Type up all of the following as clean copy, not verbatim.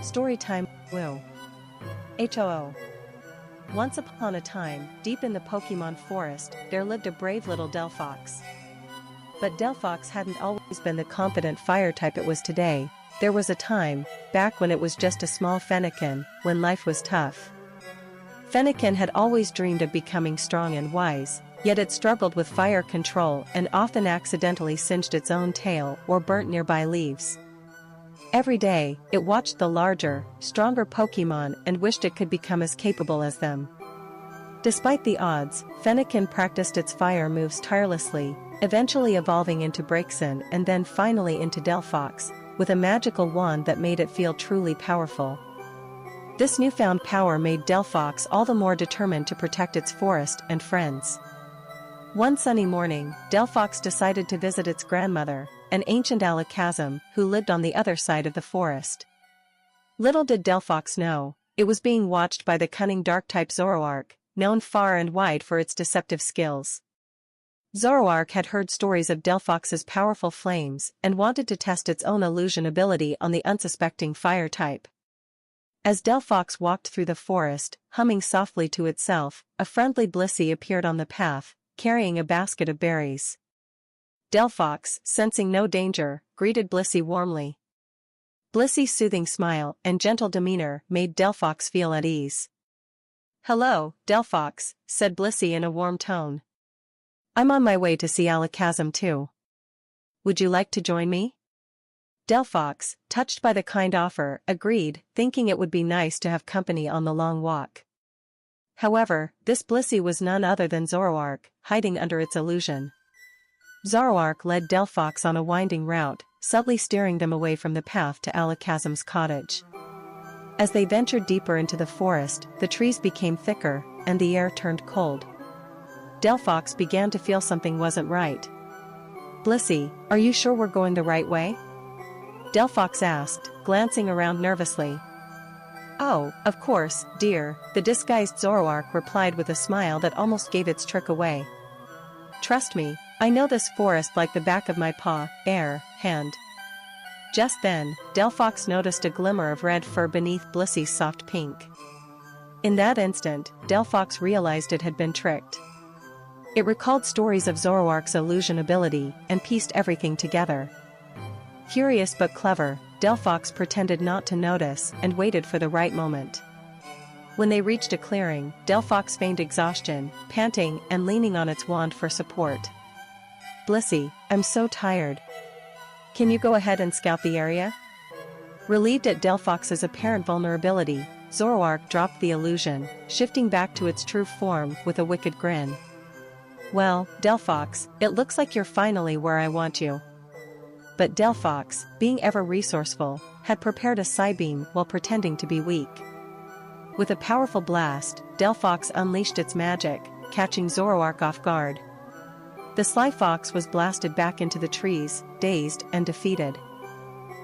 Storytime. Woo. HOO. Once upon a time, deep in the Pokémon forest, there lived a brave little Delphox. But Delphox hadn't always been the confident fire type it was today. There was a time, back when it was just a small Fennekin, when life was tough. Fennekin had always dreamed of becoming strong and wise, yet it struggled with fire control and often accidentally singed its own tail or burnt nearby leaves. Every day, it watched the larger, stronger Pokémon and wished it could become as capable as them. Despite the odds, Fennekin practiced its fire moves tirelessly, eventually evolving into Braixen and then finally into Delphox, with a magical wand that made it feel truly powerful. This newfound power made Delphox all the more determined to protect its forest and friends. One sunny morning, Delphox decided to visit its grandmother, an ancient Alakazam who lived on the other side of the forest. Little did Delphox know, it was being watched by the cunning dark-type Zoroark, known far and wide for its deceptive skills. Zoroark had heard stories of Delphox's powerful flames and wanted to test its own illusion ability on the unsuspecting fire type. As Delphox walked through the forest, humming softly to itself, a friendly Blissey appeared on the path, carrying a basket of berries. Delphox, sensing no danger, greeted Blissey warmly. Blissey's soothing smile and gentle demeanor made Delphox feel at ease. "Hello, Delphox," said Blissey in a warm tone. "I'm on my way to see Alakazam too. Would you like to join me?" Delphox, touched by the kind offer, agreed, thinking it would be nice to have company on the long walk. However, this Blissey was none other than Zoroark, hiding under its illusion. Zoroark led Delphox on a winding route, subtly steering them away from the path to Alakazam's cottage. As they ventured deeper into the forest, the trees became thicker, and the air turned cold. Delphox began to feel something wasn't right. "Blissey, are you sure we're going the right way?" Delphox asked, glancing around nervously. "Oh, of course, dear," the disguised Zoroark replied with a smile that almost gave its trick away. "Trust me, I know this forest like the back of my hand." Just then, Delphox noticed a glimmer of red fur beneath Blissey's soft pink. In that instant, Delphox realized it had been tricked. It recalled stories of Zoroark's illusion ability and pieced everything together. Curious but clever, Delphox pretended not to notice and waited for the right moment. When they reached a clearing, Delphox feigned exhaustion, panting and leaning on its wand for support. "Blissey, I'm so tired. Can you go ahead and scout the area?" Relieved at Delphox's apparent vulnerability, Zoroark dropped the illusion, shifting back to its true form with a wicked grin. "Well, Delphox, it looks like you're finally where I want you." But Delphox, being ever resourceful, had prepared a Psybeam while pretending to be weak. With a powerful blast, Delphox unleashed its magic, catching Zoroark off guard. The sly fox was blasted back into the trees, dazed and defeated.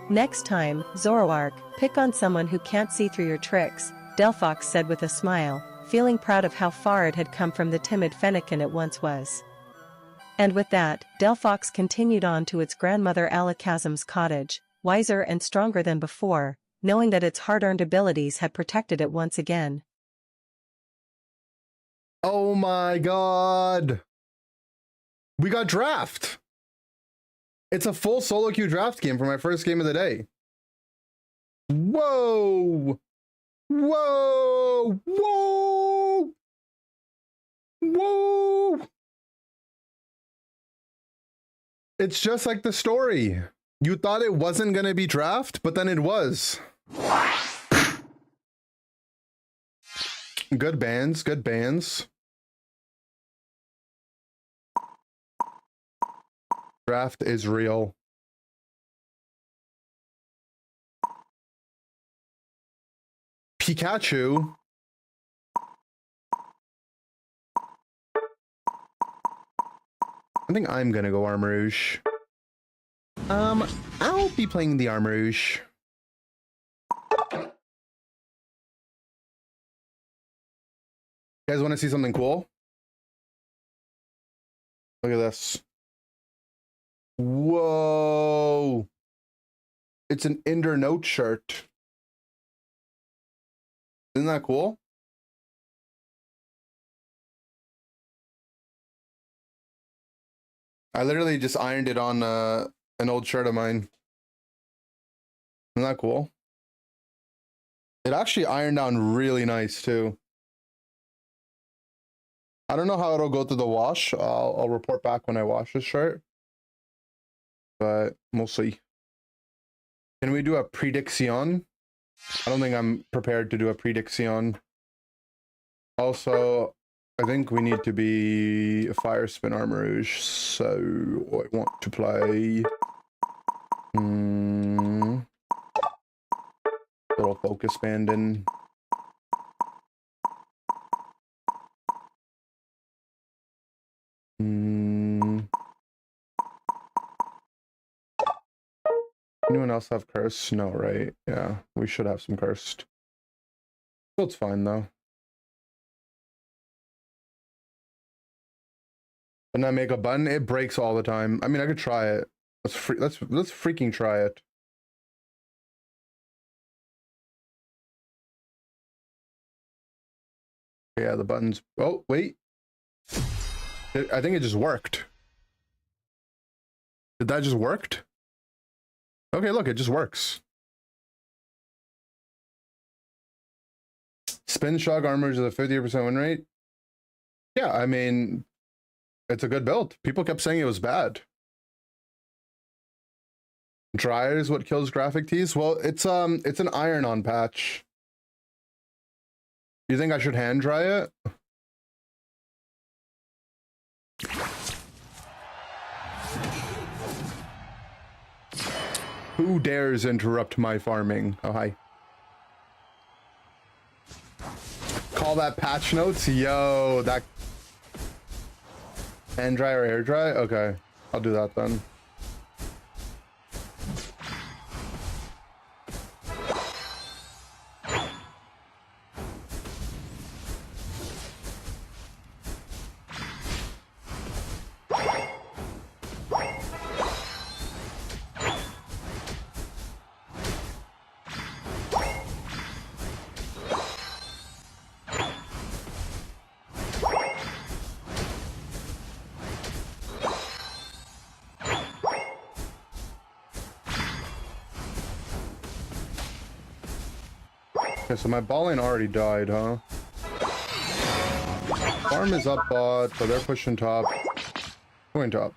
"Next time, Zoroark, pick on someone who can't see through your tricks," Delphox said with a smile, feeling proud of how far it had come from the timid Fennekin it once was. And with that, Delphox continued on to its grandmother Alakazam's cottage, wiser and stronger than before, knowing that its hard-earned abilities had protected it once again. Oh my god! We got draft! It's a full solo queue draft game for my first game of the day. Whoa! Whoa! Whoa! Whoa! It's just like the story. You thought it wasn't gonna be draft, but then it was. Good bands, good bands. Draft is real. Pikachu. I think I'm gonna go Armrouge. I'll be playing the Armrouge. You guys want to see something cool? Look at this. Whoa. It's an Ender Note shirt. Isn't that cool? I literally just ironed it on an old shirt of mine. Isn't that cool? It actually ironed down really nice too. I don't know how it'll go through the wash. I'll report back when I wash this shirt. But we'll see. Can we do a prediction? I don't think I'm prepared to do a prediction. Also, I think we need to be a fire spin armor rouge. So I want to play little focus band in. Anyone else have cursed? No, right? Yeah, we should have some cursed. So it's fine though. And I make a button, it breaks all the time. I mean, I could try it. Let's freaking try it. Yeah, the buttons. Oh, wait. I think it just worked. Did that just worked? Okay, look, it just works. Spin shock armors is a 50% win rate. Yeah, I mean, it's a good build. People kept saying it was bad. Dryer is what kills graphic tees. Well, it's an iron-on patch. You think I should hand dry it? Who dares interrupt my farming? Oh, hi. Call that patch notes? Yo, that... Hand dry or air dry? Okay, I'll do that then. Okay, so my ball lane already died, huh? Farm is up bot, but they're pushing top. Going top.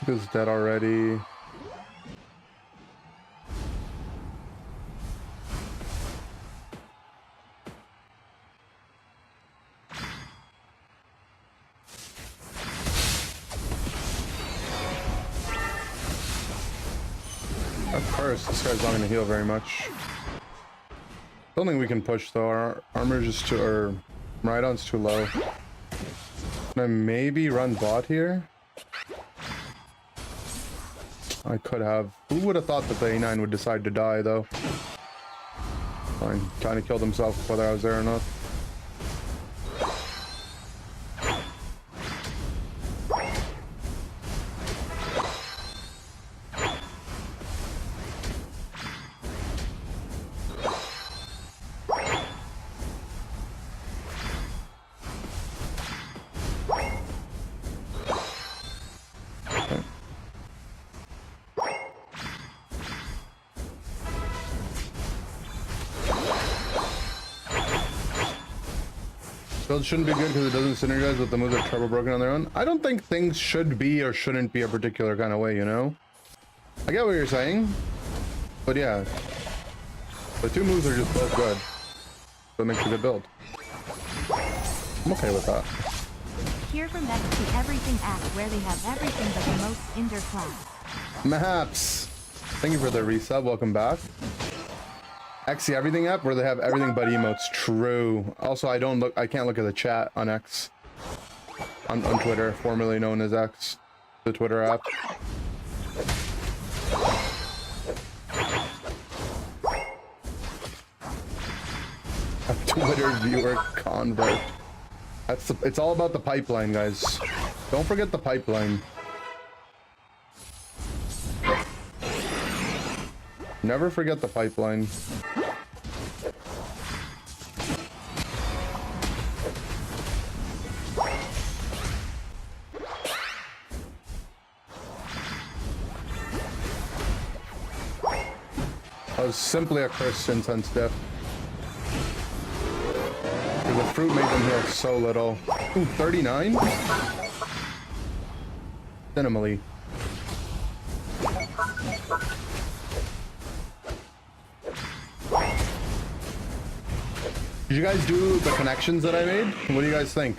This is dead already. This guy's not gonna heal very much. Don't think we can push though. Our armor's just too, or Rhydon's too low. Can I maybe run bot here? I could have. Who would have thought that the A9 would decide to die though? Fine, kind of killed himself whether I was there or not. Build shouldn't be good because it doesn't synergize with the moves that are trouble broken on their own. I don't think things should be or shouldn't be a particular kind of way, you know? I get what you're saying, but yeah. The two moves are just both good. So it makes a good build. I'm okay with that. Here from next to Everything app where they have everything but the most indoor class. Maps! Thank you for the resub, welcome back. X the Everything app where they have everything but emotes. True. Also, I can't look at the chat on X. On Twitter, formerly known as X. The Twitter app. A Twitter viewer convert. It's all about the pipeline, guys. Don't forget the pipeline. Never forget the pipeline. I was simply a Christian since death. The fruit made them heal so little. Ooh, 39? Cinnamally. Did you guys do the connections that I made? What do you guys think?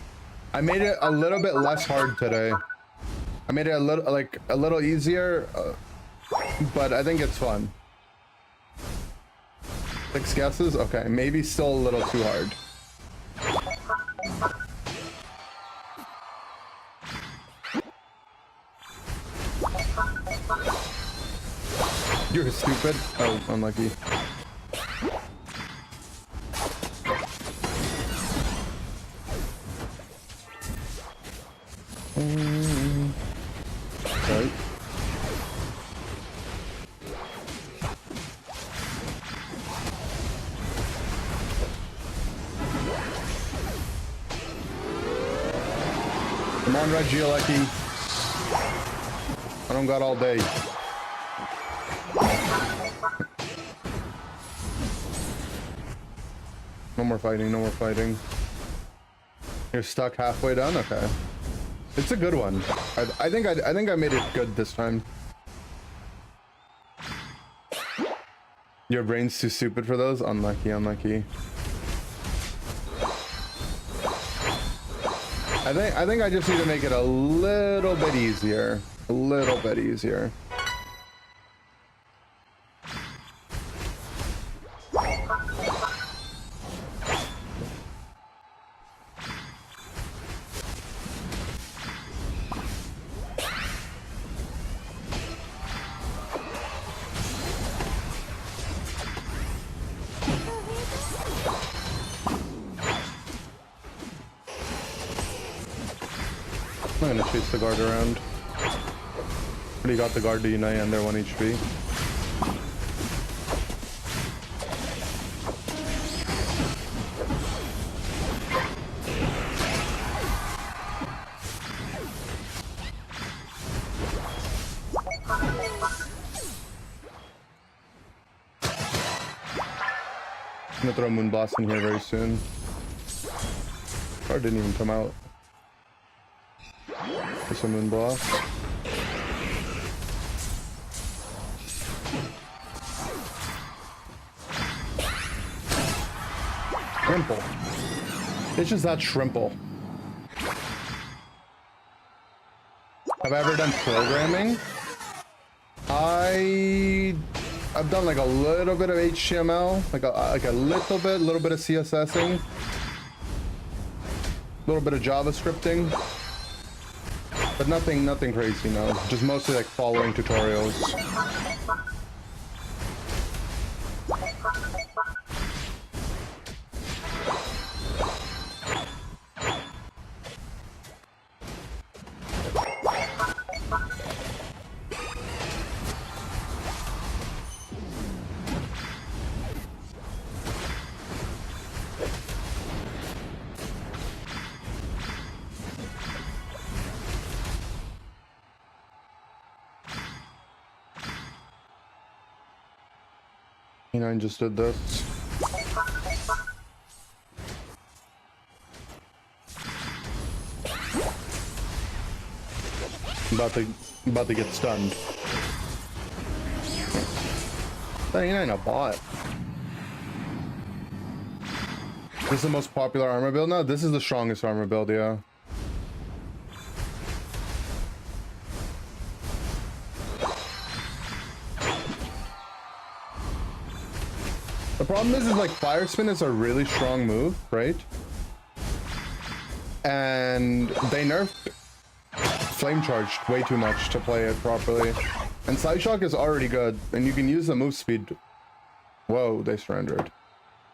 I made it a little bit less hard today. I made it a little easier, but I think it's fun. 6 guesses? Okay, maybe still a little too hard. You're stupid. Oh, unlucky. Right. Come on, Regieleki. I don't got all day. No more fighting, no more fighting. You're stuck halfway done? Okay. It's a good one. I think I made it good this time. Your brain's too stupid for those? Unlucky, unlucky. I think I just need to make it a little bit easier. A little bit easier. I'm gonna chase the guard around. Already got the guard to unite and they're 1 HP. I'm gonna throw Moon Blast in here very soon. Guard didn't even come out. There's a Moon Blast. Shrimple. It's just that Shrimple. Have I ever done programming? I've done like a little bit of HTML, like a little bit of CSSing, a little bit of JavaScripting. But nothing crazy, no. Just mostly like following tutorials. I just did this. I'm about to get stunned. That ain't a bot. This is the most popular armor build now? This is the strongest armor build, yeah. The problem is like Fire Spin is a really strong move, right? And they nerfed Flame Charged way too much to play it properly. And Side Shock is already good, and you can use the move speed. Whoa, they surrendered.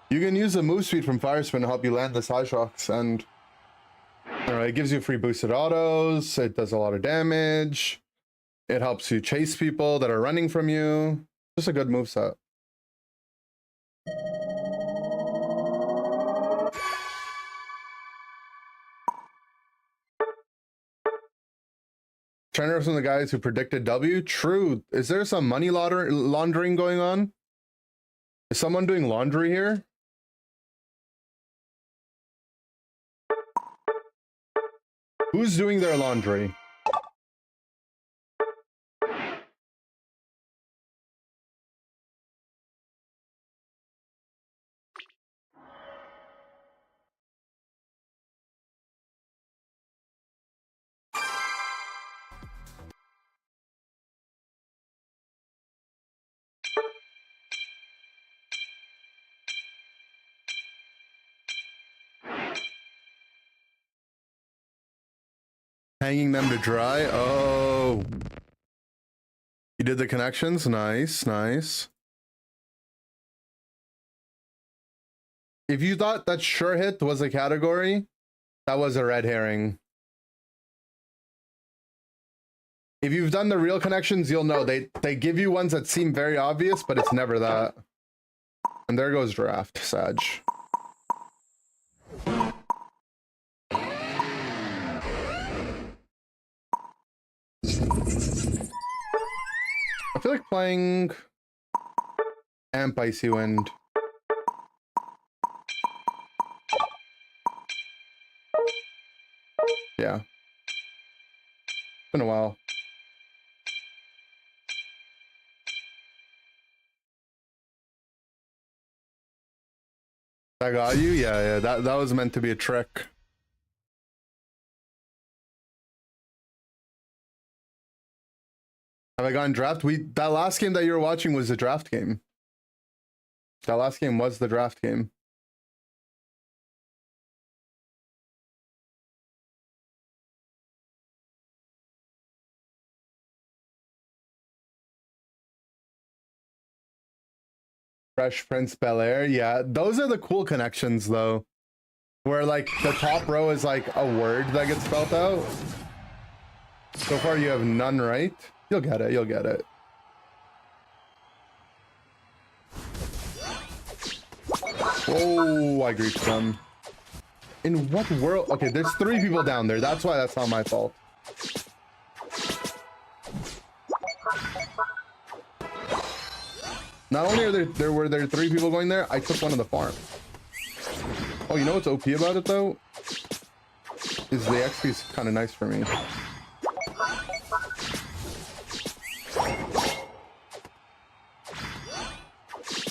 You can use the move speed from Fire Spin to help you land the Side Shocks, and it gives you free boosted autos, it does a lot of damage, it helps you chase people that are running from you. Just a good moveset. Trainer of some of the guys who predicted W. True. Is there some money laundering going on? Is someone doing laundry here? Who's doing their laundry? Hanging them to dry. Oh. You did the connections? Nice, nice. If you thought that sure hit was a category, that was a red herring. If you've done the real connections, you'll know they give you ones that seem very obvious, but it's never that. And there goes draft, Sag. I feel like playing Amp Icy Wind. Yeah. Been a while. I got you? Yeah, that was meant to be a trick. Have I gotten draft? That last game that you were watching was the draft game. That last game was the draft game. Fresh Prince Bel-Air. Yeah, those are the cool connections though. Where like the top row is like a word that gets spelled out. So far you have none right. You'll get it, you'll get it. Oh, I griefed them. In what world? Okay, there's 3 people down there. That's why that's not my fault. Not only are were there 3 people going there, I took one of the farm. Oh, you know what's OP about it though? Is the XP is kind of nice for me.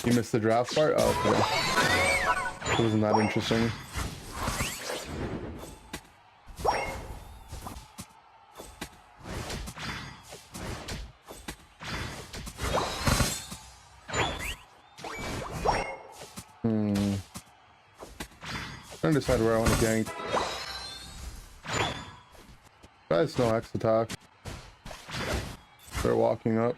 You missed the draft part? Oh, okay. It wasn't that interesting. Trying to decide where I want to gank. Guys, no X attack. They're walking up.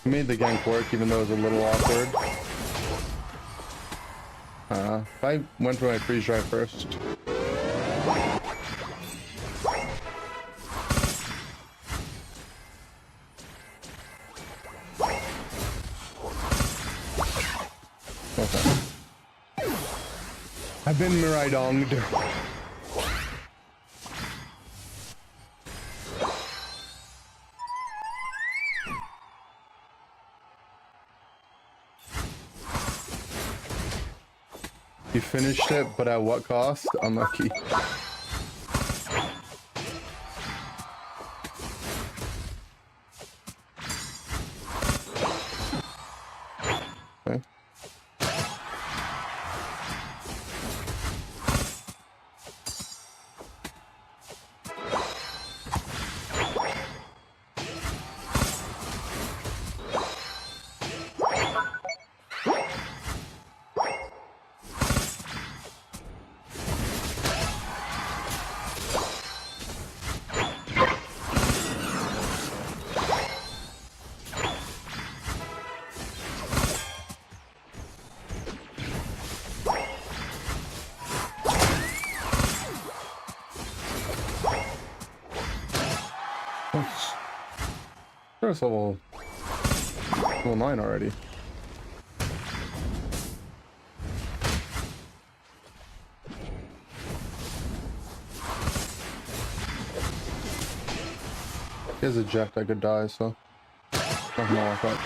Made the gank work, even though it was a little awkward. If I went for my freeze drive first. Okay. I've been Mirai-donged. You finished it, but at what cost? Unlucky. First level 9 already. He has a eject, I could die, so nothing to walk up.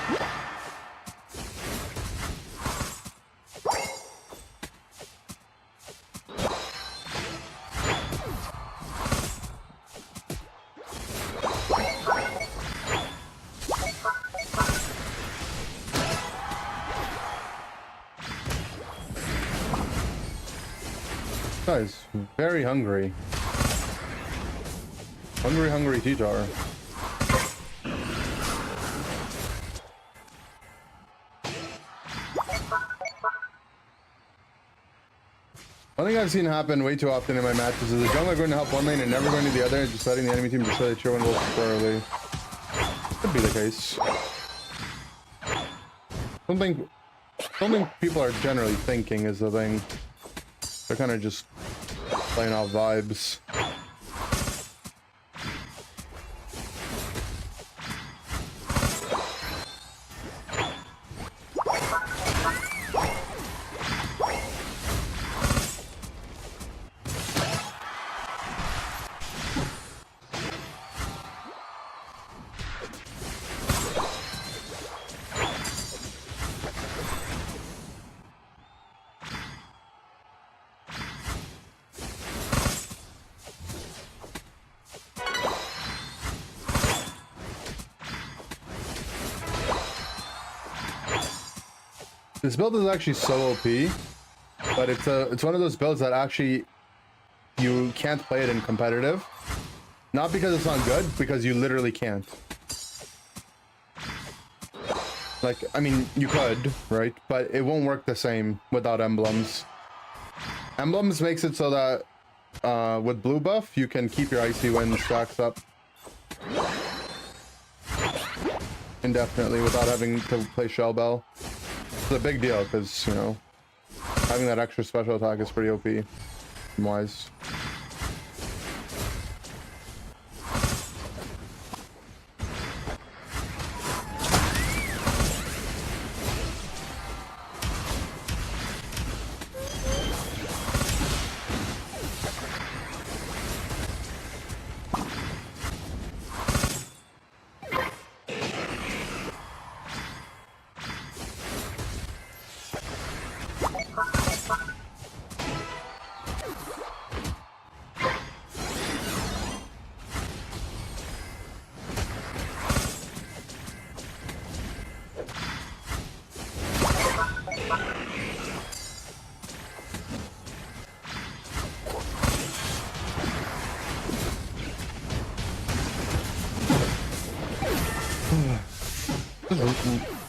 Guy's very hungry. Hungry T-Tar. One thing I've seen happen way too often in my matches is the jungler going to help one lane and never going to the other and just letting the enemy team destroy the tier 1 wolf super early. Could be the case. Don't think people are generally thinking is the thing. They're kind of just playing off vibes. This build is actually so OP, but it's one of those builds that actually you can't play it in competitive. Not because it's not good, because you literally can't. Like, I mean, you could, right? But it won't work the same without emblems. Emblems makes it so that with blue buff, you can keep your icy wind stacks up indefinitely without having to play Shell Bell. It's a big deal because, you know, having that extra special attack is pretty OP and wise.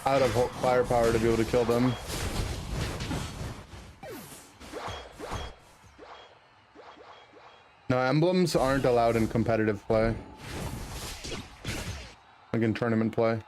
Out of firepower to be able to kill them. No, emblems aren't allowed in competitive play. Like in tournament play.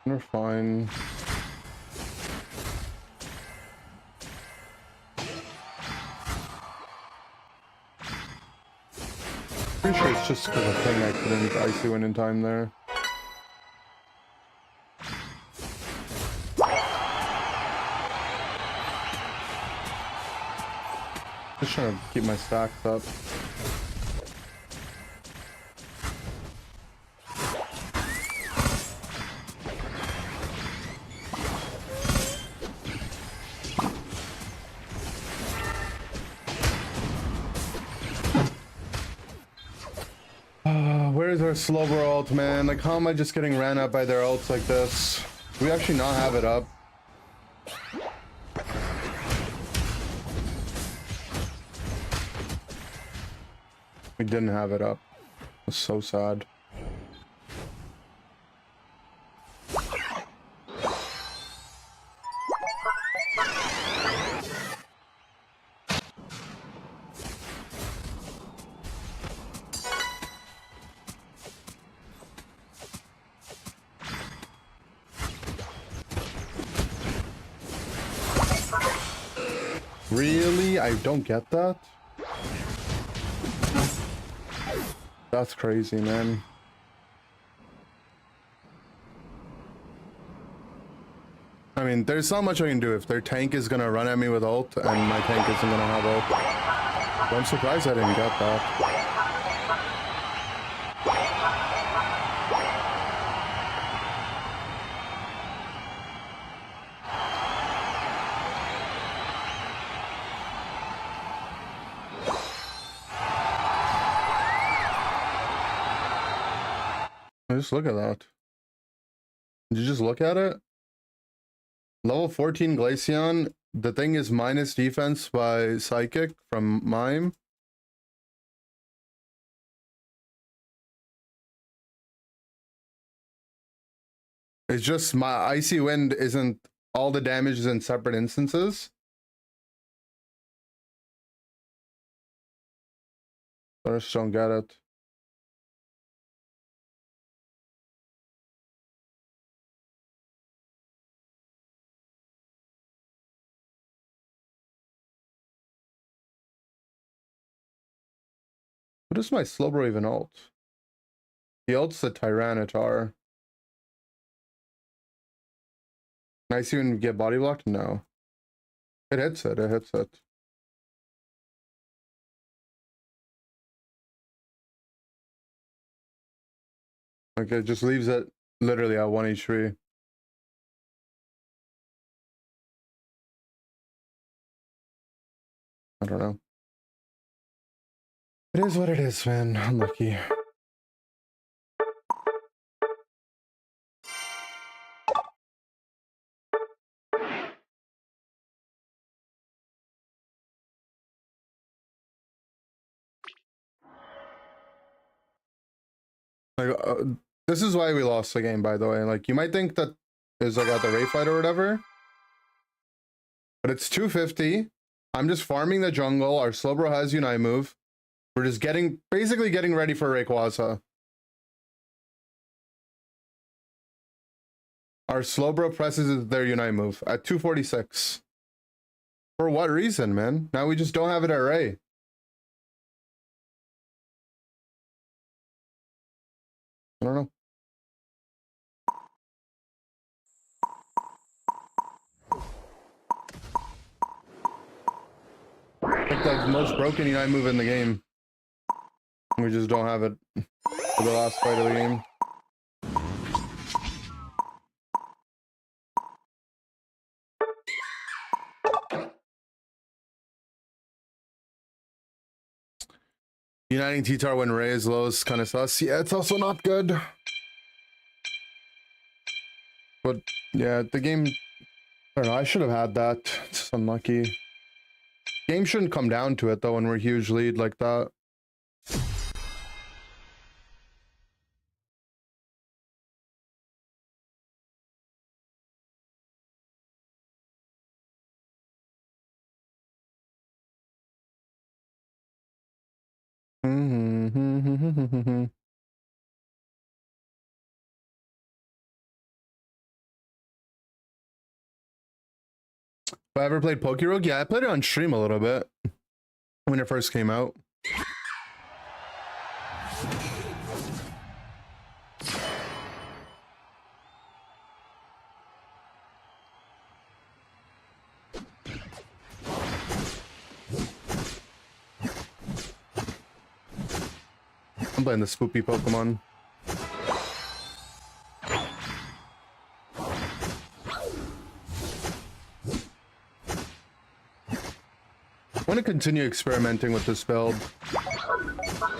We're fine. Pretty sure it's just because of thing I couldn't icy win in time there. Just trying to keep my stacks up. Where's our Slowbro ult, man? Like, how am I just getting ran up by their ults like this? Do we actually not have it up? We didn't have it up. It's so sad. Really? I don't get that. That's crazy, man. I mean, there's not much I can do if their tank is gonna run at me with ult and my tank isn't gonna have ult. But I'm surprised I didn't get that. Just look at that. Did you just look at it? Level 14 Glaceon. The thing is minus defense by Psychic from Mime. It's just my Icy Wind isn't all the damage is in separate instances. I just don't get it. What is my Slowbro even ult? The ult's the Tyranitar. Can I see when get body blocked? No. It hits it, it hits it. Okay, it just leaves it literally at 1 HP. I don't know. It is what it is, man. Unlucky. Like, this is why we lost the game, by the way. Like, you might think that is like at the raid fight or whatever, but it's 250. I'm just farming the jungle. Our Slowbro has Unite move. We're just basically getting ready for Rayquaza. Our Slowbro presses their Unite move at 246. For what reason, man? Now we just don't have it at Ray. I don't know. It's like the most broken Unite move in the game. We just don't have it for the last fight of the game. Uniting T-Tar when Ray is low is kind of sus. Yeah, it's also not good. But yeah, the game, I don't know, I should have had that. It's just unlucky. Game shouldn't come down to it though when we're a huge lead like that. Have I ever played Pokerogue? Yeah, I played it on stream a little bit when it first came out. I'm playing the spoopy Pokemon. I want to continue experimenting with this build.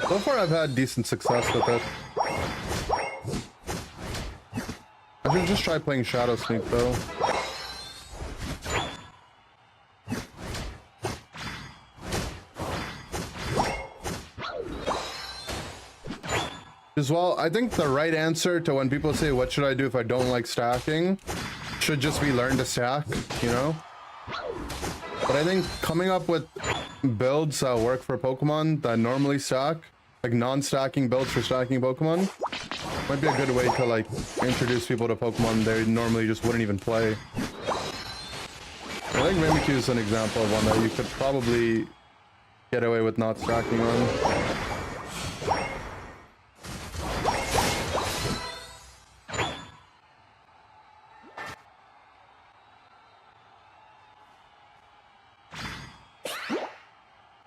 So far I've had decent success with it. I should just try playing Shadow Sneak though. As well, I think the right answer to when people say, what should I do if I don't like stacking, should just be learn to stack, you know? But I think coming up with builds that work for Pokemon that normally stack, like non-stacking builds for stacking Pokemon, might be a good way to like introduce people to Pokemon they normally just wouldn't even play. I think Mimikyu is an example of one that you could probably get away with not stacking on.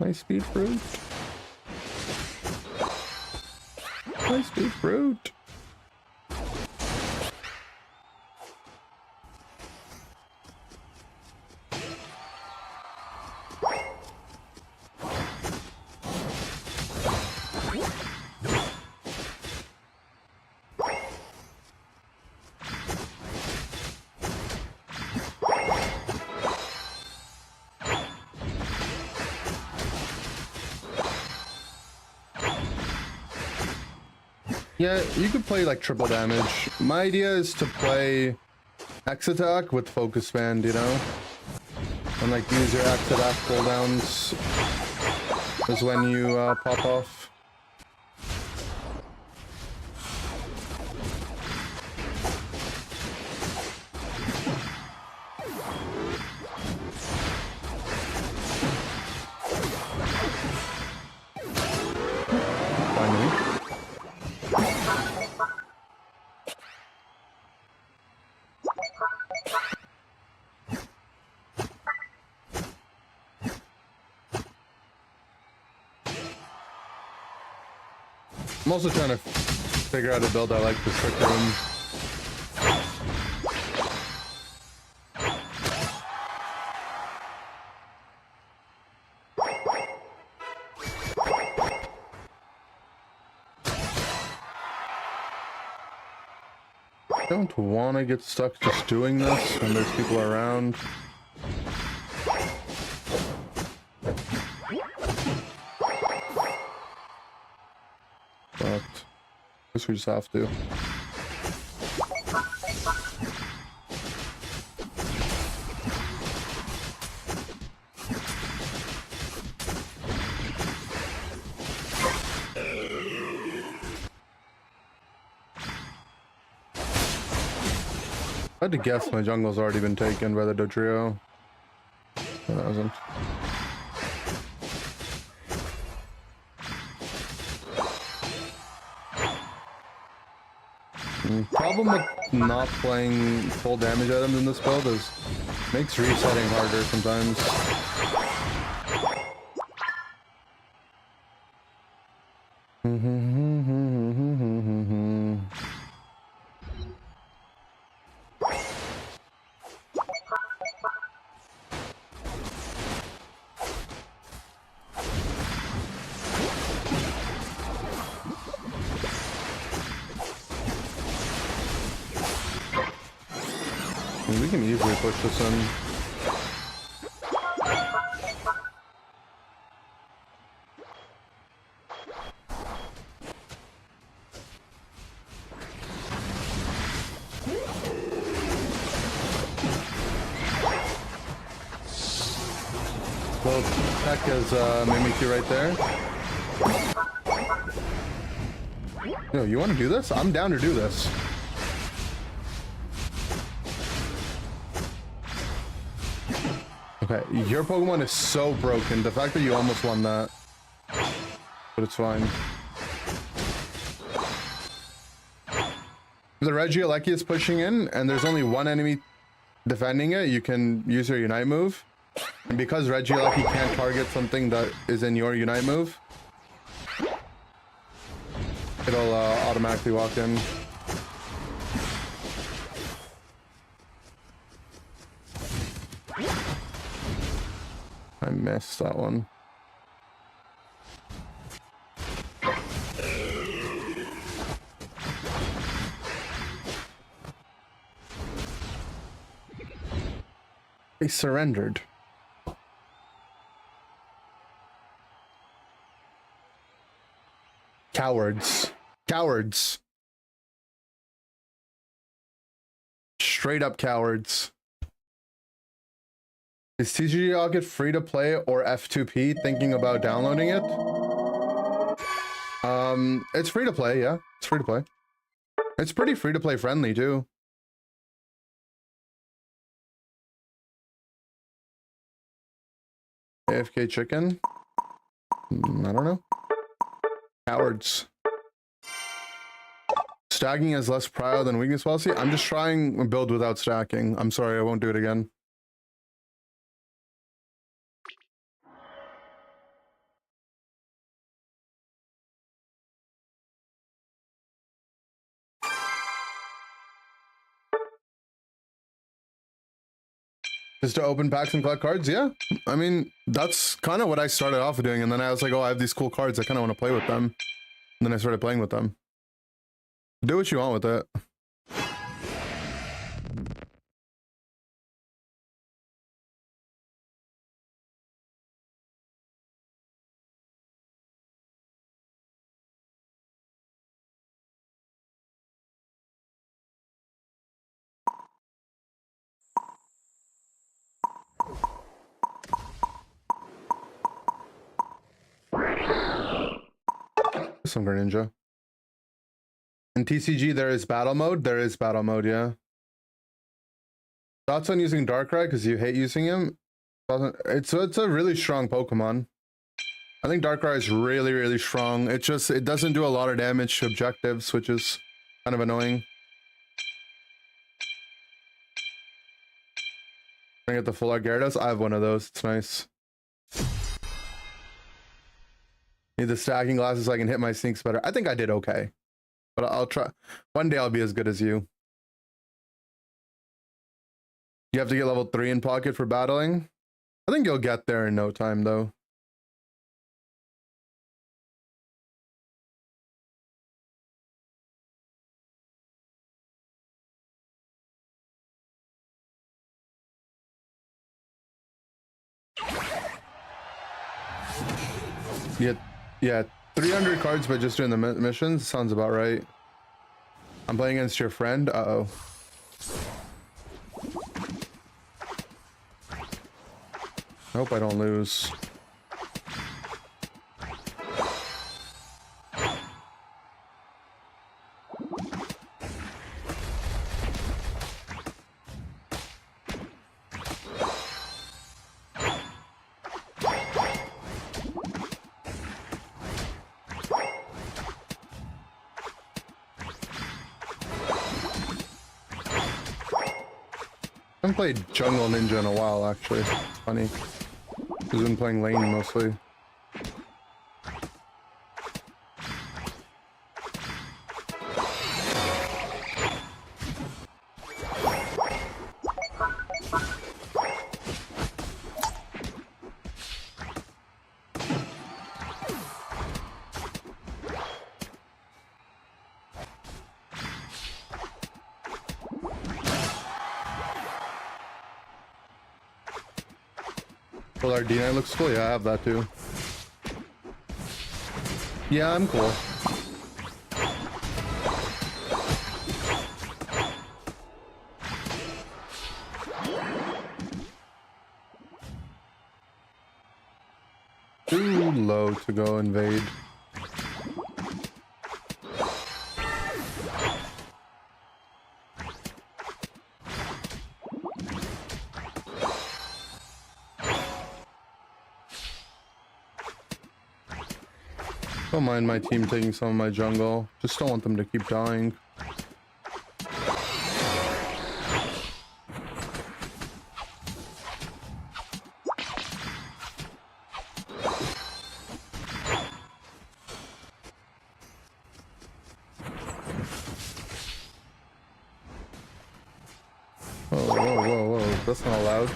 Nice speed fruit. Nice speed fruit. Yeah, you could play like triple damage. My idea is to play X attack with focus band, you know? And like use your X attack cooldowns is when you pop off. I'm also trying to figure out a build I like for Trick Room. I don't want to get stuck just doing this when there's people around. But I guess we just have to. I had to guess my jungle's already been taken by the Dodrio. It hasn't. Problem with not playing full damage items in this build is makes resetting harder sometimes. We can easily push this in. Well, Peck is Mimikyu right there. Yo, you want to do this? I'm down to do this. Okay, your Pokemon is so broken. The fact that you almost won that. But it's fine. The Regieleki is pushing in, and there's only one enemy defending it. You can use your Unite move. And because Regieleki can't target something that is in your Unite move, it'll automatically walk in. I missed that one. They surrendered. Cowards. Cowards. Straight up cowards. Is TGG Rocket free to play or F2P? Thinking about downloading it? It's free to play, yeah. It's free to play. It's pretty free to play friendly too. AFK chicken? I don't know. Cowards. Stacking is less prio than weakness policy. I'm just trying to build without stacking. I'm sorry, I won't do it again. Just to open packs and collect cards? Yeah. I mean, that's kind of what I started off doing. And then I was like, oh, I have these cool cards. I kind of want to play with them. And then I started playing with them. Do what you want with it. Some Greninja. In TCG, there is battle mode. There is battle mode, yeah. Thoughts on using Darkrai because you hate using him? It's a really strong Pokemon. I think Darkrai is really, really strong. It doesn't do a lot of damage to objectives, which is kind of annoying. Can I get the full art Gyarados? I have one of those. It's nice. Need the stacking glasses so I can hit my sneaks better. I think I did okay. But I'll try. One day I'll be as good as you. You have to get level 3 in pocket for battling. I think you'll get there in no time, though. Yeah, 300 cards by just doing the missions sounds about right. I'm playing against your friend. Uh-oh. I hope I don't lose. I haven't played Jungle Ninja in a while, actually. It's funny. I've been playing lane mostly. Well, our D9 looks cool. Yeah, I have that too. Yeah, I'm cool. Too low to go invade. Don't mind my team taking some of my jungle. Just don't want them to keep dying. Whoa. That's not allowed.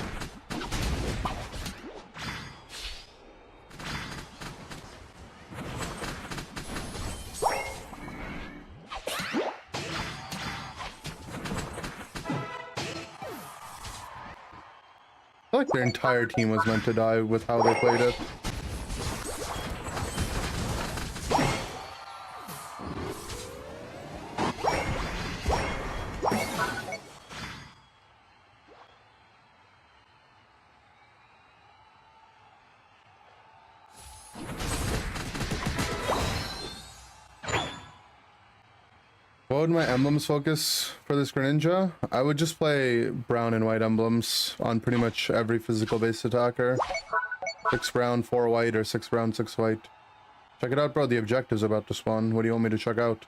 feel like their entire team was meant to die with how they played it. What would my emblems focus for this Greninja? I would just play brown and white emblems on pretty much every physical based attacker. 6 brown, 4 white, or 6 brown, 6 white. Check it out, bro. The objective's about to spawn. What do you want me to check out?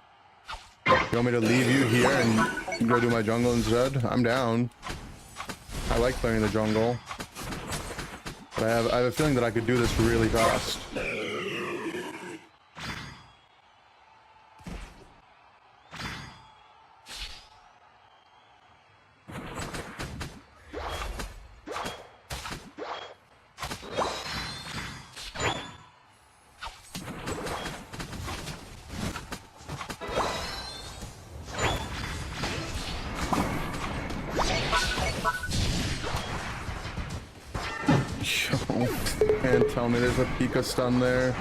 You want me to leave you here and go do my jungle instead? I'm down. I like playing the jungle. But I have a feeling that I could do this really fast. Can't tell me there's a Pika stun there.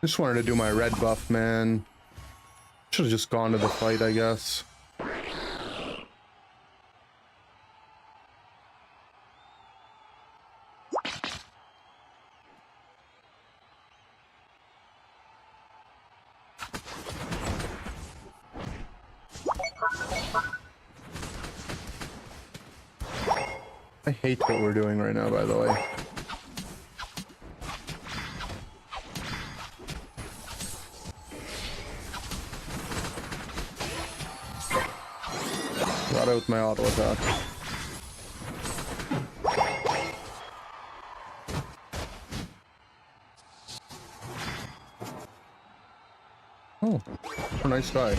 Just wanted to do my red buff, man. Should have just gone to the fight, I guess. I hate what we're doing right now, by the way. Got out with my auto attack. Oh, a nice guy.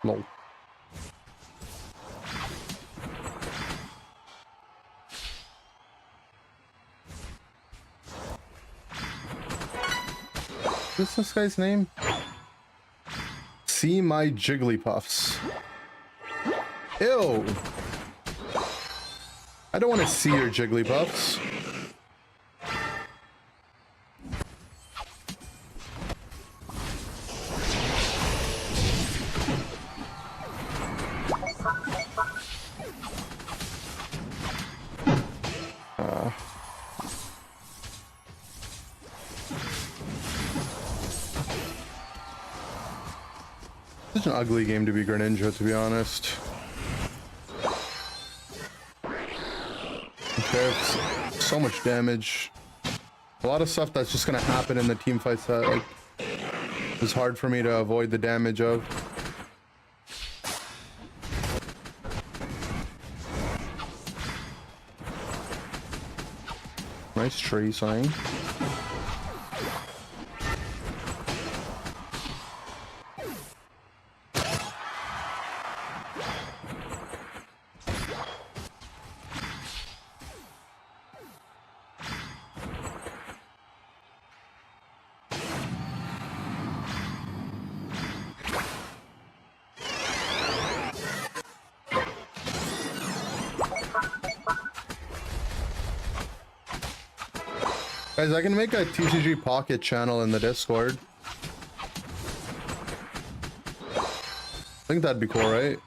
Lol. What's this guy's name? See my Jigglypuffs. Ew! I don't want to see your Jigglypuffs. Such an ugly game to be Greninja, to be honest. There's so much damage. A lot of stuff that's just gonna happen in the team fights that like is hard for me to avoid the damage of. Nice tree sign. Guys, I can make a TCG Pocket channel in the Discord. I think that'd be cool, right?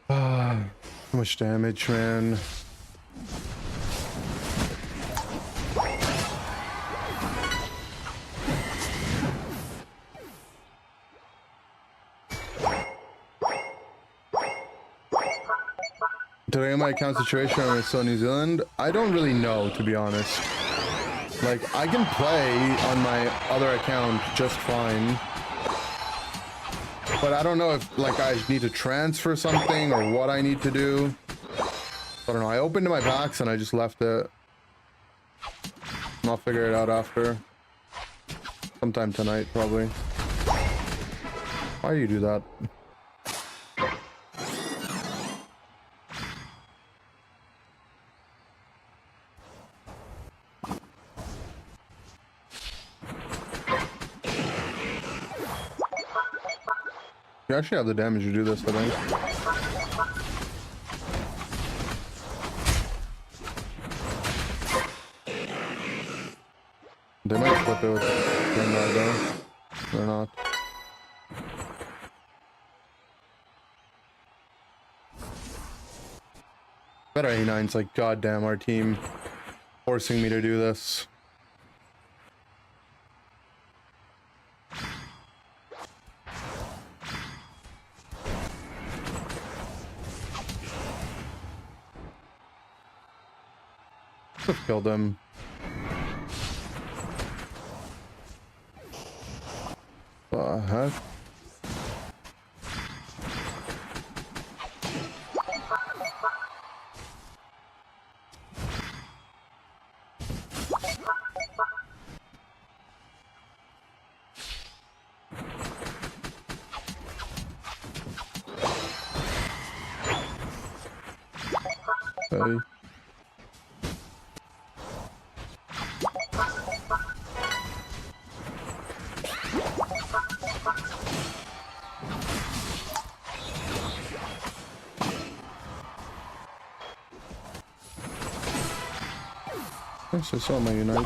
Too much damage, man. Did I get my account situation when I'm still in New Zealand? I don't really know, to be honest. Like, I can play on my other account just fine. But I don't know if like I need to transfer something or what I need to do. I don't know. I opened my box and I just left it. And I'll figure it out after. Sometime tonight, probably. Why do you do that? You actually have the damage to do this, I think. They might flip it with Grenade though. They're not. Better A9's like, goddamn, our team forcing me to do this. Just killed him. The heck? Okay. Yes, I saw my Unite.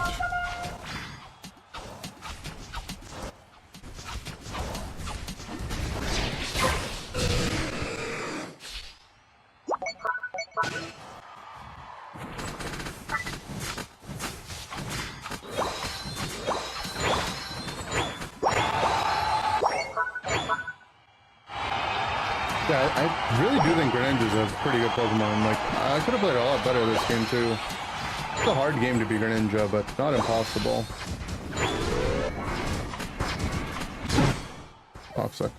Yeah, I really do think Greninja is a pretty good Pokemon. Like, I could have played a lot better this game too. It's a hard game to be Greninja, but not impossible. Toxic.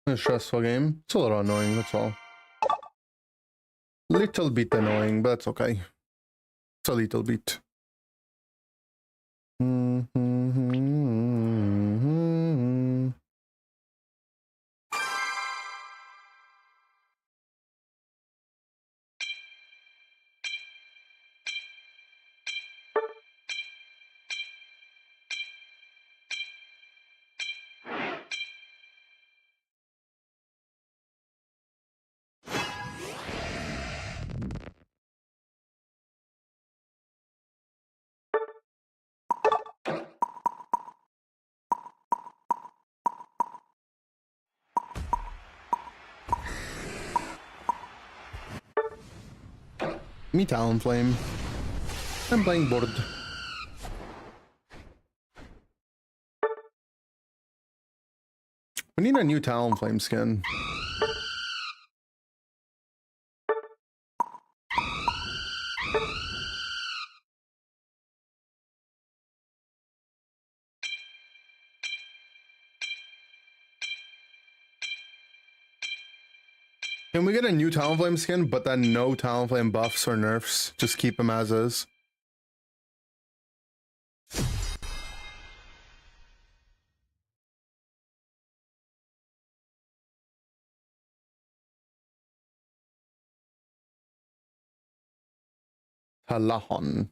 A stressful game. It's a little annoying, that's all. Little bit annoying, but that's okay. It's a little bit. Me Talonflame. I'm playing board. We need a new Talonflame skin. Can we get a new Talonflame skin, but then no Talonflame buffs or nerfs? Just keep them as is. Talahon.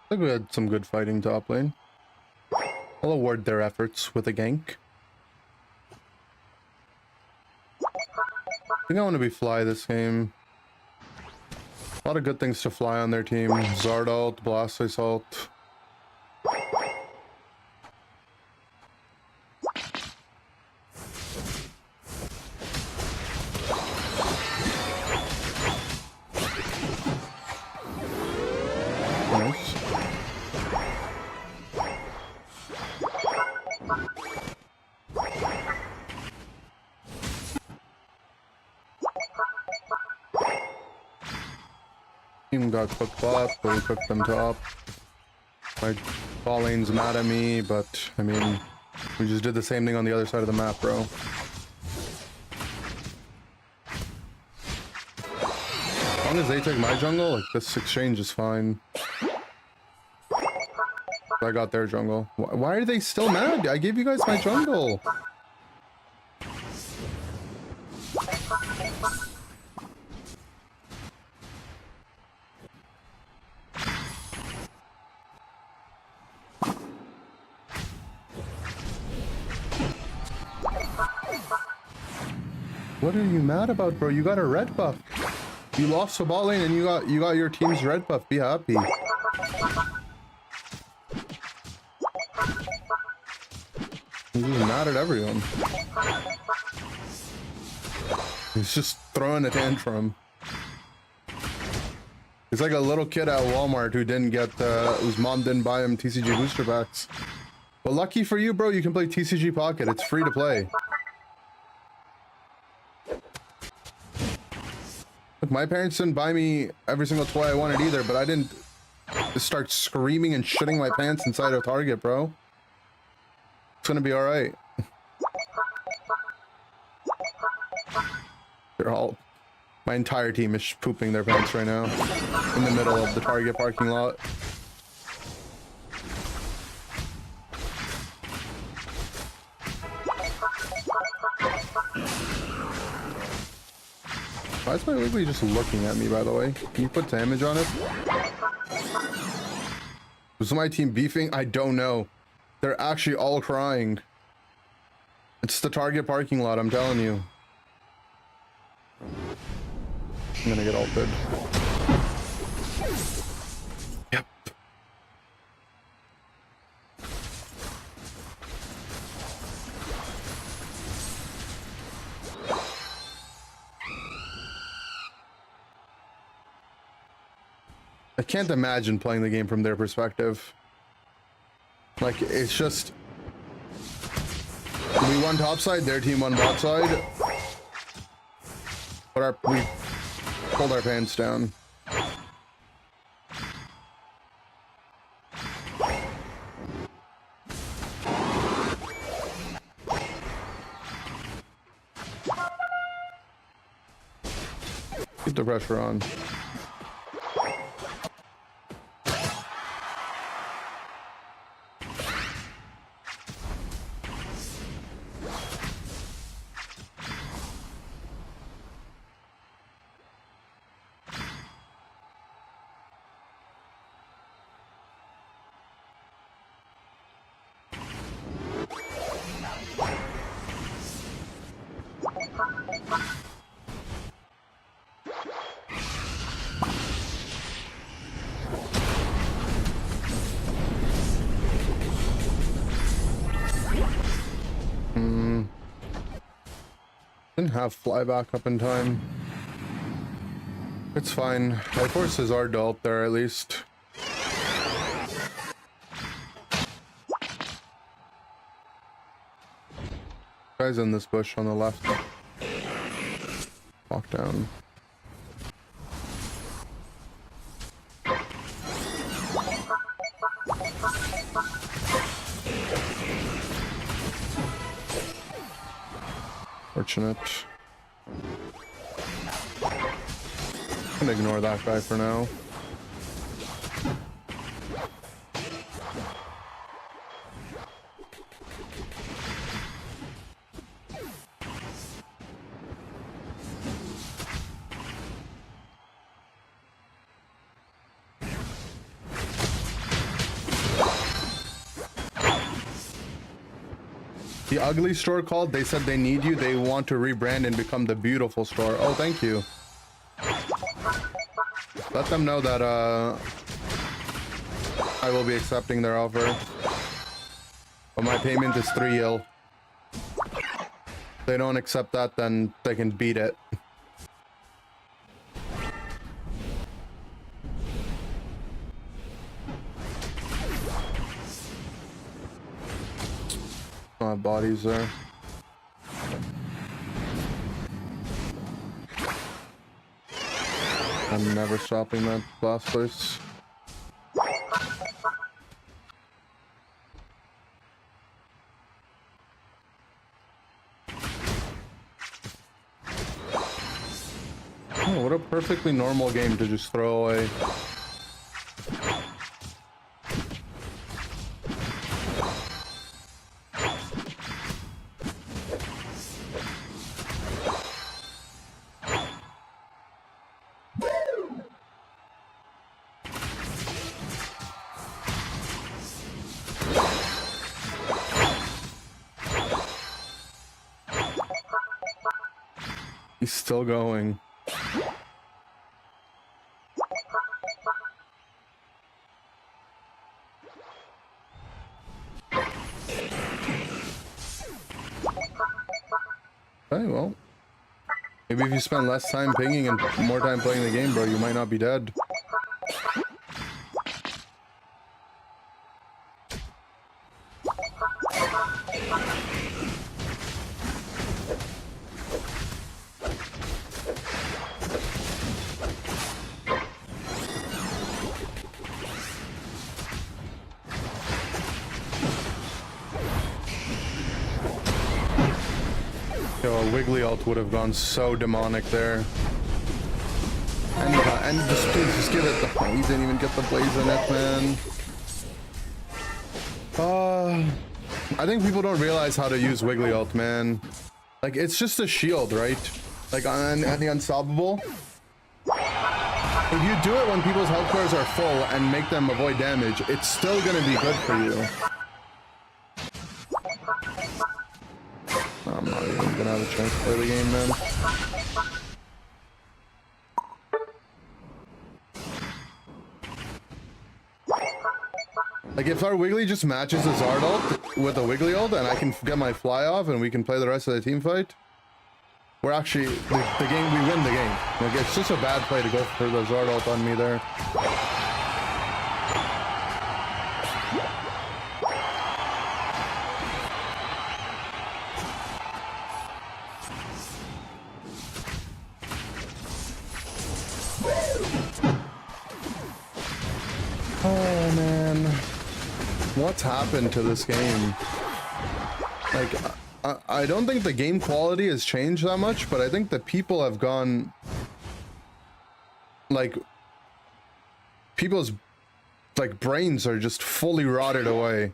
I think we had some good fighting top lane. I'll award their efforts with a gank. I think I want to be fly this game. A lot of good things to fly on their team. Zard ult, Blastoise ult. Nice. Team got cooked bot, but we cooked them top. My ball lane's mad at me, but I mean, we just did the same thing on the other side of the map, bro. As long as they take my jungle, like, this exchange is fine. I got their jungle. Why are they still mad? I gave you guys my jungle. What are you mad about, bro? You got a red buff. You lost the ball lane and you got your team's red buff. Be happy. He's just mad at everyone. He's just throwing a tantrum. He's like a little kid at Walmart who didn't get whose mom didn't buy him TCG booster packs. But lucky for you, bro, you can play TCG Pocket. It's free to play. Look, my parents didn't buy me every single toy I wanted either, but I didn't start screaming and shitting my pants inside of Target, bro. It's gonna be alright. They're all... My entire team is pooping their pants right now. In the middle of the Target parking lot. Why is my Wiggly just looking at me, by the way? Can you put damage on it? Was my team beefing? I don't know. They're actually all crying. It's the Target parking lot, I'm telling you. I'm gonna get ulted. Yep. I can't imagine playing the game from their perspective. Like, it's just... We won top side, their team won bot side. But we pulled our pants down. Keep the pressure on. Didn't have flyback up in time. It's fine. I forced his art ult there at least. Guy's in this bush on the left. Walk down. Fortunate. I'm gonna ignore that guy for now. the ugly store called? They said they need you. They want to rebrand and become the beautiful store. Oh, thank you. Let them know that I will be accepting their offer. But my payment is 3 Il. If they don't accept that, then they can beat it. My body's there. I'm never stopping that last place. Oh, what a perfectly normal game to just throw away. He's still going. Okay, well, maybe if you spend less time pinging and more time playing the game, bro, you might not be dead. Yo, a Wiggly ult would have gone so demonic there. And just give it the... He didn't even get the blaze in it, man. I think people don't realize how to use Wiggly ult, man. Like, it's just a shield, right? Like, on the unstoppable. If you do it when people's health bars are full and make them avoid damage, it's still gonna be good for you. I'm not even gonna have a chance to play the game, man. Like, if our Wiggly just matches the Zard ult with a Wiggly ult and I can get my fly off and we can play the rest of the team fight, we're actually, the game, we win the game. Like, it's just a bad play to go for the Zard ult on me there. Oh man, what's happened to this game? Like, I don't think the game quality has changed that much, but I think the people have gone, like, people's like brains are just fully rotted away.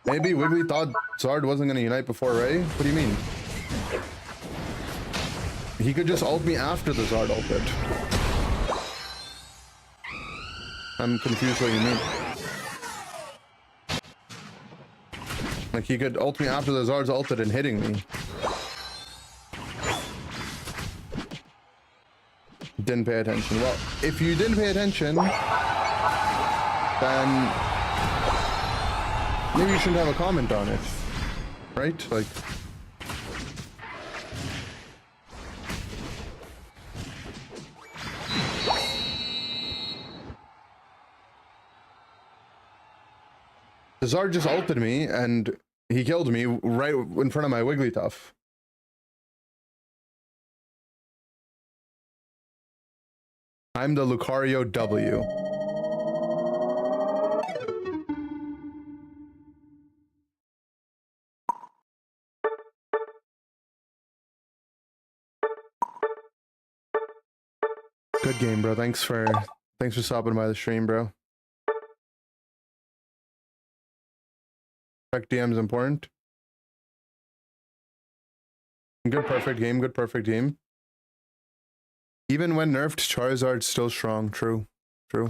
Maybe Wiggly thought Zard wasn't gonna unite before Ray? What do you mean? He could just ult me after the Zard ulted. I'm confused what you mean. Like, he could ult me after the Zard's ulted and hitting me. Didn't pay attention. Well, if you didn't pay attention, then maybe you shouldn't have a comment on it, right? Like, the Zard just ulted me and he killed me right in front of my Wigglytuff. I'm the Lucario W. Good game, bro. Thanks for stopping by the stream, bro. Check DM is important. Good perfect game, good perfect game. Even when nerfed, Charizard's still strong. True. True.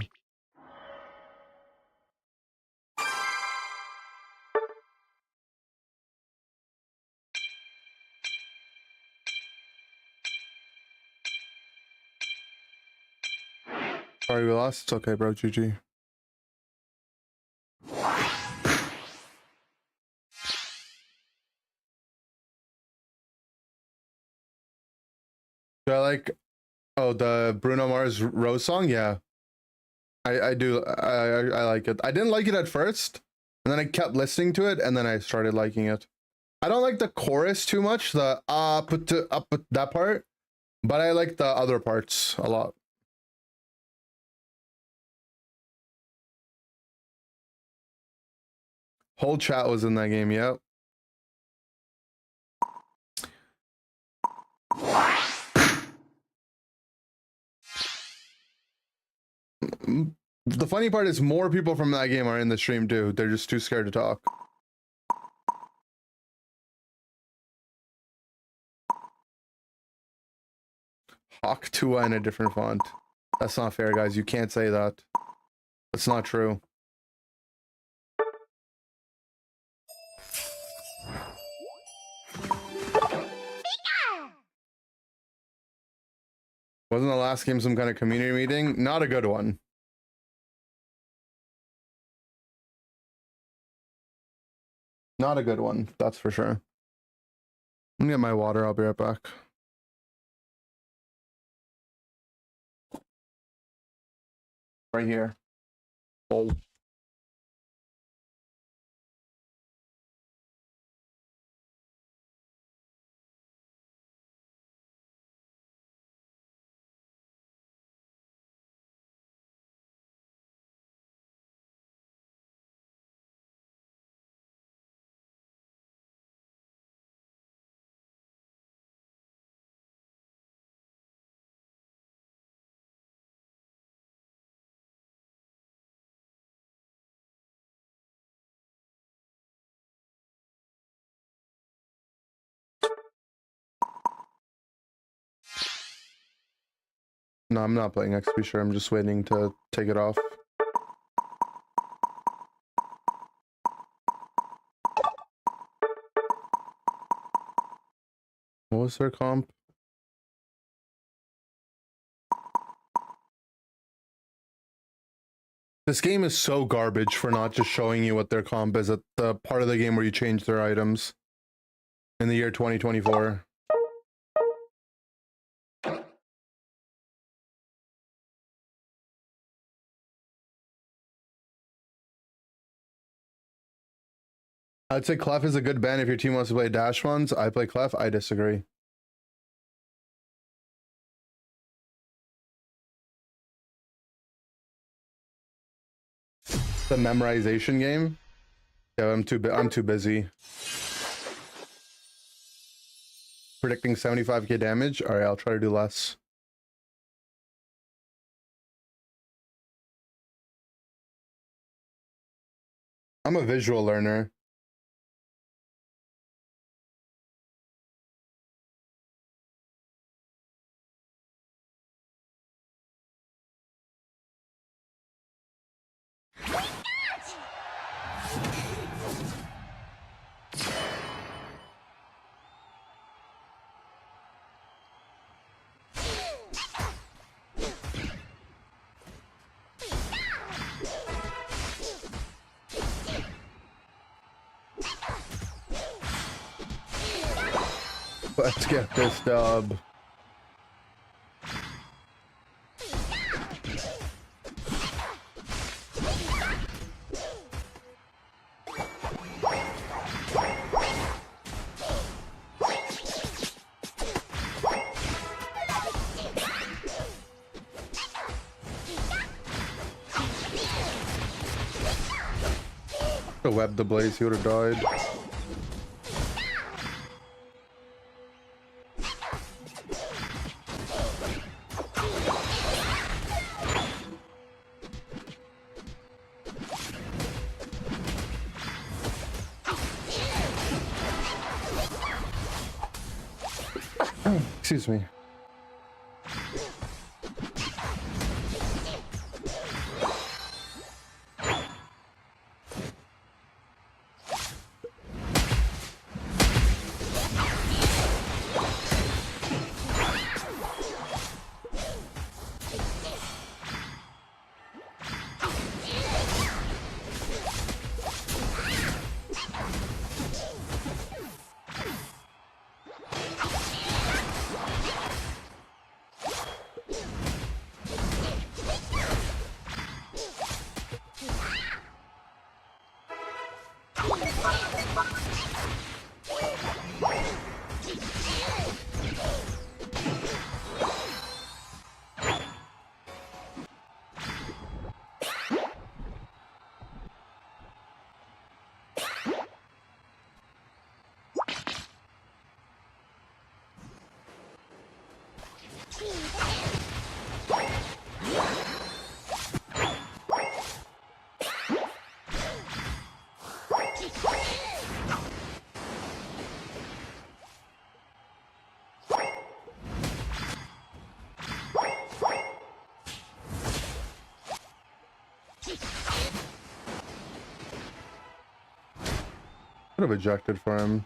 Sorry we lost. It's okay, bro. GG. Do I like, oh, the Bruno Mars Rose song? Yeah. I do. I like it. I didn't like it at first, and then I kept listening to it, and then I started liking it. I don't like the chorus too much, the up that part, but I like the other parts a lot. Whole chat was in that game, yep. The funny part is more people from that game are in the stream too. They're just too scared to talk. Hawk Tua in a different font. That's not fair, guys. You can't say that. That's not true. Wasn't the last game some kind of community meeting? Not a good one. Not a good one, that's for sure. Let me get my water, I'll be right back. Right here. Oh. No, I'm not playing XP, sure. I'm just waiting to take it off. What was their comp? This game is so garbage for not just showing you what their comp is at the part of the game where you change their items in the year 2024. I'd say Clef is a good ban if your team wants to play dash ones. I play Clef. I disagree. The memorization game? Yeah, I'm too busy. Predicting 75k damage? Alright, I'll try to do less. I'm a visual learner. Let's get this dub. The web the blaze, he would have died. Excuse me. Could have ejected for him.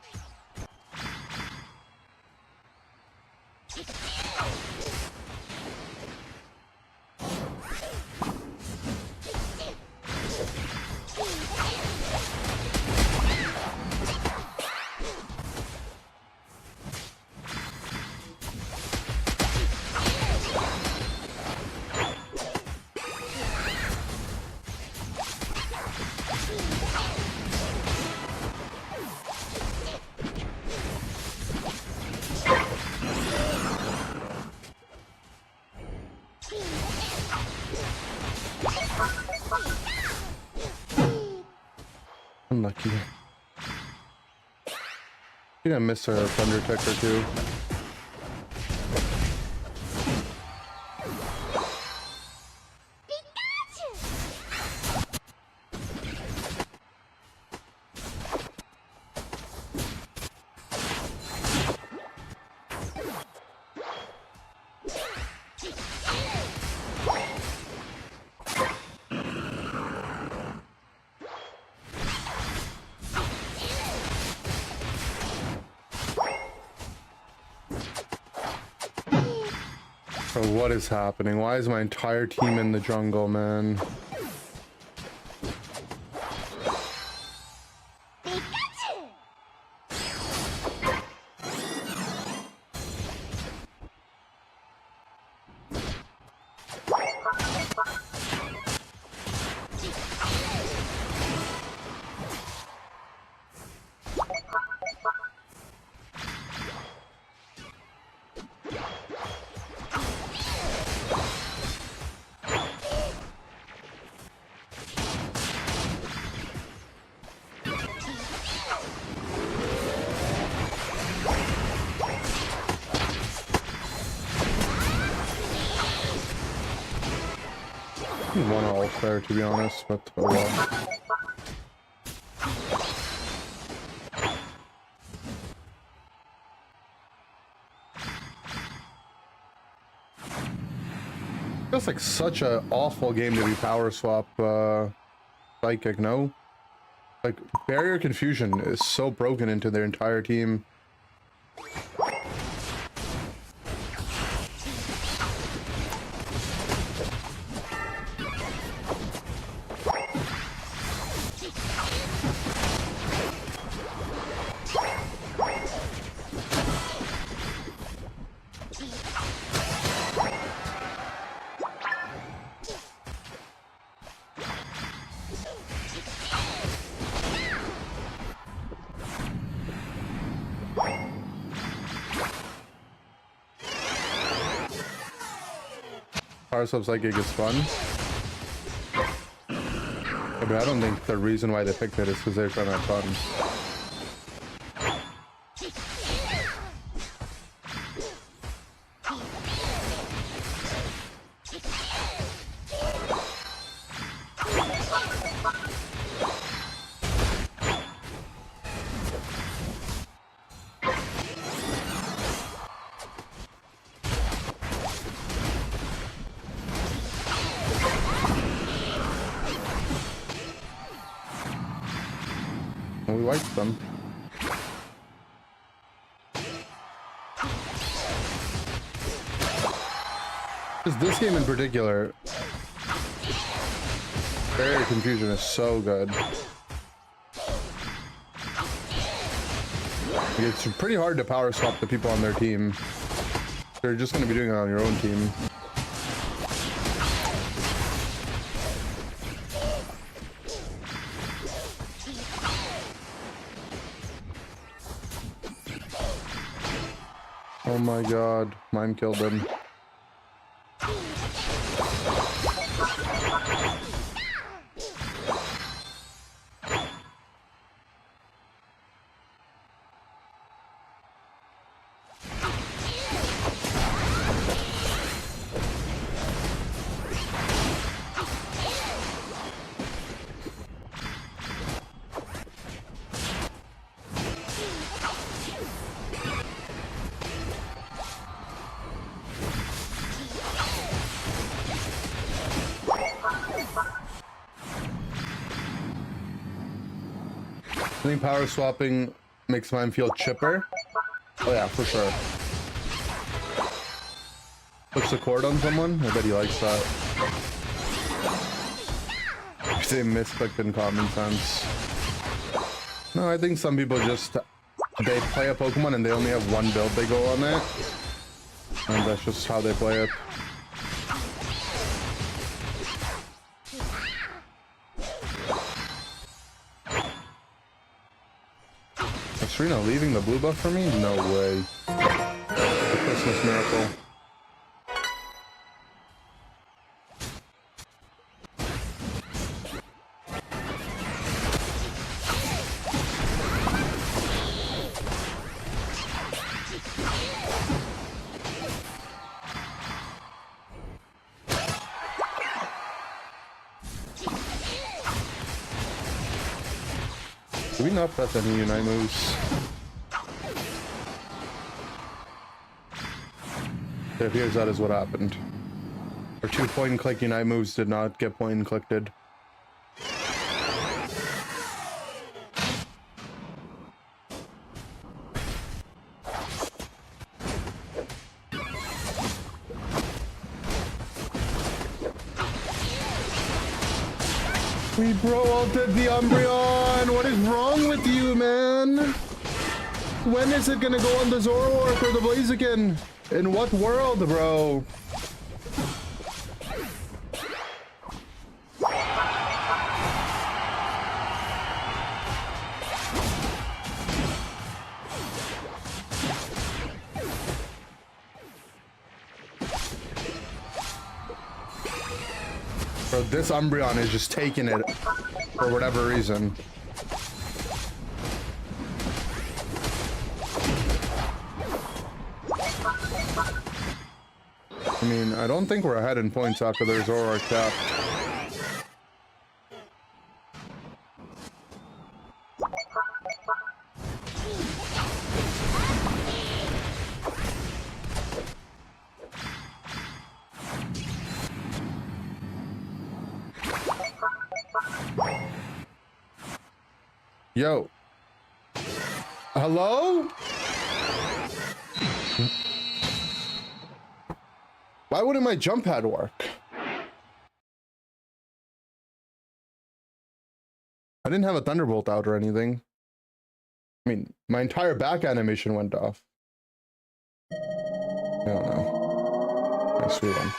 Unlucky. I think I missed a thunder tick or two. Bro, what is happening? Why is my entire team in the jungle, man? One ult there, to be honest, but oh well. Feels like such an awful game to be power swap psychic, no? Like, barrier confusion is so broken into their entire team. Power Swap Psychic is fun. Yeah, but I don't think the reason why they picked it is because they're trying to have fun. We wiped them. Just this game in particular, barrier confusion is so good. It's pretty hard to power swap the people on their team. They're just going to be doing it on your own team. Oh my god, mine killed him. I think power swapping makes mine feel chipper. Oh yeah, for sure. Push the cord on someone? I bet he likes that. They misclicked in common sense. No, I think some people just... they play a Pokemon and they only have one build they go on it. And that's just how they play it. Is Serena leaving the blue buff for me? No way. The Christmas miracle. Did we not press any Unite moves? It appears that is what happened. Our 2 point and click Unite moves did not get point and clicked. We bro ulted the Umbreon! What is wrong with you, man? When is it gonna go on the Zoroark or the Blaziken? In what world, bro? Bro, this Umbreon is just taking it for whatever reason. I mean, I don't think we're ahead in points after their Zoroark tapped. Yo. Hello? Why wouldn't my jump pad work? I didn't have a Thunderbolt out or anything. I mean, my entire back animation went off. I don't know. Nice sweet one.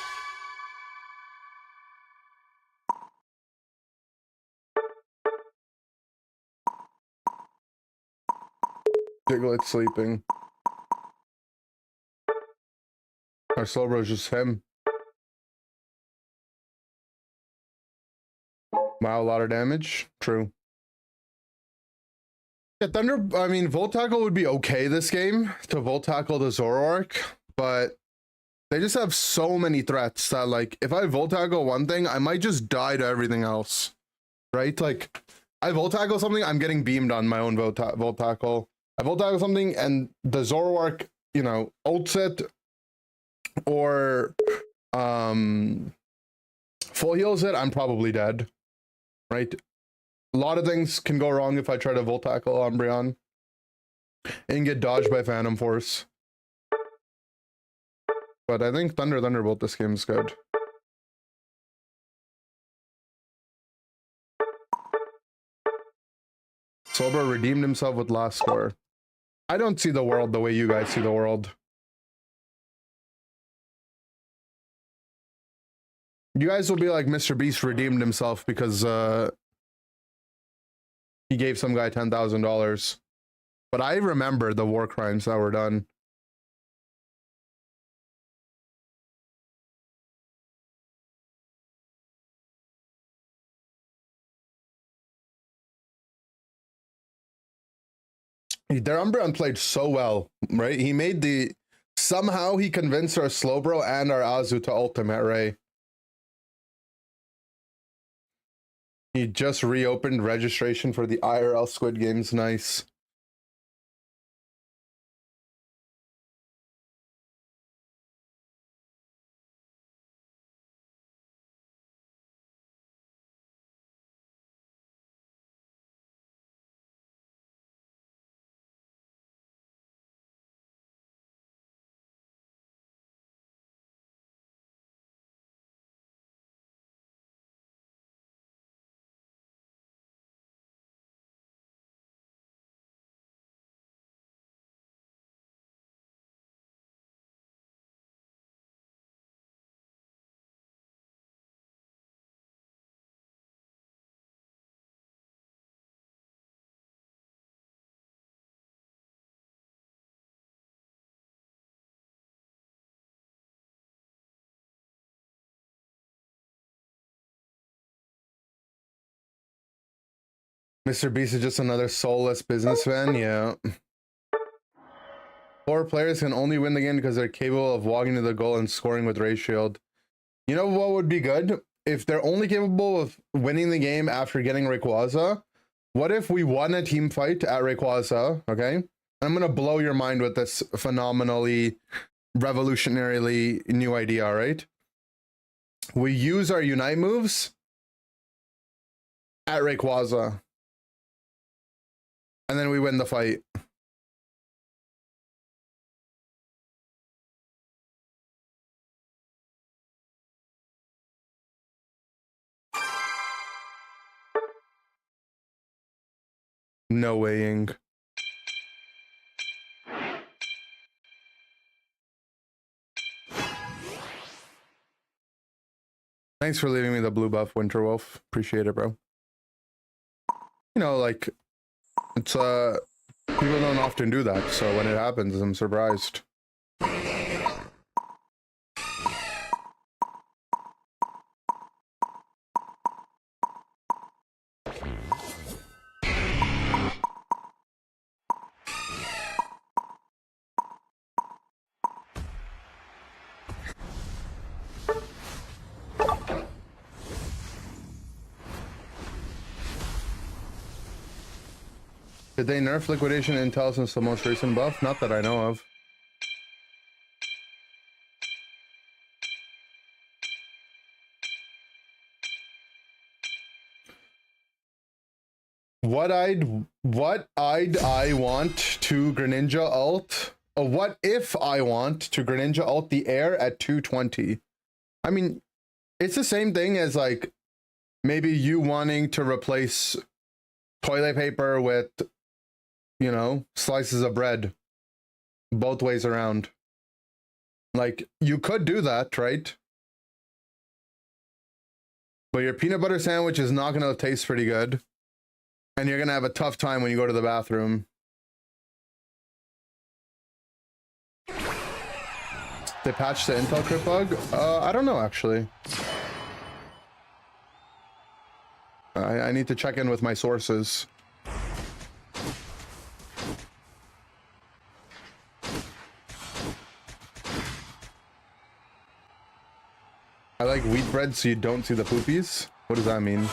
Diglett sleeping. Our Slowbro is just him. Wow, a lot of damage. True. Yeah, Volt Tackle would be okay this game to Volt Tackle the Zoroark, but they just have so many threats that, like, if I Volt Tackle one thing, I might just die to everything else. Right? Like, I Volt Tackle something, I'm getting beamed on my own Volt Tackle. I Volt Tackle something, and the Zoroark, you know, ults it, or full heals it, I'm probably dead. Right? A lot of things can go wrong if I try to Volt Tackle Umbreon and get dodged by Phantom Force. But I think Thunderbolt this game is good. Slowbro redeemed himself with last score. I don't see the world the way you guys see the world. You guys will be like Mr. Beast redeemed himself because he gave some guy $10,000. But I remember the war crimes that were done. Their Umbreon played so well, right? He made the... Somehow he convinced our Slowbro and our Azu to ultimate Ray. He just reopened registration for the IRL Squid Games. Nice. Mr. Beast is just another soulless businessman. Yeah. 4 players can only win the game because they're capable of walking to the goal and scoring with Ray Shield. You know what would be good? If they're only capable of winning the game after getting Rayquaza, what if we won a team fight at Rayquaza, okay? I'm gonna blow your mind with this phenomenally, revolutionarily new idea, all right? We use our Unite moves at Rayquaza. And then we win the fight. No weighing. Thanks for leaving me the blue buff, Winterwolf. Appreciate it, bro. You know, like, it's, people don't often do that, so when it happens, I'm surprised. Did they nerf Liquidation Intel since the most recent buff? Not that I know of. What I want to Greninja ult? What if I want to Greninja ult the air at 220? I mean, it's the same thing as like maybe you wanting to replace toilet paper with, you know, slices of bread, both ways around. Like, you could do that, right? But your peanut butter sandwich is not going to taste pretty good. And you're going to have a tough time when you go to the bathroom. They patched the Intel crit bug? I don't know, actually. I need to check in with my sources. I like wheat bread so you don't see the poopies? What does that mean?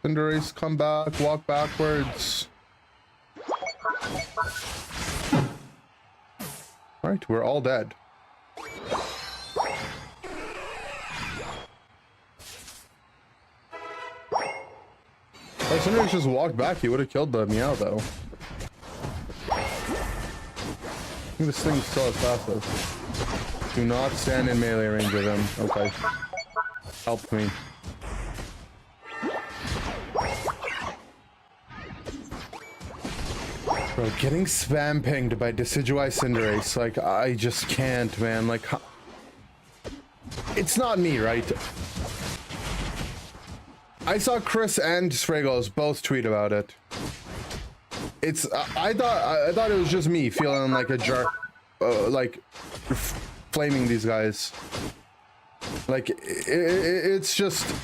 Cinderace, come back, walk backwards. Alright, we're all dead. If Cinderace just walked back, he would have killed the Meow though. I think this thing still has passive. Do not stand in melee range of him. Okay. Help me. Bro, getting spam pinged by Decidueye Cinderace, like, I just can't, man. Like, it's not me, right? I saw Chris and Spriggles both tweet about it. It's, I thought it was just me feeling like a jerk, like, flaming these guys. Like, it's just,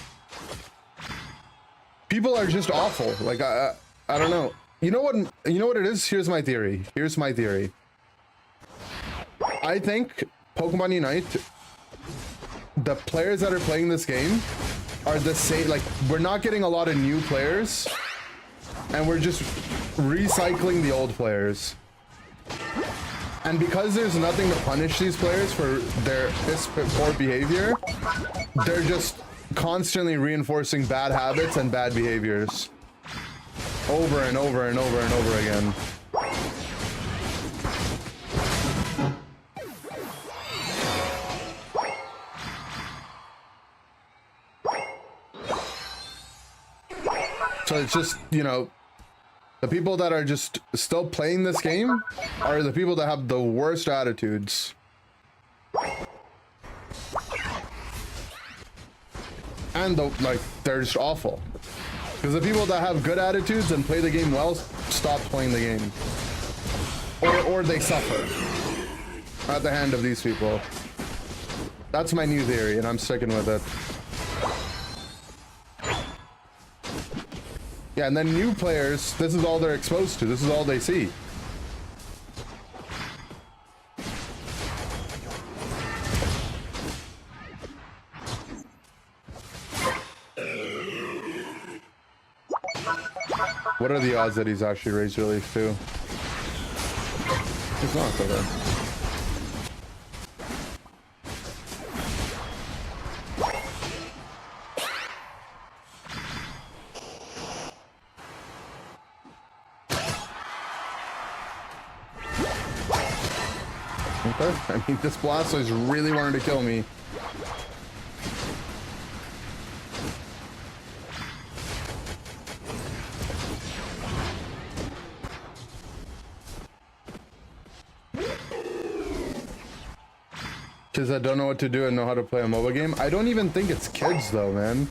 people are just awful. Like, I don't know. You know what it is? Here's my theory. I think Pokemon Unite, the players that are playing this game are the same. Like, we're not getting a lot of new players, and we're just recycling the old players. And because there's nothing to punish these players for their poor behavior, they're just constantly reinforcing bad habits and bad behaviors over and over and over and over again. So it's just, you know, the people that are just still playing this game are the people that have the worst attitudes. And like, they're just awful. Because the people that have good attitudes and play the game well stop playing the game. Or they suffer at the hand of these people. That's my new theory, and I'm sticking with it. Yeah, and then new players, this is all they're exposed to. This is all they see. What are the odds that he's actually Razor Leaf too? He's not, though. Okay, I mean, this Blastoise really wanted to kill me. Kids that don't know what to do and know how to play a mobile game. I don't even think it's kids though, man.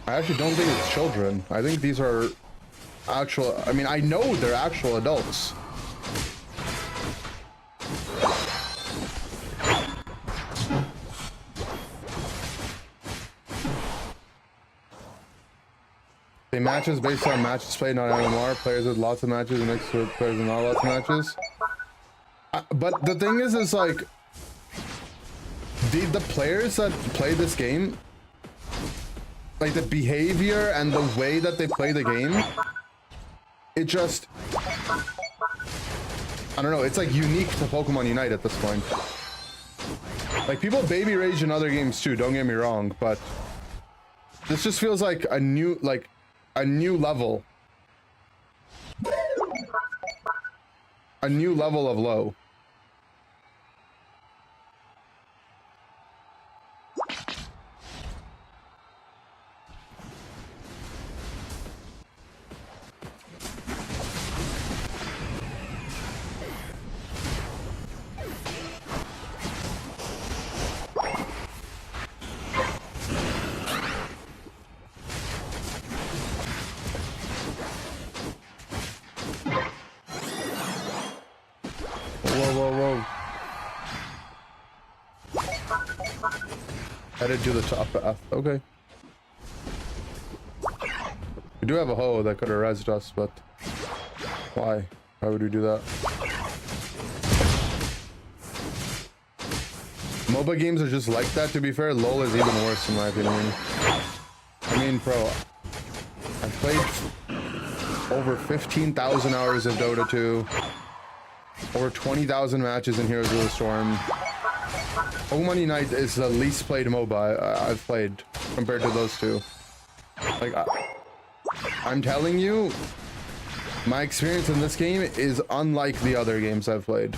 I actually don't think it's children. I think these are actual, I mean, I know they're actual adults. They matches based on matches played, not MMR. Players with lots of matches mixed with players with not lots of matches. But the thing is like, the players that play this game, like the behavior and the way that they play the game, it just, I don't know, it's like unique to Pokemon Unite at this point. Like, people baby rage in other games too, don't get me wrong, but this just feels like a new level. A new level of low. Headed to the top path. Okay. We do have a hoe that could have rezzed us, but why? Why would we do that? MOBA games are just like that, to be fair. LoL is even worse in my opinion. I mean, bro, I've played over 15,000 hours of Dota 2. Over 20,000 matches in Heroes of the Storm. Pokemon Unite is the least played MOBA I've played compared to those two. Like, I'm telling you, my experience in this game is unlike the other games I've played.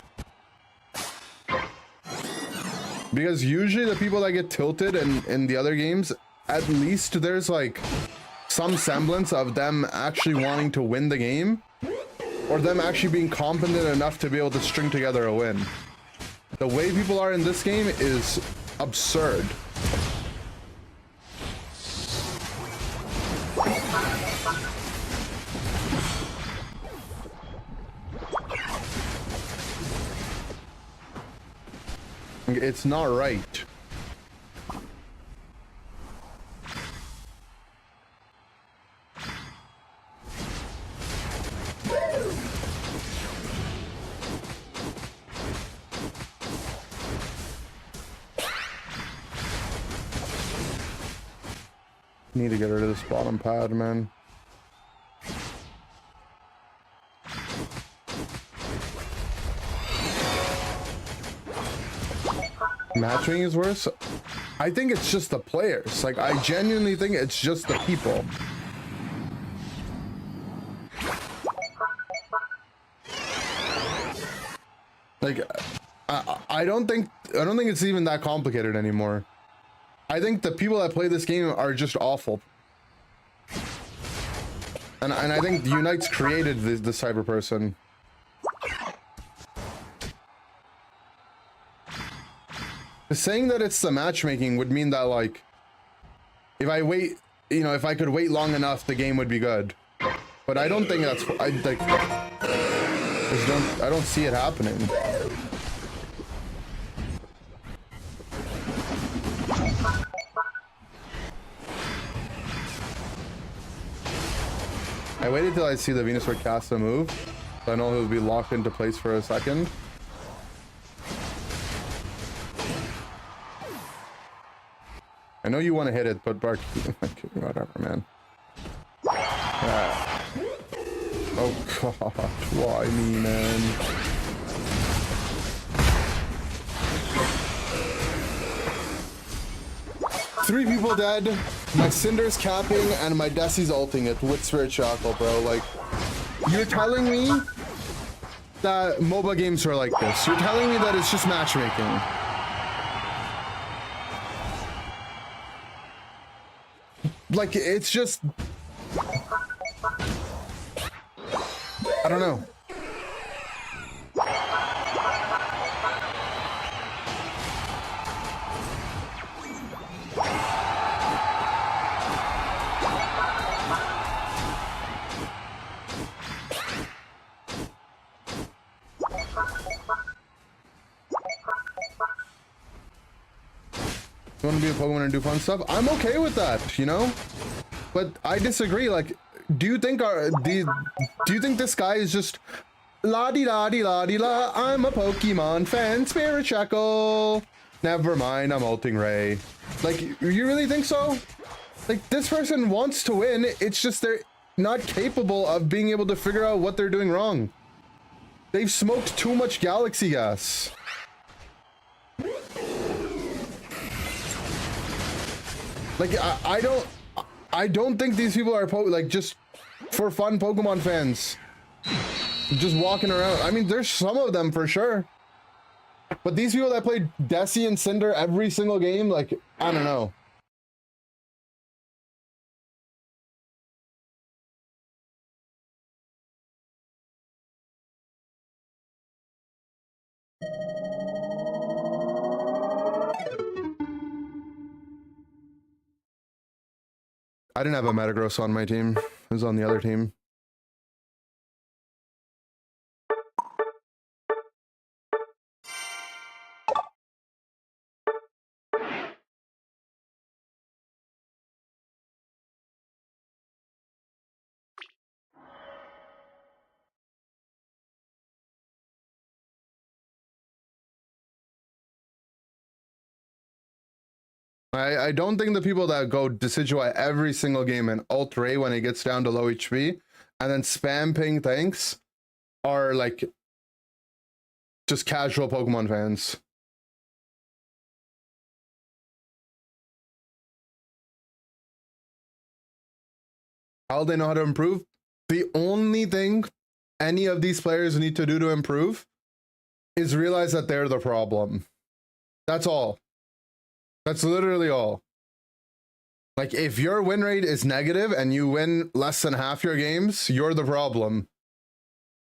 Because usually the people that get tilted in the other games, at least there's like some semblance of them actually wanting to win the game, or them actually being competent enough to be able to string together a win. The way people are in this game is absurd. It's not right. Need to get rid of this bottom pad, man. Matchmaking is worse. I think it's just the players. Like, I genuinely think it's just the people. Like, I don't think it's even that complicated anymore. I think the people that play this game are just awful. And I think Unite's created the cyber person. Saying that it's the matchmaking would mean that, like, if I wait, you know, if I could wait long enough, the game would be good. But I don't think that's, I don't see it happening. I waited till I see the Venus cast a move, so I know he'll be locked into place for a second. I know you want to hit it, but Bark, whatever, man. Oh god, why me, man? Three people dead, my Cinder's capping, and my Desi's ulting it with Spirit Shackle, bro. Like, you're telling me that MOBA games are like this. You're telling me that it's just matchmaking. Like, it's just, I don't know. You want to be a Pokemon and do fun stuff? I'm okay with that, you know? But I disagree. Like, do you think do you think this guy is just la di la di la di la? I'm a Pokemon fan, Spirit Shackle. Never mind, I'm ulting Ray. Like, you really think so? Like, this person wants to win. It's just they're not capable of being able to figure out what they're doing wrong. They've smoked too much galaxy gas. Like, I don't think these people are like just for fun Pokemon fans. Just walking around. I mean, there's some of them for sure. But these people that play Desi and Cinder every single game, like, I don't know. I didn't have a Metagross on my team. It was on the other team. I don't think the people that go Decidueye every single game and ult Ray when it gets down to low HP and then spam ping thanks are like just casual Pokemon fans. How they know how to improve? The only thing any of these players need to do to improve is realize that they're the problem. That's all. That's literally all. Like, if your win rate is negative and you win less than half your games, you're the problem.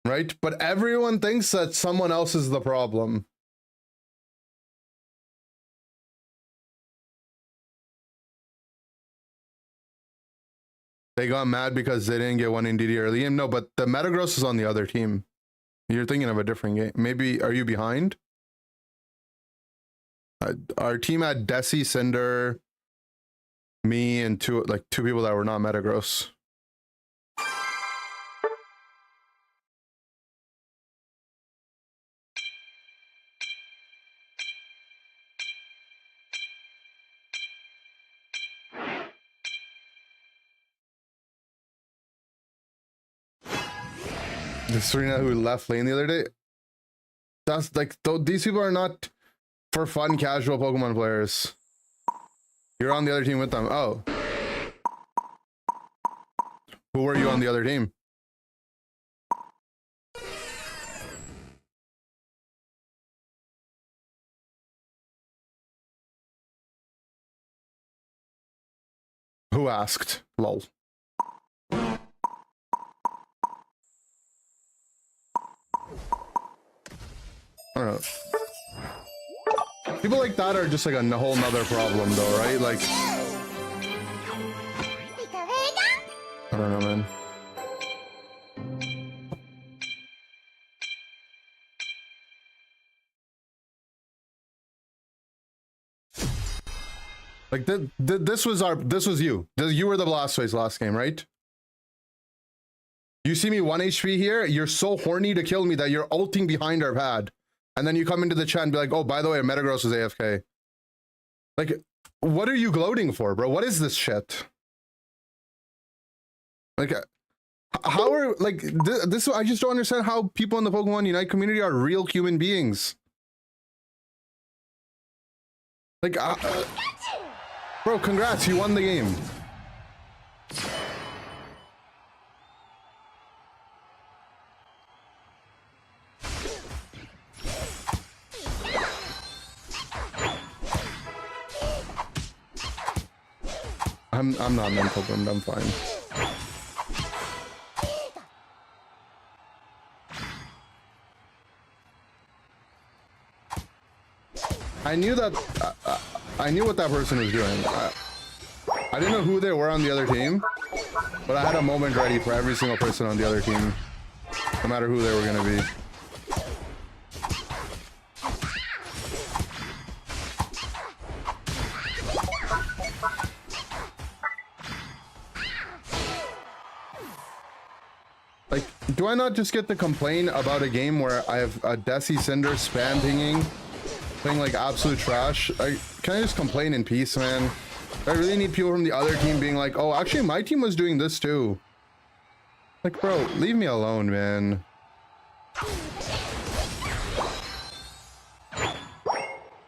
Right? But everyone thinks that someone else is the problem. They got mad because they didn't get one in DD early game. No, but the Metagross is on the other team. You're thinking of a different game. Maybe, are you behind? Our team had Desi, Cinder, me, and two people that were not Metagross. The Serena who left lane the other day. That's like, these people are not for fun, casual Pokemon players. You're on the other team with them. Oh. Who were you on the other team? Who asked? Lol. I don't know. People like that are just like a whole nother problem though, right? Like, I don't know, man. Like, this was you. You were the Blastoise last game, right? You see me 1 HP here, you're so horny to kill me that you're ulting behind our pad. And then you come into the chat and be like, oh, by the way, Metagross is AFK. Like, what are you gloating for, bro? What is this shit? Like, how are, like, this, I just don't understand how people in the Pokemon Unite community are real human beings. Like, bro, congrats, you won the game. I'm not mental, but I'm fine. I knew that I knew what that person was doing. I didn't know who they were on the other team, but I had a moment ready for every single person on the other team, no matter who they were going to be. Like, do I not just get to complain about a game where I have a Desi Cinder spam pinging, playing like absolute trash? Can I just complain in peace, man? I really need people from the other team being like, oh, actually my team was doing this too. Like, bro, leave me alone, man.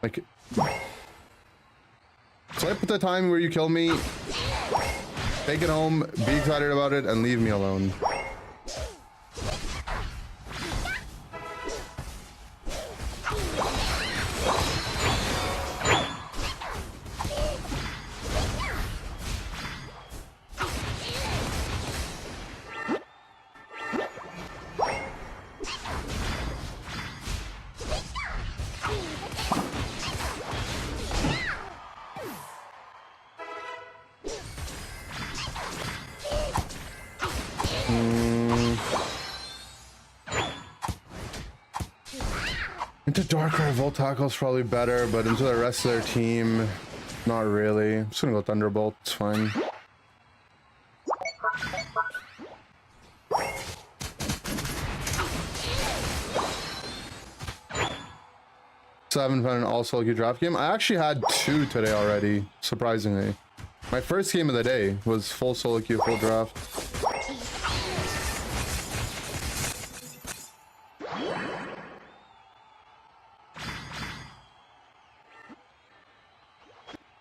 Like, clip the time where you kill me, take it home, be excited about it, and leave me alone. Into Darkrai, Volt Tackle's probably better, but into the rest of their team, not really. I'm just gonna go Thunderbolt, it's fine. So I haven't found an all-solo queue draft game. I actually had 2 today already, surprisingly. My first game of the day was full solo queue, full draft.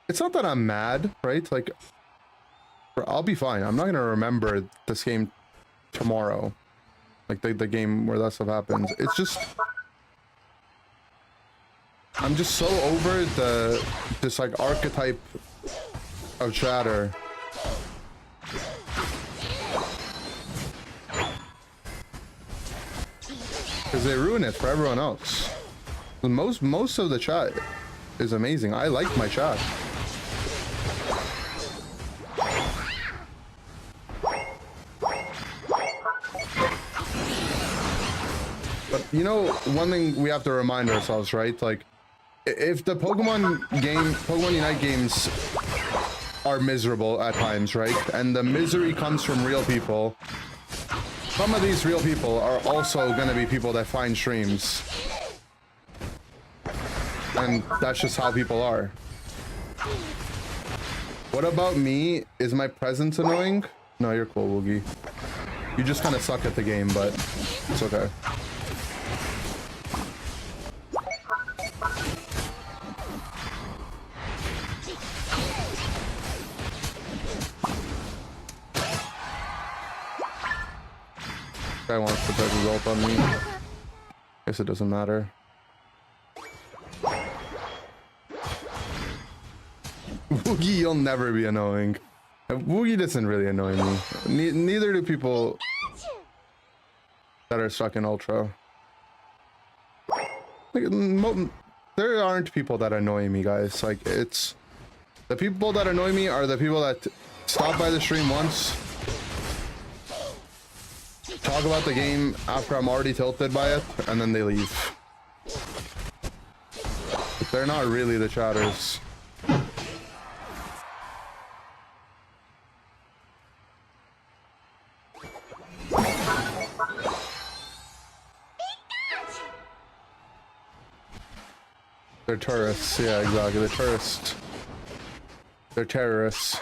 It's not that I'm mad, right? Like, I'll be fine. I'm not gonna remember this game tomorrow. Like the game where that stuff happens. It's just... I'm just so over this like archetype of chatter. Because they ruin it for everyone else. Most of the chat is amazing. I like my chat. But you know, one thing we have to remind ourselves, right? Like, if the Pokemon Unite games are miserable at times, right? And the misery comes from real people. Some of these real people are also gonna be people that find streams. And that's just how people are. What about me? Is my presence annoying? No, you're cool, Woogie. You just kind of suck at the game, but it's okay. Guy wants to put his ult on me. Guess it doesn't matter. Woogie, you'll never be annoying. Woogie doesn't really annoy me. Neither do people that are stuck in Ultra. Like, there aren't people that annoy me, guys. Like, it's... The people that annoy me are the people that stop by the stream once, talk about the game after I'm already tilted by it, and then they leave. But they're not really the chatters. They're tourists, yeah, exactly. They're tourists. They're terrorists.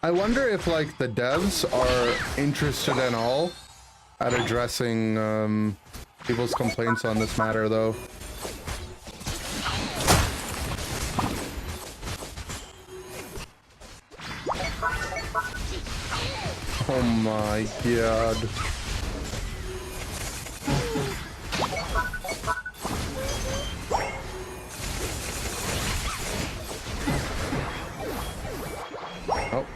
I wonder if like the devs are interested at all at addressing people's complaints on this matter, though. Oh my god. Oh.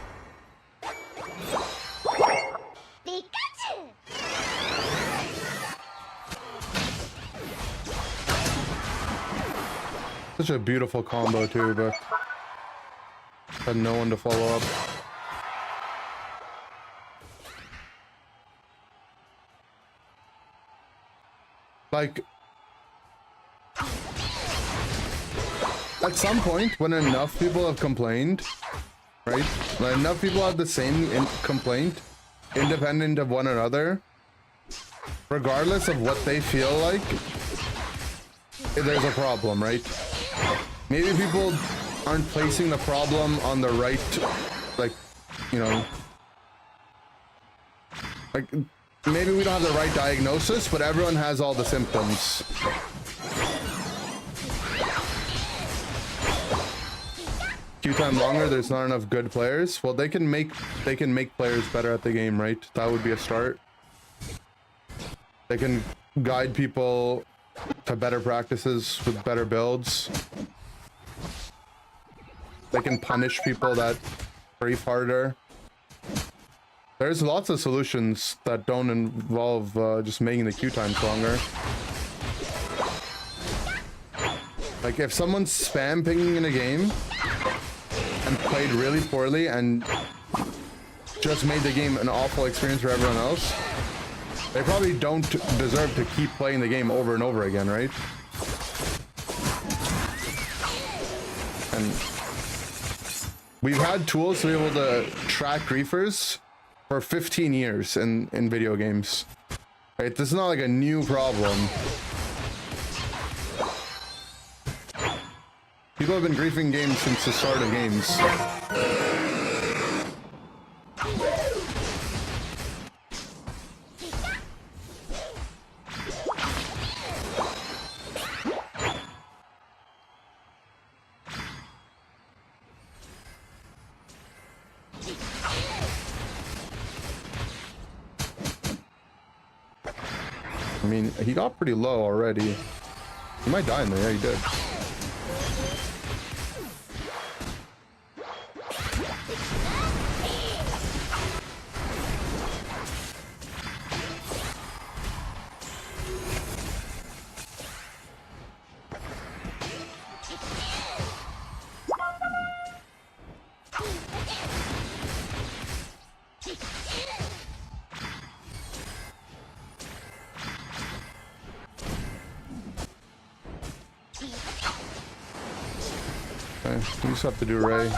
Such a beautiful combo too, but had no one to follow up. Like, at some point when enough people have complained, right? When enough people have the same complaint, independent of one another, regardless of what they feel like, there's a problem, right? Maybe people aren't placing the problem on the right, like, you know, like, maybe we don't have the right diagnosis, but everyone has all the symptoms. Queue time longer, there's not enough good players. Well, they can make players better at the game, right? That would be a start. They can guide people to better practices with better builds. They can punish people that grief harder. There's lots of solutions that don't involve just making the queue times longer. Like, if someone's spam pinging in a game and played really poorly and just made the game an awful experience for everyone else, They probably don't deserve to keep playing the game over and over again, right? And we've had tools to be able to track griefers for 15 years in video games. Right? This is not like a new problem. People have been griefing games since the start of games. I mean, he got pretty low already. He might die in there. Yeah, he did. Okay, we just have to do Ray.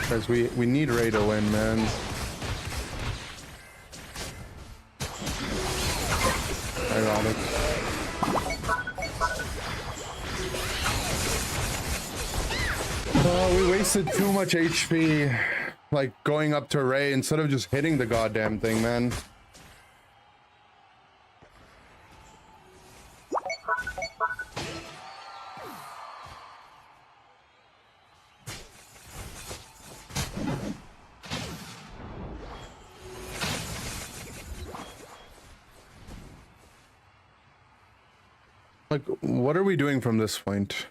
Guys, we need Ray to win, man. Ironic. Oh, we wasted too much HP, like going up to Ray instead of just hitting the goddamn thing, man. Like, what are we doing from this point?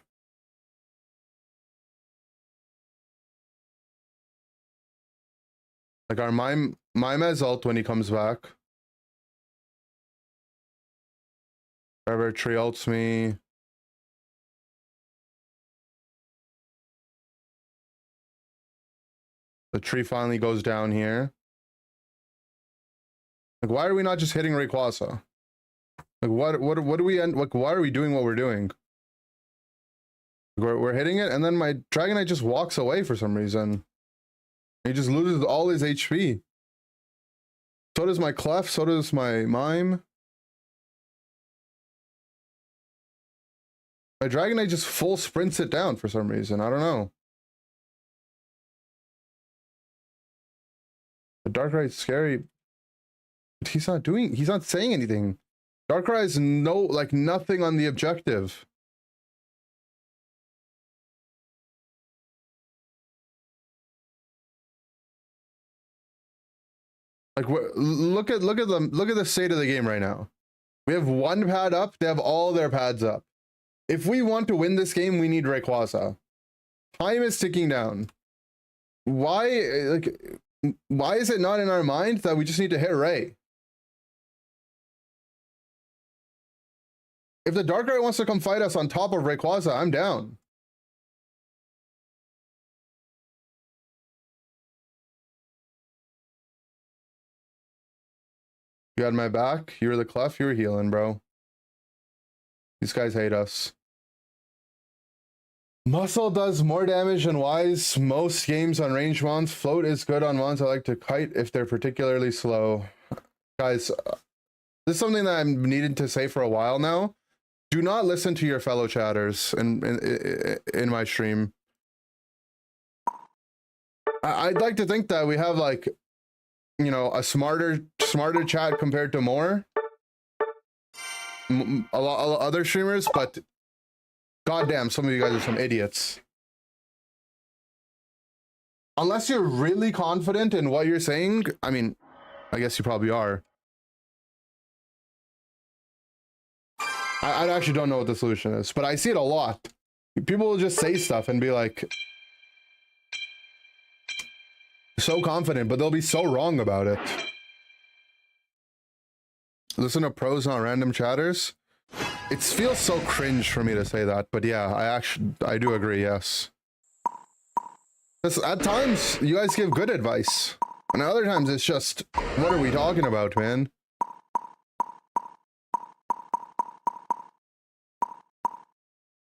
Like, our mime has ult when he comes back. Forever tree ults me. The tree finally goes down here. Like, why are we not just hitting Rayquaza? Like, what do we end? Like, why are we doing what we're doing? We're hitting it, and then my Dragonite just walks away for some reason. He just loses all his HP. So does my Clef, so does my Mime. My Dragonite just full sprints it down for some reason. I don't know. The Darkrai's scary. But he's not saying anything. Darkrai's like nothing on the objective. Like, look at the state of the game right now. We have one pad up. They have all their pads up. If we want to win this game, we need Rayquaza. Time is ticking down. Why is it not in our mind that we just need to hit Ray? If the Darkrai wants to come fight us on top of Rayquaza, I'm down. You had my back. You were the Clef. You were healing, bro. These guys hate us. Muscle does more damage than Wise most games on range mons. Float is good on mons I like to kite if they're particularly slow. Guys, this is something that I'm needing to say for a while now. Do not listen to your fellow chatters in my stream. I'd like to think that we have, like, you know, a smarter chat compared to a lot of other streamers, but goddamn, some of you guys are some idiots. Unless you're really confident in what you're saying, I mean, I guess you probably are. I actually don't know what the solution is, but I see it a lot. People will just say stuff and be like so confident, but they'll be so wrong about it. Listen to pros, not random chatters. It feels so cringe for me to say that, but yeah, I do agree, yes. Because at times, you guys give good advice. And other times, it's just, what are we talking about, man?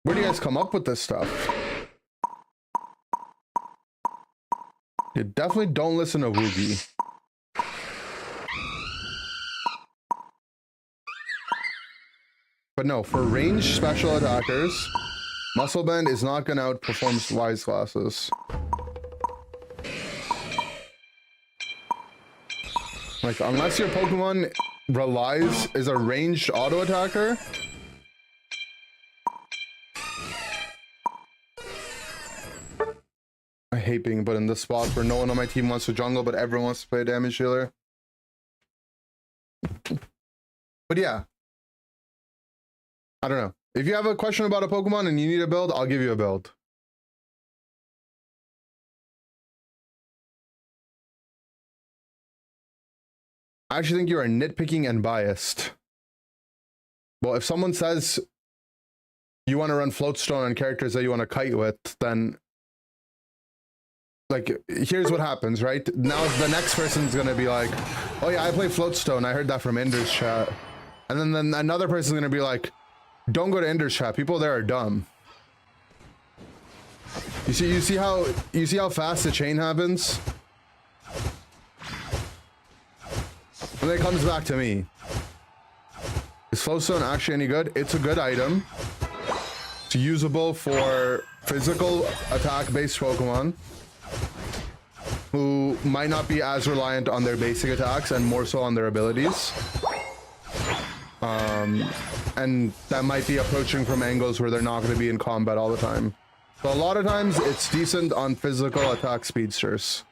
Where do you guys come up with this stuff? You definitely don't listen to Woogie. But no, for ranged special attackers, Muscle Band is not going to outperform Wise classes. Like, unless your Pokemon is a ranged auto attacker, I hate being put in this spot where no one on my team wants to jungle, but everyone wants to play a damage healer. But yeah. I don't know. If you have a question about a Pokemon and you need a build, I'll give you a build. I actually think you are nitpicking and biased. Well, if someone says you want to run Floatstone on characters that you want to kite with, then like, here's what happens, right? Now the next person's gonna be like, oh yeah, I play Floatstone. I heard that from Ender's chat. And then another person's gonna be like, don't go to Ender's chat. People there are dumb. You see how fast the chain happens? And then it comes back to me. Is Floatstone actually any good? It's a good item. It's usable for physical attack-based Pokemon who might not be as reliant on their basic attacks and more so on their abilities. And that might be approaching from angles where they're not going to be in combat all the time. So a lot of times it's decent on physical attack speedsters.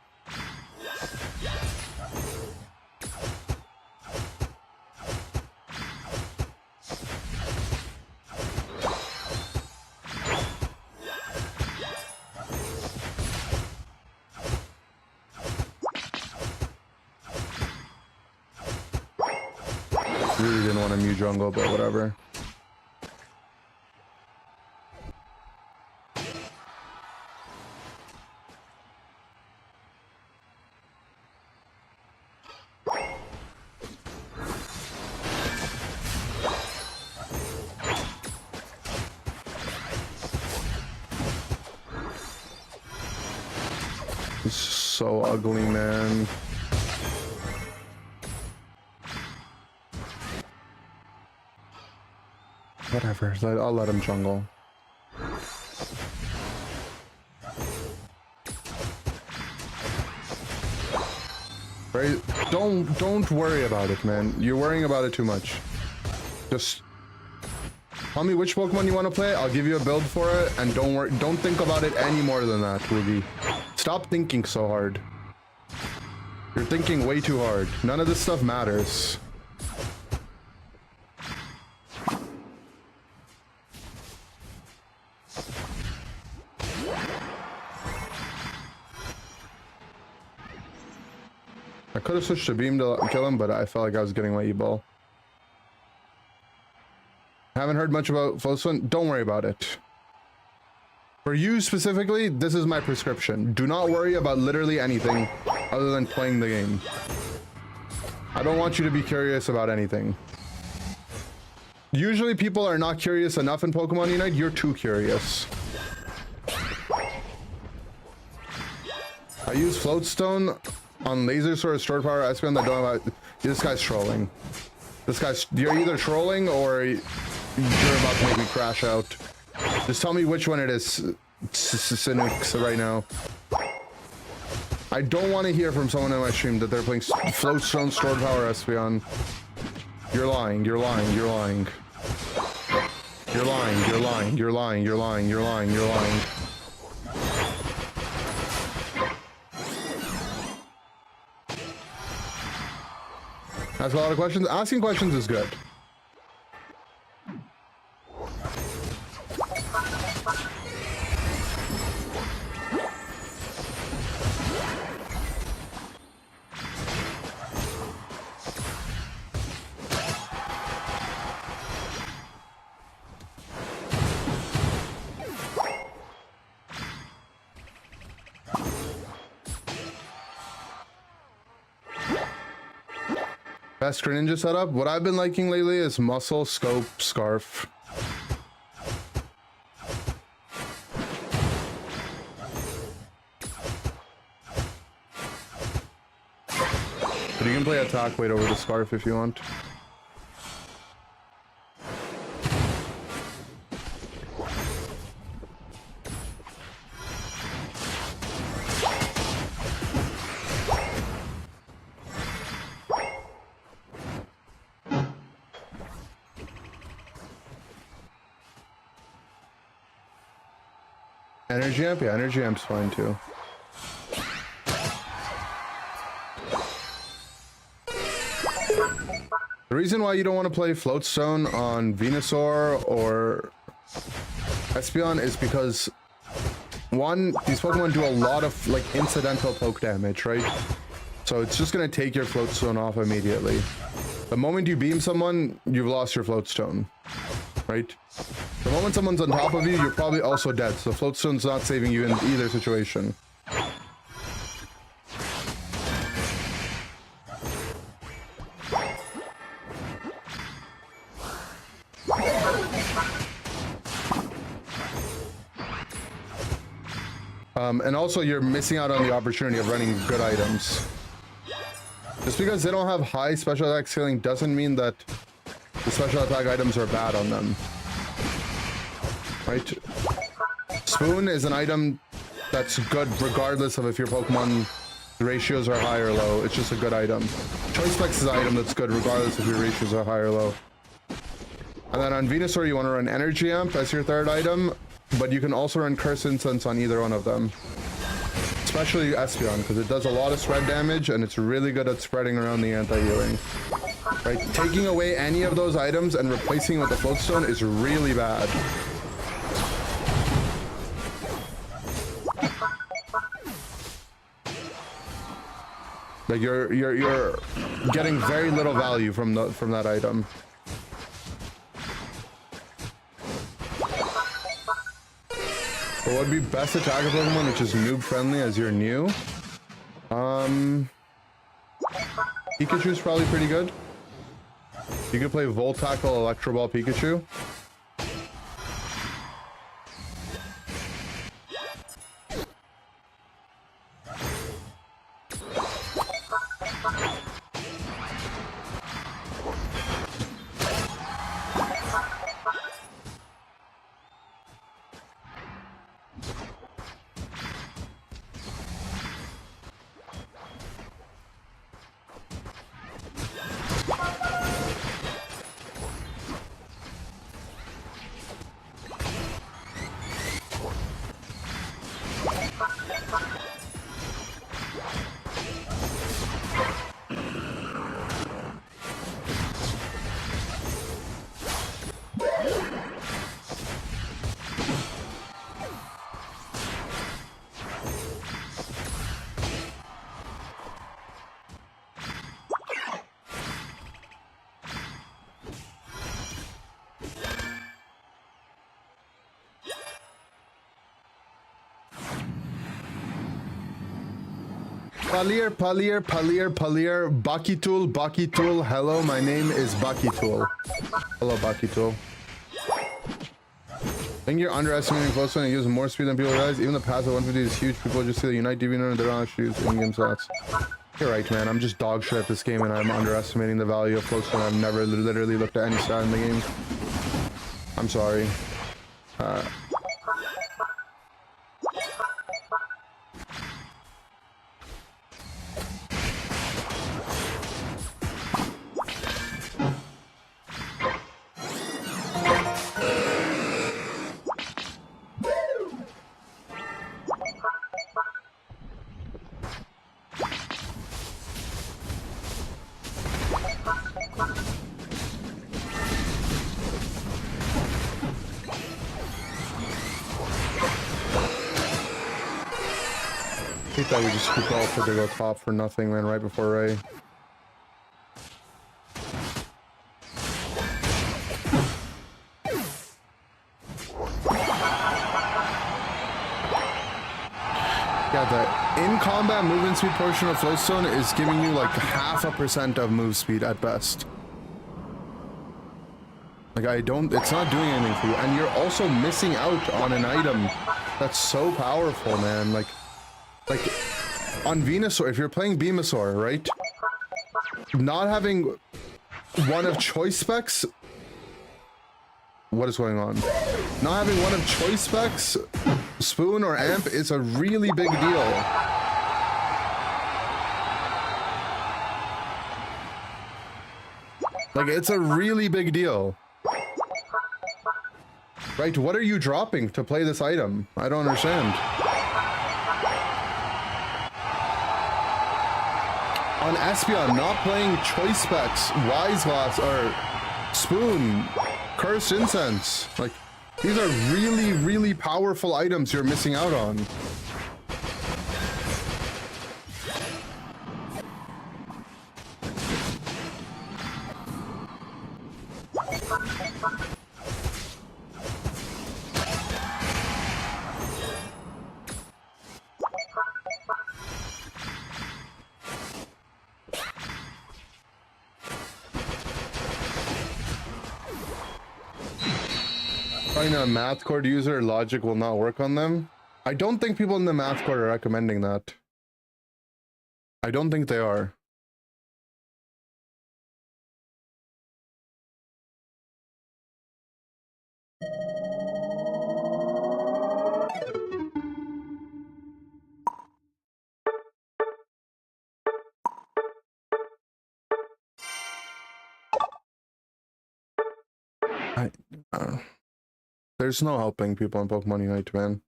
Really didn't want to Mew jungle, but whatever. It's so ugly, man. Whatever, I'll let him jungle. Right? Don't worry about it, man. You're worrying about it too much. Just tell me which Pokemon you want to play. I'll give you a build for it, and don't think about it any more than that, Woogie. Stop thinking so hard. You're thinking way too hard. None of this stuff matters. I could have switched to Beam to kill him, but I felt like I was getting my E-Ball. Haven't heard much about Floatstone. Don't worry about it. For you specifically, this is my prescription. Do not worry about literally anything other than playing the game. I don't want you to be curious about anything. Usually people are not curious enough in Pokemon Unite. You're too curious. I use Floatstone on Laser Sword, Stored Power, Espeon that don't have... This guy's trolling. You're either trolling or you're about to make me crash out. Just tell me which one it is, Sinux, right now. I don't want to hear from someone in my stream that they're playing Floatstone, Stored Power, Espeon. You're lying, you're lying, you're lying. You're lying, you're lying, you're lying, you're lying, you're lying, you're lying. Ask a lot of questions. Asking questions is good. Best Greninja setup? What I've been liking lately is Muscle, Scope, Scarf. But you can play Attack Weight over the Scarf if you want. Energy Amp? Yeah, Energy Amp's fine too. The reason why you don't want to play Floatstone on Venusaur or Espeon is because, one, these Pokemon do a lot of like incidental poke damage, right? So it's just going to take your Floatstone off immediately. The moment you beam someone, you've lost your Floatstone, right? The moment someone's on top of you, you're probably also dead. So Floatstone's not saving you in either situation. And also you're missing out on the opportunity of running good items. Just because they don't have high special attack scaling doesn't mean that the special attack items are bad on them. Right? Spoon is an item that's good regardless of if your Pokemon ratios are high or low. It's just a good item. Choice Specs is an item that's good regardless if your ratios are high or low. And then on Venusaur you want to run Energy Amp as your third item, but you can also run Curse Incense on either one of them. Especially Espeon, because it does a lot of spread damage and it's really good at spreading around the anti-healing. Right? Taking away any of those items and replacing it with the Floatstone is really bad. Like you're getting very little value from that item. But what would be best attack a Pokemon which is noob friendly as you're new? Pikachu's probably pretty good. You could play Volt Tackle, Electro Ball, Pikachu. Palir, Bakitool, hello, my name is Bakitool. Hello, Bakitool. I think you're underestimating Floatstone and use more speed than people realize. Even the passive 150 is huge. People just see the Unite DB and they're not actually using in-game stats. You're right, man. I'm just dog shit at this game and I'm underestimating the value of Floatstone. I've never literally looked at any stat in the game. I'm sorry. I thought we just scooped all for to go top for nothing, man, right before Ray. Yeah, the in-combat movement speed portion of Floatstone is giving you like 0.5% of move speed at best. Like it's not doing anything for you. And you're also missing out on an item that's so powerful, man. Like on Venusaur, if you're playing Venusaur, right? Not having one of choice specs. What is going on? Not having one of choice specs, Spoon or Amp, is a really big deal. Like, it's a really big deal. Right, what are you dropping to play this item? I don't understand. On Espeon, not playing choice specs, Wise Glass, or Spoon, Cursed Incense. Like, these are really, really powerful items you're missing out on. A math cord user, logic will not work on them. I don't think people in the math cord are recommending that. I don't think they are. I don't know. There's no helping people in Pokemon Unite, man.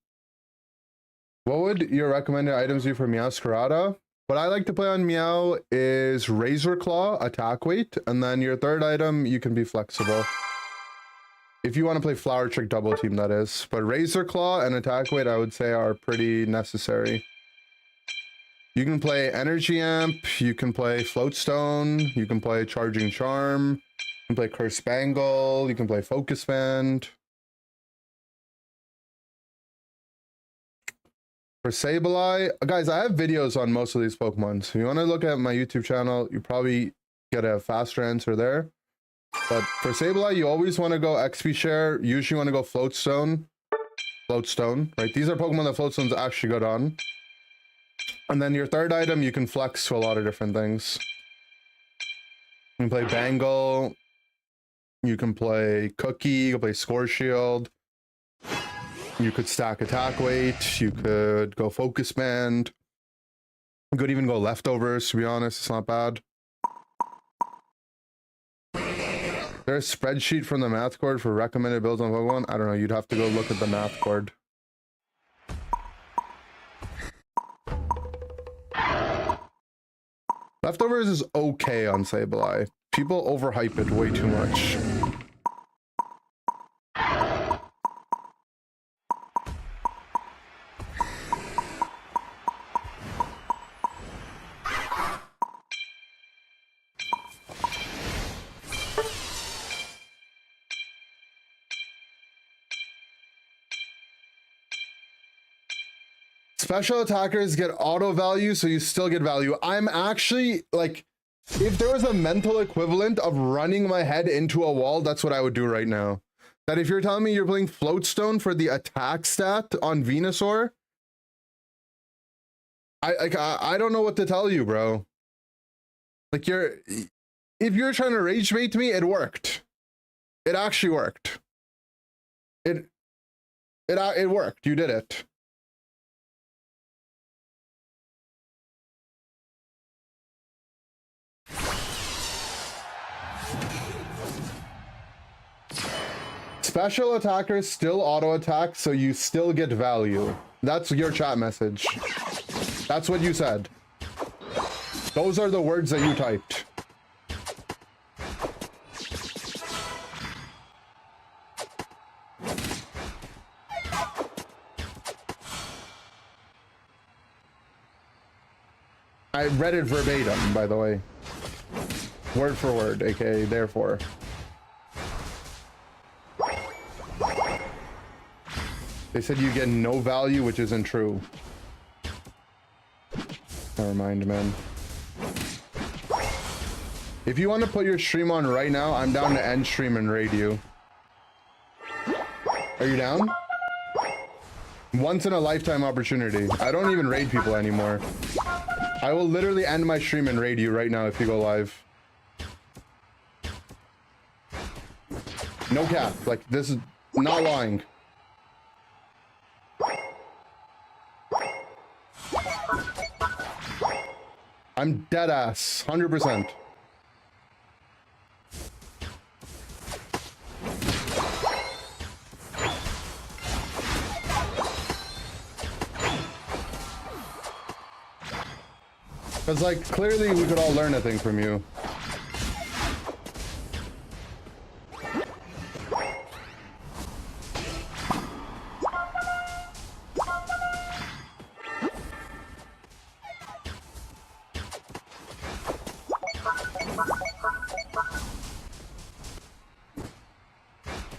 What would your recommended items be for Meowscarada? What I like to play on Meow is Razor Claw, attack weight, and then your third item, you can be flexible. If you want to play Flower Trick Double Team, that is. But Razor Claw and attack weight, I would say, are pretty necessary. You can play Energy Amp, you can play Floatstone, you can play Charging Charm, you can play Curse Spangle, you can play Focus Band. For Sableye, guys, I have videos on most of these Pokemon. So if you want to look at my YouTube channel, you probably get a faster answer there. But for Sableye, you always want to go XP share. Usually want to go Floatstone. Floatstone, right? These are Pokemon that Floatstone's actually good on. And then your third item, you can flex to a lot of different things. You can play Bangle. You can play Cookie. You can play Score Shield. You could stack attack weight, you could go focus band, you could even go leftovers, to be honest, it's not bad. There's a spreadsheet from the math cord for recommended builds on Pokemon. I don't know, you'd have to go look at the math cord. Leftovers is okay on Sableye. People overhype it way too much. Special attackers get auto value, so you still get value. I'm actually, like, if there was a mental equivalent of running my head into a wall, that's what I would do right now. That if you're telling me you're playing Floatstone for the attack stat on Venusaur, I don't know what to tell you, bro. Like, if you're trying to rage bait me, it worked. It actually worked. It worked. You did it. Special attackers still auto attack, so you still get value. That's your chat message. That's what you said. Those are the words that you typed. I read it verbatim, by the way. Word for word, aka therefore. They said you get no value, which isn't true. Never mind, man. If you want to put your stream on right now, I'm down to end stream and raid you. Are you down? Once in a lifetime opportunity. I don't even raid people anymore. I will literally end my stream and raid you right now if you go live. No cap. Like, this is not lying. I'm dead ass. 100%. Because, like, clearly we could all learn a thing from you.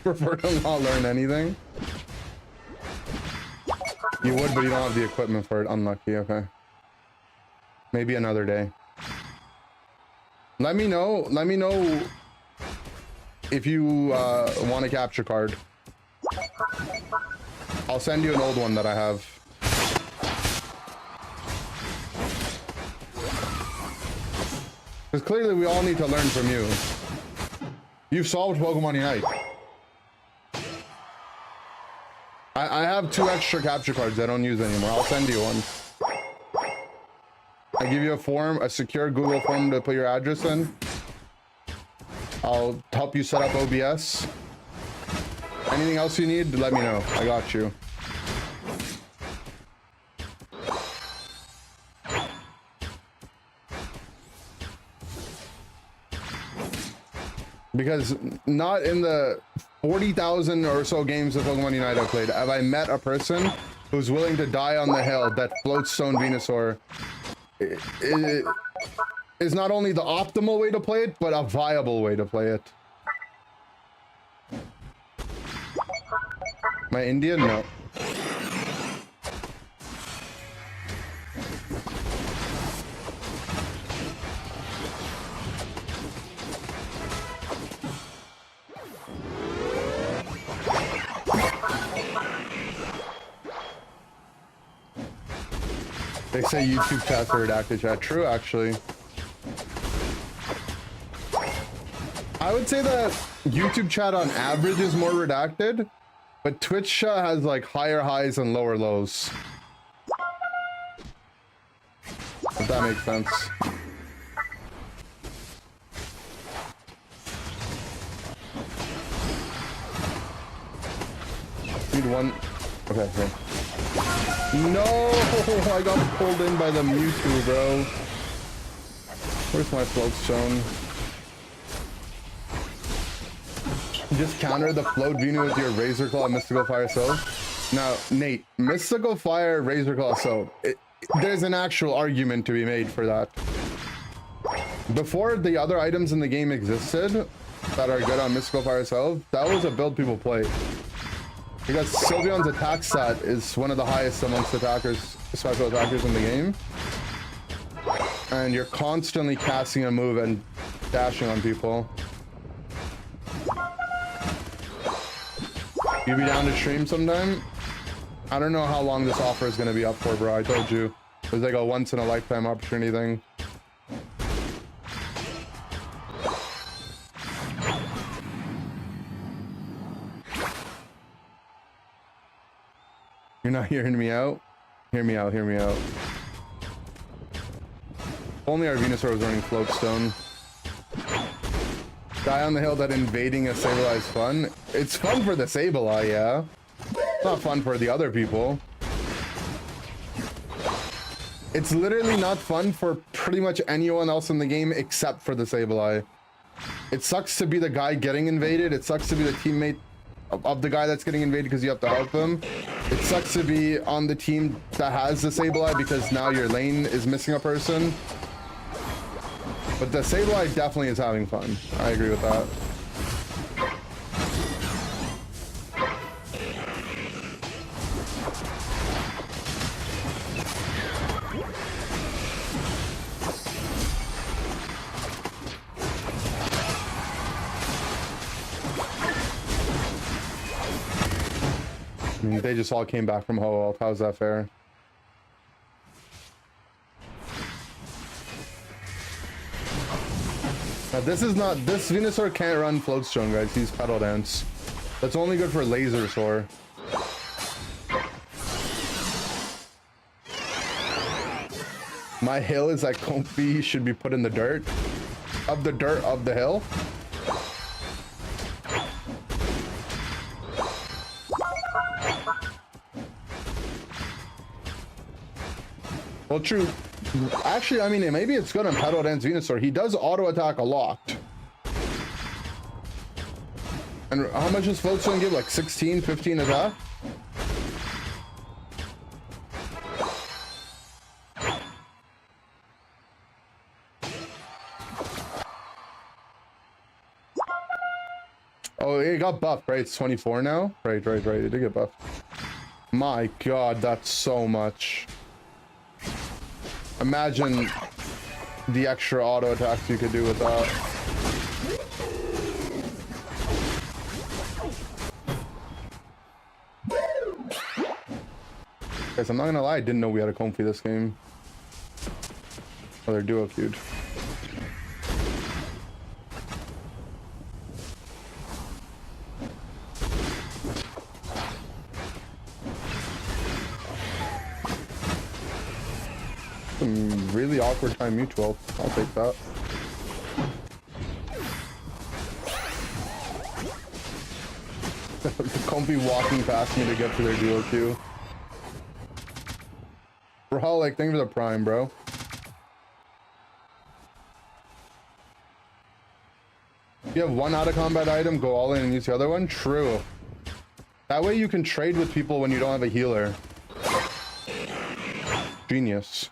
Prefer to not learn anything? You would, but you don't have the equipment for it. Unlucky, okay. Maybe another day. Let me know if you want a capture card. I'll send you an old one that I have. Because clearly we all need to learn from you. You've solved Pokemon Unite. I have 2 extra capture cards I don't use anymore. I'll send you one. I give you a form, a secure Google form to put your address in. I'll help you set up OBS. Anything else you need, let me know. I got you. Because not in the 40,000 or so games of Pokemon Unite I've played have I met a person who's willing to die on the hill that floats Stone Venusaur. It is not only the optimal way to play it, but a viable way to play it. Am I Indian? No. They say YouTube chats are redacted chat. True, actually. I would say that YouTube chat on average is more redacted, but Twitch chat has like higher highs and lower lows. If that makes sense. Need one. Okay, okay. No, I got pulled in by the Mewtwo, bro. Where's my float stone? Just counter the float Venu with your Razor Claw Mystical Fire Soap. Now, Nate, Mystical Fire Razor Claw Soap. There's an actual argument to be made for that. Before the other items in the game existed that are good on Mystical Fire Soap, that was a build people played. Because Sylveon's attack stat is one of the highest amongst attackers, special attackers in the game. And you're constantly casting a move and dashing on people. You be down to stream sometime? I don't know how long this offer is going to be up for, bro. I told you. It was like a once in a lifetime opportunity thing. You're not hearing me out? Hear me out, hear me out. Only our Venusaur was running Floatstone. Die on the hill that invading a Sableye is fun. It's fun for the Sableye, yeah. It's not fun for the other people. It's literally not fun for pretty much anyone else in the game except for the Sableye. It sucks to be the guy getting invaded. It sucks to be the teammate of the guy that's getting invaded because you have to help him. It sucks to be on the team that has the Sableye because now your lane is missing a person. But the Sableye definitely is having fun. I agree with that. I mean, they just all came back from Ho-Oh. How's that fair? Now this Venusaur can't run Floatstone, guys. He's Pedal Dance. That's only good for Lasersaur. My hill is that Comfy should be put in the dirt. Of the dirt of the hill. Well, true. Actually, I mean, maybe it's good on Pedal Dance Venusaur. He does auto attack a lot. And how much does Floatstone give? Like 16, 15 attack? Oh, it got buffed, right? It's 24 now? Right. It did get buffed. My god, that's so much. Imagine the extra auto attacks you could do with that. Guys, I'm not gonna lie, I didn't know we had a Comfy this game. Oh, they're duo queued. Some really awkward time mutual. I'll take that. The Comfy walking past me to get to their duo queue. Bro, like, thank you for the prime, bro. If you have one out of combat item, go all in and use the other one. True. That way you can trade with people when you don't have a healer. Genius.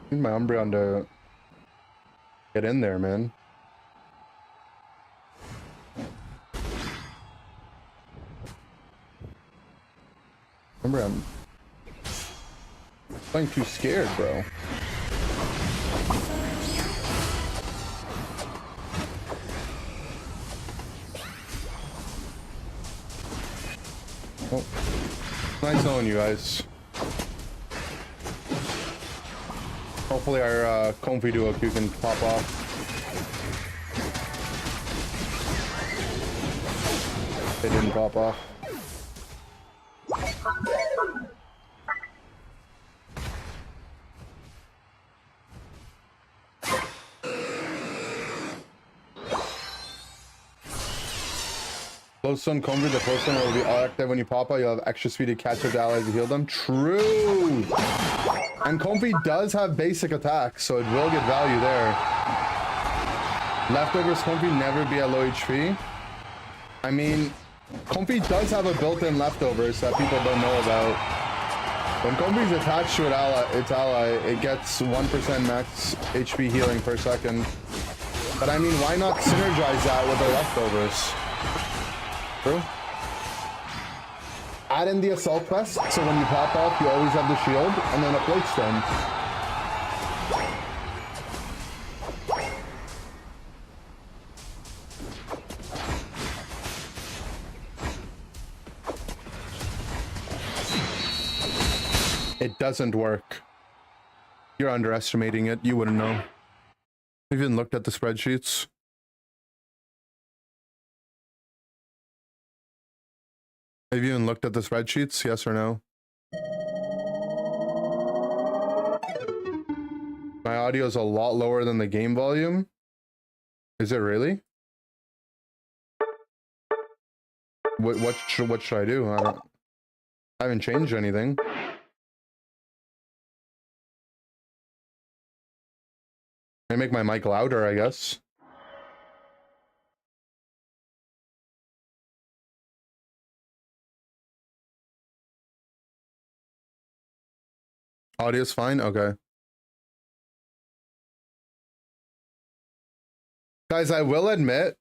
Need my Umbreon to get in there, man. Umbreon playing too scared, bro. Oh, nice knowing you guys. Hopefully our Comfy duo queue can pop off. They didn't pop off. Floatstone Comfy, the Floatstone will be active when you pop out. You'll have extra speed to catch up to allies to heal them. True! And Comfy does have basic attacks, so it will get value there. Leftovers Comfy never be at low HP. I mean, Comfy does have a built-in leftovers that people don't know about. When Comfy's attached to its ally, it gets 1% max HP healing per second. But I mean, why not synergize that with the leftovers? True. Add in the assault vest, so when you pop off, you always have the shield, and then a Floatstone. It doesn't work. You're underestimating it. You wouldn't know. Have you even looked at the spreadsheets? Have you even looked at the spreadsheets? Yes or no? My audio is a lot lower than the game volume. Is it really? What should I do? I haven't changed anything. I make my mic louder, I guess. Audio's fine? Okay. Guys, I will admit,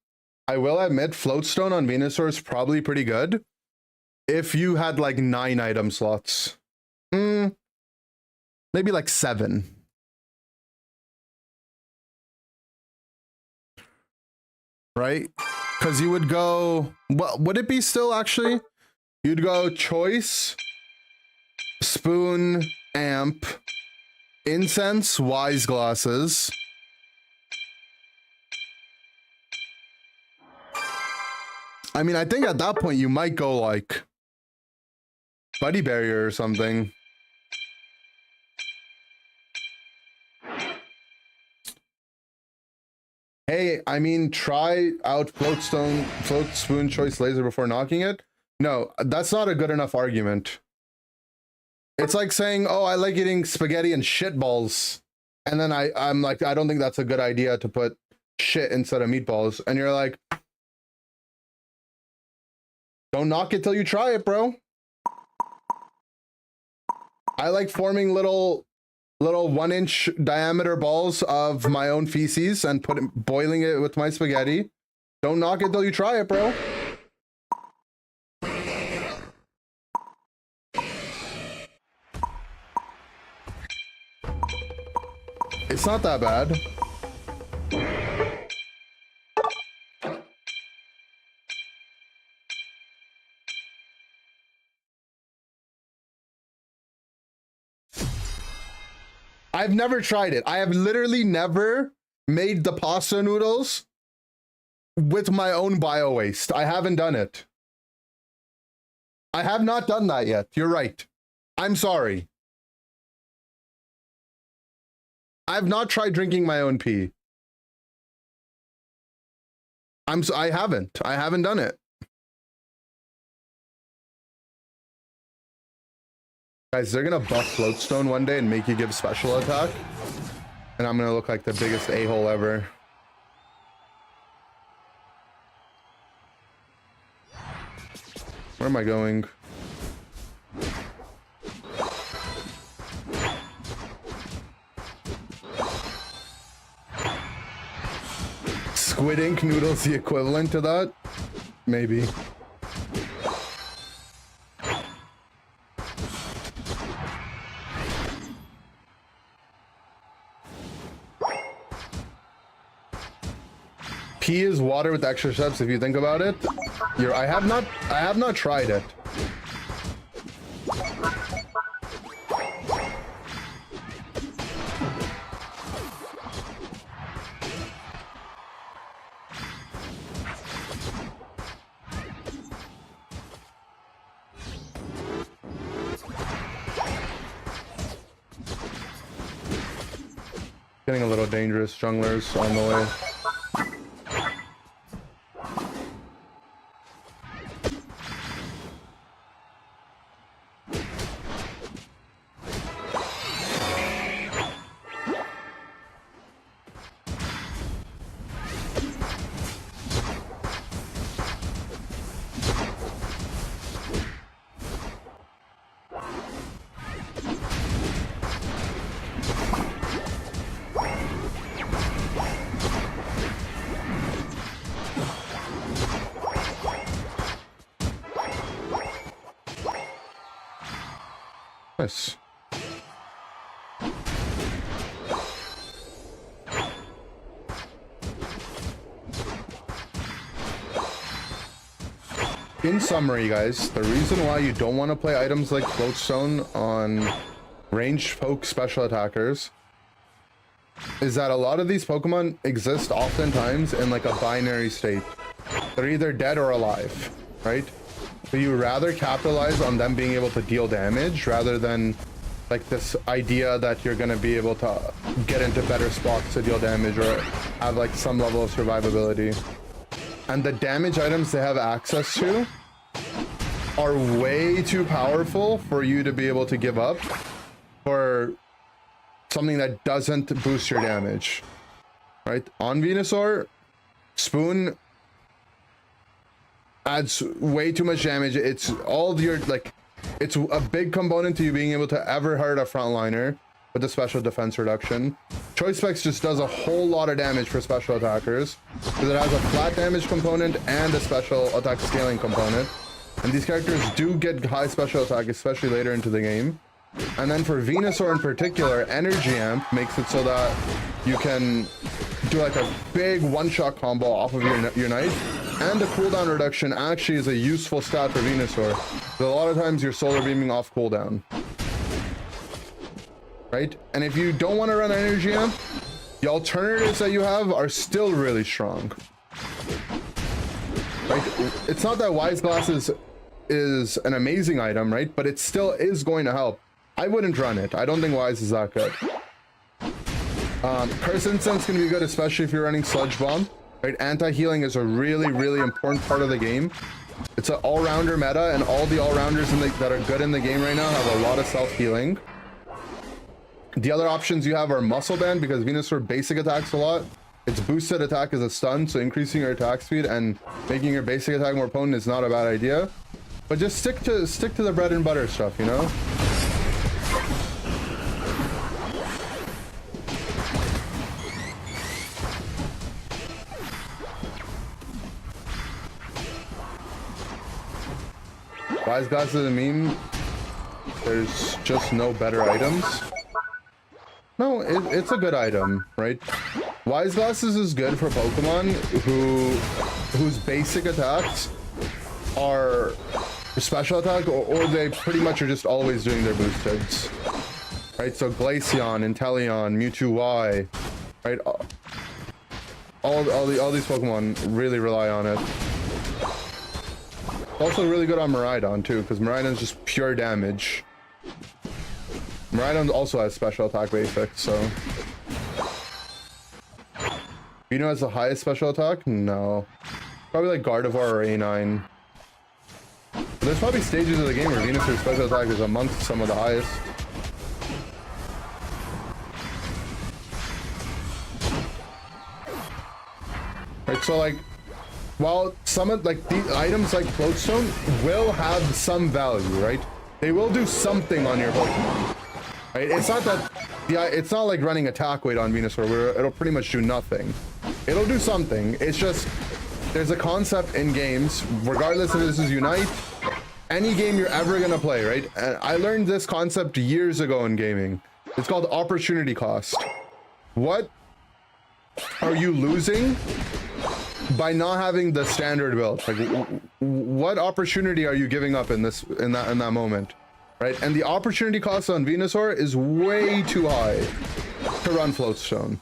Floatstone on Venusaur is probably pretty good if you had like 9 item slots. Maybe like 7. Right? Because you would go, well, would it be still actually? You'd go Choice, Spoon, Amp, Incense, Wise Glasses. I mean, I think at that point you might go like Buddy Barrier or something. Hey, I mean, try out Float Spoon, Choice, Laser before knocking it. No, that's not a good enough argument. It's like saying, oh, I like eating spaghetti and shit balls. And then I'm like, I don't think that's a good idea to put shit instead of meatballs. And you're like, don't knock it till you try it, bro. I like forming little 1-inch diameter balls of my own feces and boiling it with my spaghetti. Don't knock it till you try it, bro. It's not that bad. I've never tried it. I have literally never made the pasta noodles with my own bio waste. I haven't done it. I have not done that yet. You're right. I'm sorry. I've not tried drinking my own pee. I haven't done it. Guys, they're gonna buff Floatstone one day and make you give special attack. And I'm gonna look like the biggest a-hole ever. Where am I going? Squid ink noodles the equivalent to that? Maybe. Pee is water with extra steps if you think about it. I have not tried it. Getting a little dangerous, junglers on the way. Nice. In summary, guys, the reason why you don't want to play items like Floatstone on ranged poke special attackers is that a lot of these Pokemon exist oftentimes in like a binary state. They're either dead or alive, right? So you rather capitalize on them being able to deal damage rather than like this idea that you're going to be able to get into better spots to deal damage or have like some level of survivability. And the damage items they have access to are way too powerful for you to be able to give up for something that doesn't boost your damage, right? On Venusaur, Spoon adds way too much damage. It's all your like It's a big component to you being able to ever hurt a frontliner with the special defense reduction. Choice Specs just does a whole lot of damage for special attackers because it has a flat damage component and a special attack scaling component. And these characters do get high special attack, especially later into the game. And then for Venusaur in particular, Energy Amp makes it so that you can do like a big one-shot combo off of your Unite. And the cooldown reduction actually is a useful stat for Venusaur. But a lot of times you're solar beaming off cooldown. Right? And if you don't want to run Energy Amp, the alternatives that you have are still really strong. Right? It's not that Wise Glasses is an amazing item, right? But it still is going to help. I wouldn't run it. I don't think Wise is that good. Curse Incense can be good, especially if you're running Sludge Bomb. Right? Anti-healing is a really, really important part of the game. It's an all-rounder meta, and all the all-rounders that are good in the game right now have a lot of self-healing. The other options you have are Muscle Band, because Venusaur basic attacks a lot. Its boosted attack is a stun, so increasing your attack speed and making your basic attack more potent is not a bad idea. But just stick to the bread and butter stuff, you know? Wise Glasses is a meme. There's just no better items. No, it's a good item, right? Wise Glasses is good for Pokemon whose basic attacks are special attack, or they pretty much are just always doing their boosteds. Right? So Glaceon, Inteleon, Mewtwo Y, right? All these Pokemon really rely on it. Also really good on Miraidon too, because Miraidon is just pure damage. Miraidon also has special attack basics, so. Vino has the highest special attack? No. Probably like Gardevoir or A9. But there's probably stages of the game where Venusaur's special attack is amongst some of the highest. Right, so like, while some of like these items like Floatstone will have some value, right? They will do something on your Pokemon. Right? It's not that, it's not like running attack weight on Venusaur where it'll pretty much do nothing. It'll do something. It's just, there's a concept in games, regardless if this is Unite, any game you're ever gonna play, right? And I learned this concept years ago in gaming. It's called opportunity cost. What are you losing by not having the standard build? Like, what opportunity are you giving up in that moment? Right? And the opportunity cost on Venusaur is way too high to run Floatstone.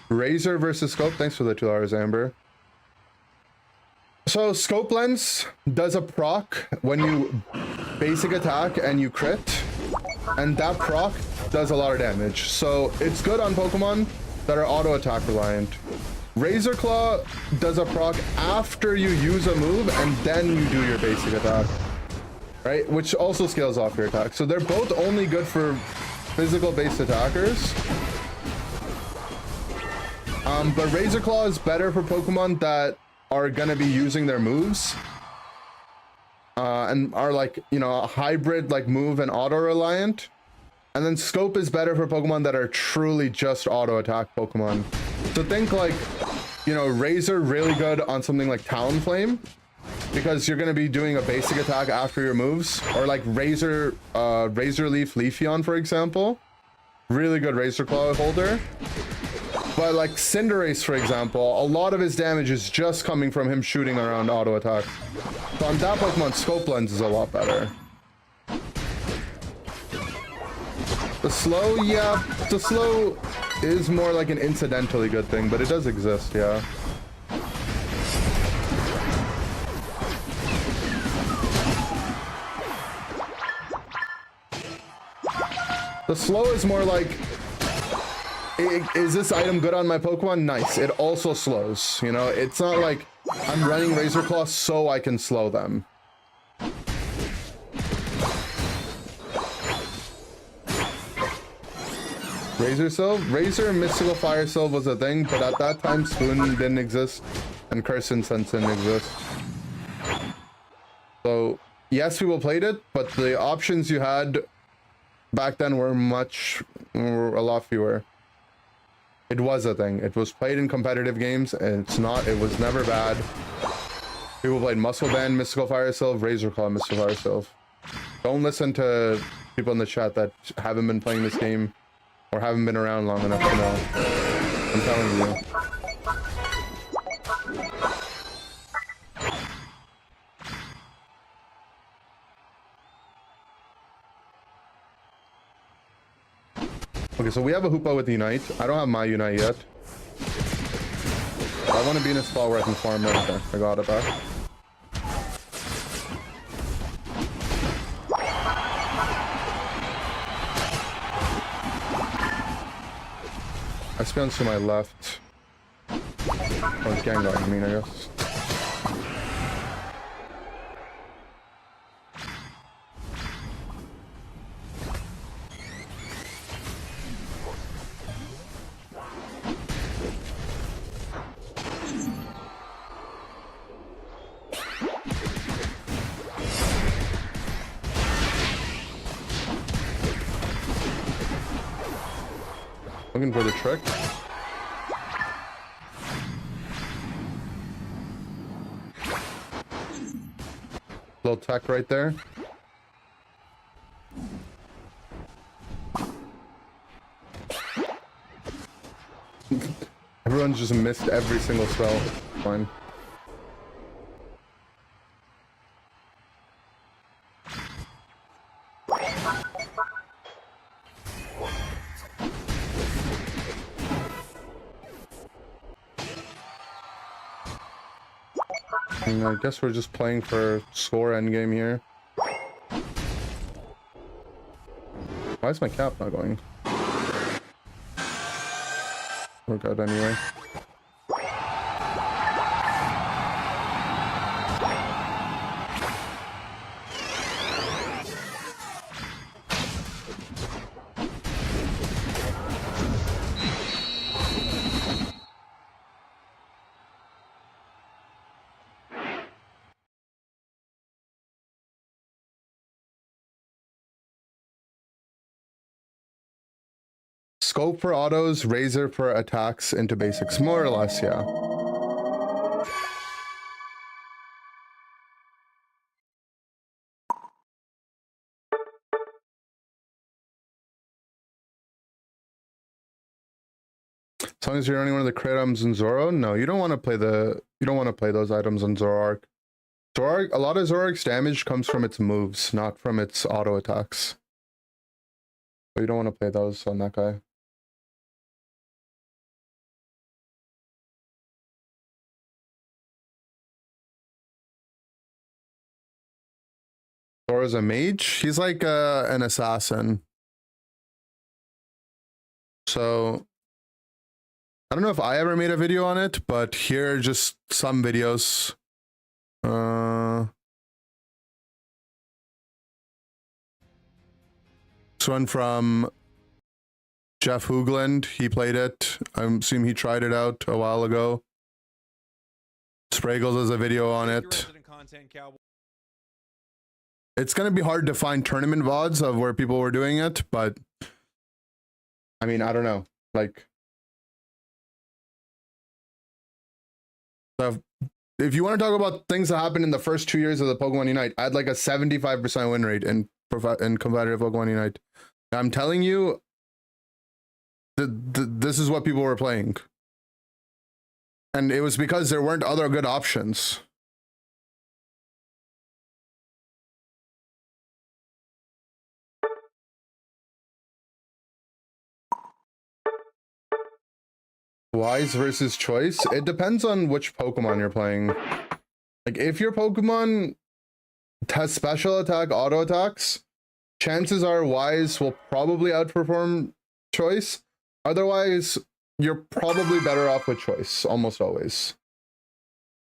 Razor versus Scope. Thanks for the $2, Amber. So Scope Lens does a proc when you basic attack and you crit, and that proc does a lot of damage. So it's good on Pokemon that are auto attack reliant. Razor Claw does a proc after you use a move and then you do your basic attack, right? Which also scales off your attack. So they're both only good for physical based attackers. But Razor Claw is better for Pokemon that are gonna be using their moves and are like, you know, a hybrid like move and auto reliant. And then Scope is better for Pokemon that are truly just auto attack Pokemon. So think like, you know, Razor really good on something like Talonflame, because you're going to be doing a basic attack after your moves, or like Razor Leaf Leafeon, for example. Really good Razor Claw holder. But like Cinderace, for example, a lot of his damage is just coming from him shooting around auto attack. So on that Pokemon, Scope Lens is a lot better. The slow, yeah, the slow is more like an incidentally good thing, but it does exist, yeah. The slow is more like, is this item good on my Pokemon? Nice. It also slows, you know? It's not like I'm running Razor Claw so I can slow them. Razor Sylve? Razor Mystical Fire Sylve was a thing, but at that time Spoon didn't exist and Curse Incense didn't exist. So yes, people played it, but the options you had back then were a lot fewer. It was a thing. It was played in competitive games, and it was never bad. People played Muscle Band, Mystical Fire Sylph, Razor Claw, Mystical Fire Sylph. Don't listen to people in the chat that haven't been playing this game or haven't been around long enough to know. I'm telling you. Okay, so we have a Hoopa with Unite. I don't have my Unite yet. I want to be in a spot where I can farm right there. I got it back. I spun to my left. Oh, it's Gengar, I mean, I guess. Looking for the trick. Little tech right there. Everyone's just missed every single spell. Fine. I guess we're just playing for score endgame here. Why is my cap not going? We're good anyway. Scope for autos, razor for attacks into basics, more or less, yeah. As long as you're running one of the crit items in Zoro, no, you don't want to play those items on Zoroark. Zoroark, a lot of Zoroark's damage comes from its moves, not from its auto attacks. So you don't want to play those on that guy. Zoro's a mage? He's like an assassin. So I don't know if I ever made a video on it, but here are just some videos. This one from Jeff Hoogland. He played it. I assume he tried it out a while ago. Spraggles has a video on it. It's going to be hard to find tournament VODs of where people were doing it, but I mean, I don't know. Like, if you want to talk about things that happened in the first 2 years of the Pokemon Unite, I had like a 75% win rate in competitive Pokemon Unite. I'm telling you, this is what people were playing. And it was because there weren't other good options. Wise versus choice? It depends on which Pokemon you're playing. Like, if your Pokemon has special attack, auto attacks, chances are Wise will probably outperform choice. Otherwise, you're probably better off with choice, almost always.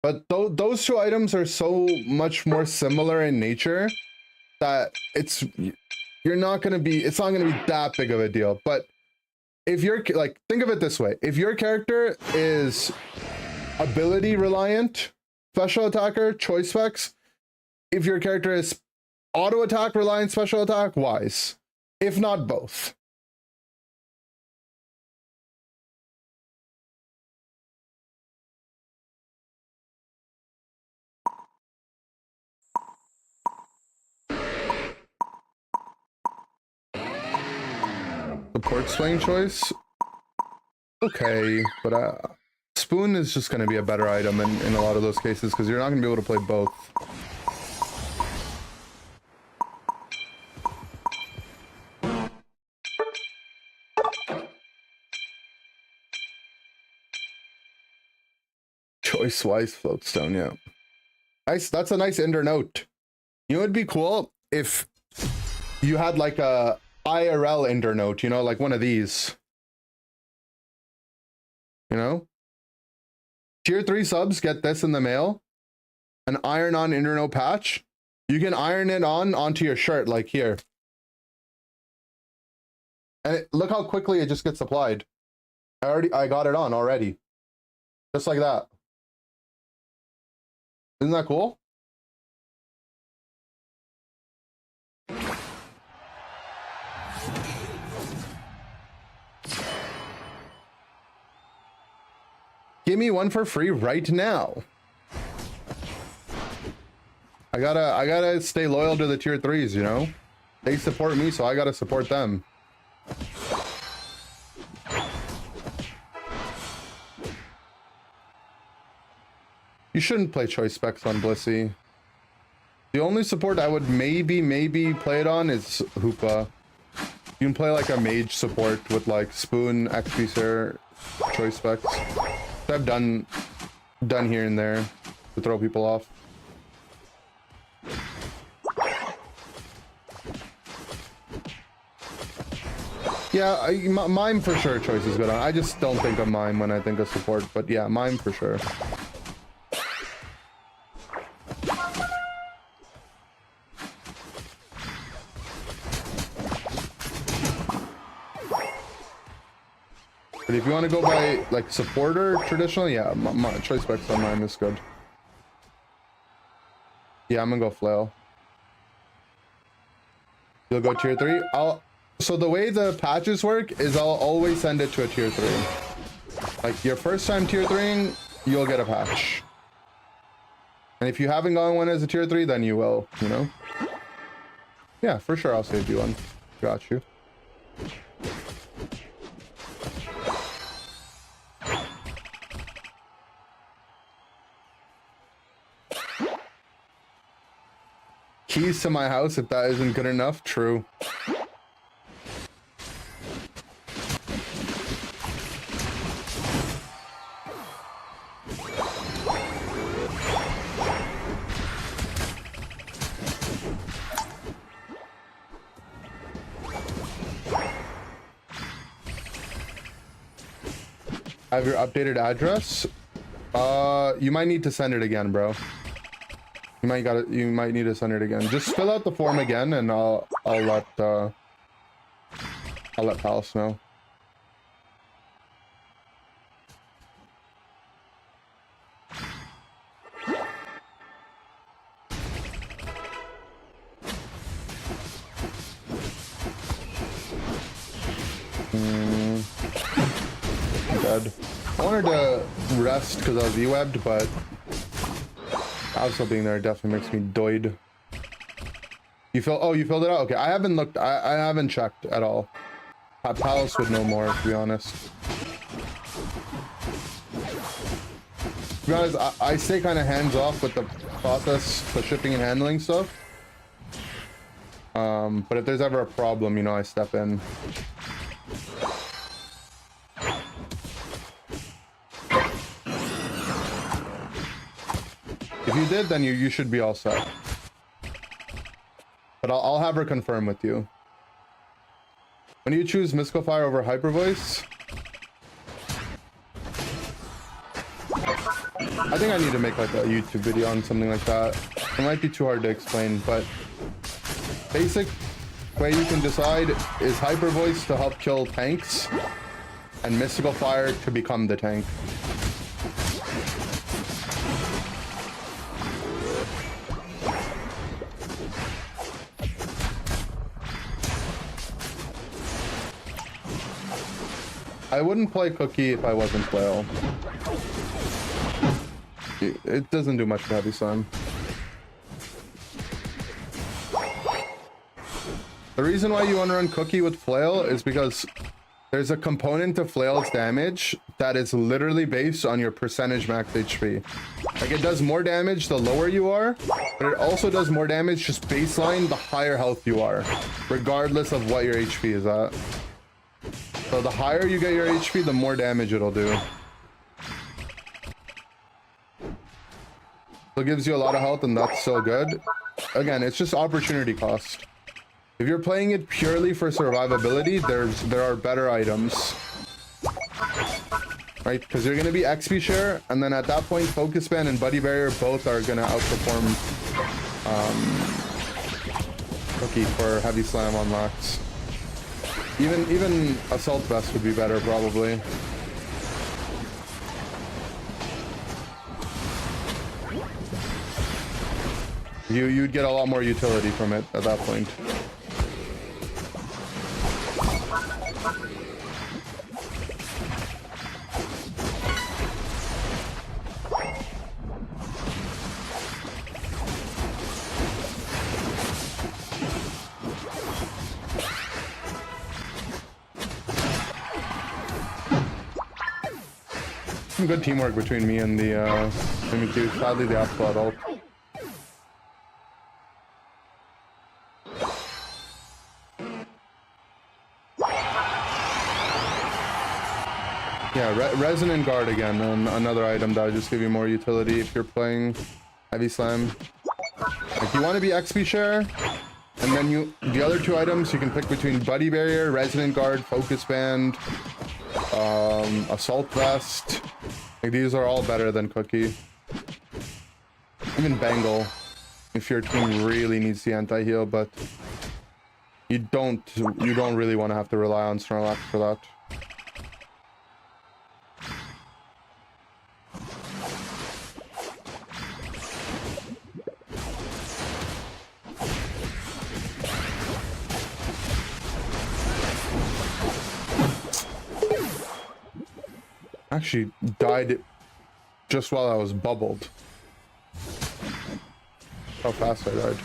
But those two items are so much more similar in nature that it's not going to be that big of a deal. But if you're like, think of it this way: if your character is ability reliant, special attacker, choice specs, if your character is auto attack, reliant, special attack, wise. If not both. Support swing choice. Okay, but Spoon is just going to be a better item in a lot of those cases because you're not going to be able to play both. Choice-wise floatstone, yeah. Nice, that's a nice ender note. You know, it'd be cool if you had like a IRL ender note, you know, like one of these. You know? Tier 3 subs get this in the mail. An iron-on ender note patch. You can iron it onto your shirt, like here. And look how quickly it just gets applied. I got it on already. Just like that. Isn't that cool? Give me one for free right now. I gotta stay loyal to the tier 3s, you know? They support me, so I gotta support them. You shouldn't play choice specs on Blissey. The only support I would maybe play it on is Hoopa. You can play like a mage support with like Spoon, XP Sir, choice specs. I've done here and there to throw people off. Yeah, mime for sure choice is good on. I just don't think of mime when I think of support, but yeah, mime for sure. But if you want to go by like supporter traditionally, yeah, my choice specs on mime is good. Yeah, I'm gonna go flail. You'll go tier 3. So the way the patches work is I'll always send it to a tier 3. Like your first time tier 3ing, you'll get a patch. And if you haven't gotten one as a tier 3, then you will, you know? Yeah, for sure I'll save you one. Got you. Keys to my house, if that isn't good enough, true. Have your updated address? You might need to send it again, bro. You might need to send it again. Just fill out the form again, and I'll let Palace know. I'm dead. I wanted to rest because I was E-webbed, but also being there definitely makes me doid. You filled it out? Okay, I haven't looked. I haven't checked at all. Palace would know more, to be honest. To be honest, I stay kind of hands off with the process, the shipping and handling stuff. But if there's ever a problem, you know, I step in. If you did, then you should be all set. But I'll have her confirm with you. When you choose Mystical Fire over Hyper Voice, I think I need to make like a YouTube video on something like that. It might be too hard to explain, but basic way you can decide is Hyper Voice to help kill tanks and Mystical Fire to become the tank. I wouldn't play Cookie if I wasn't Flail. It doesn't do much for Heavy Slime. The reason why you want to run Cookie with Flail is because there's a component to Flail's damage that is literally based on your percentage max HP. Like, it does more damage the lower you are, but it also does more damage just baseline the higher health you are, regardless of what your HP is at. So the higher you get your HP, the more damage it'll do. So it gives you a lot of health, and that's so good. Again, it's just opportunity cost. If you're playing it purely for survivability, there are better items. Right? Because you're going to be XP share, and then at that point, Focus Band and Buddy Barrier both are going to outperform Cookie for Heavy Slam unlocks. Even Assault Vest would be better, probably. You'd get a lot more utility from it at that point. Some good teamwork between me and the Mimikyu. Sadly, the Axolot ult. Yeah, Resonant Guard again, another item that will just give you more utility if you're playing Heavy Slam. Like, you want to be XP share, and then the other two items you can pick between Buddy Barrier, Resonant Guard, Focus Band, Assault Vest. Like, these are all better than Cookie. Even Bangle, if your team really needs the anti-heal, but you don't really want to have to rely on Snorlax for that. Actually died just while I was bubbled. How fast I died.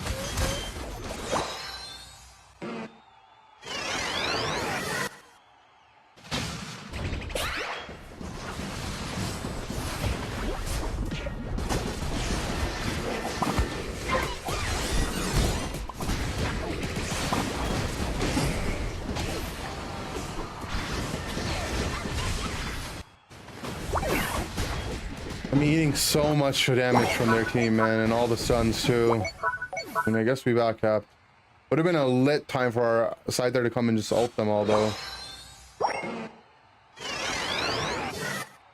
I'm eating so much damage from their team, man, and all the stuns too. And I guess we back capped. Would have been a lit time for our side there to come and just ult them all though.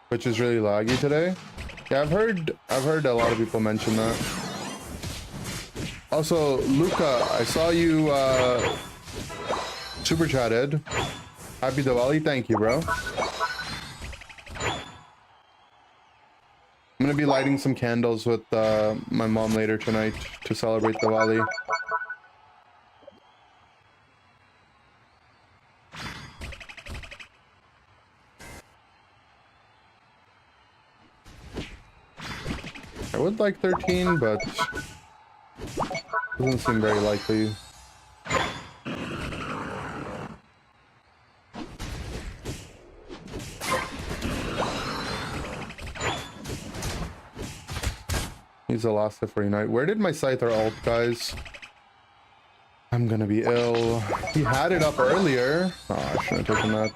Which is really laggy today. Yeah, I've heard a lot of people mention that. Also, Luca, I saw you super chatted. Happy Diwali, thank you, bro. I'm gonna be lighting some candles with my mom later tonight to celebrate Diwali. I would like 13, but doesn't seem very likely. He's the last for Unite. Where did my Scyther ult, guys? I'm gonna be ill. He had it up earlier. Oh, I shouldn't have taken that.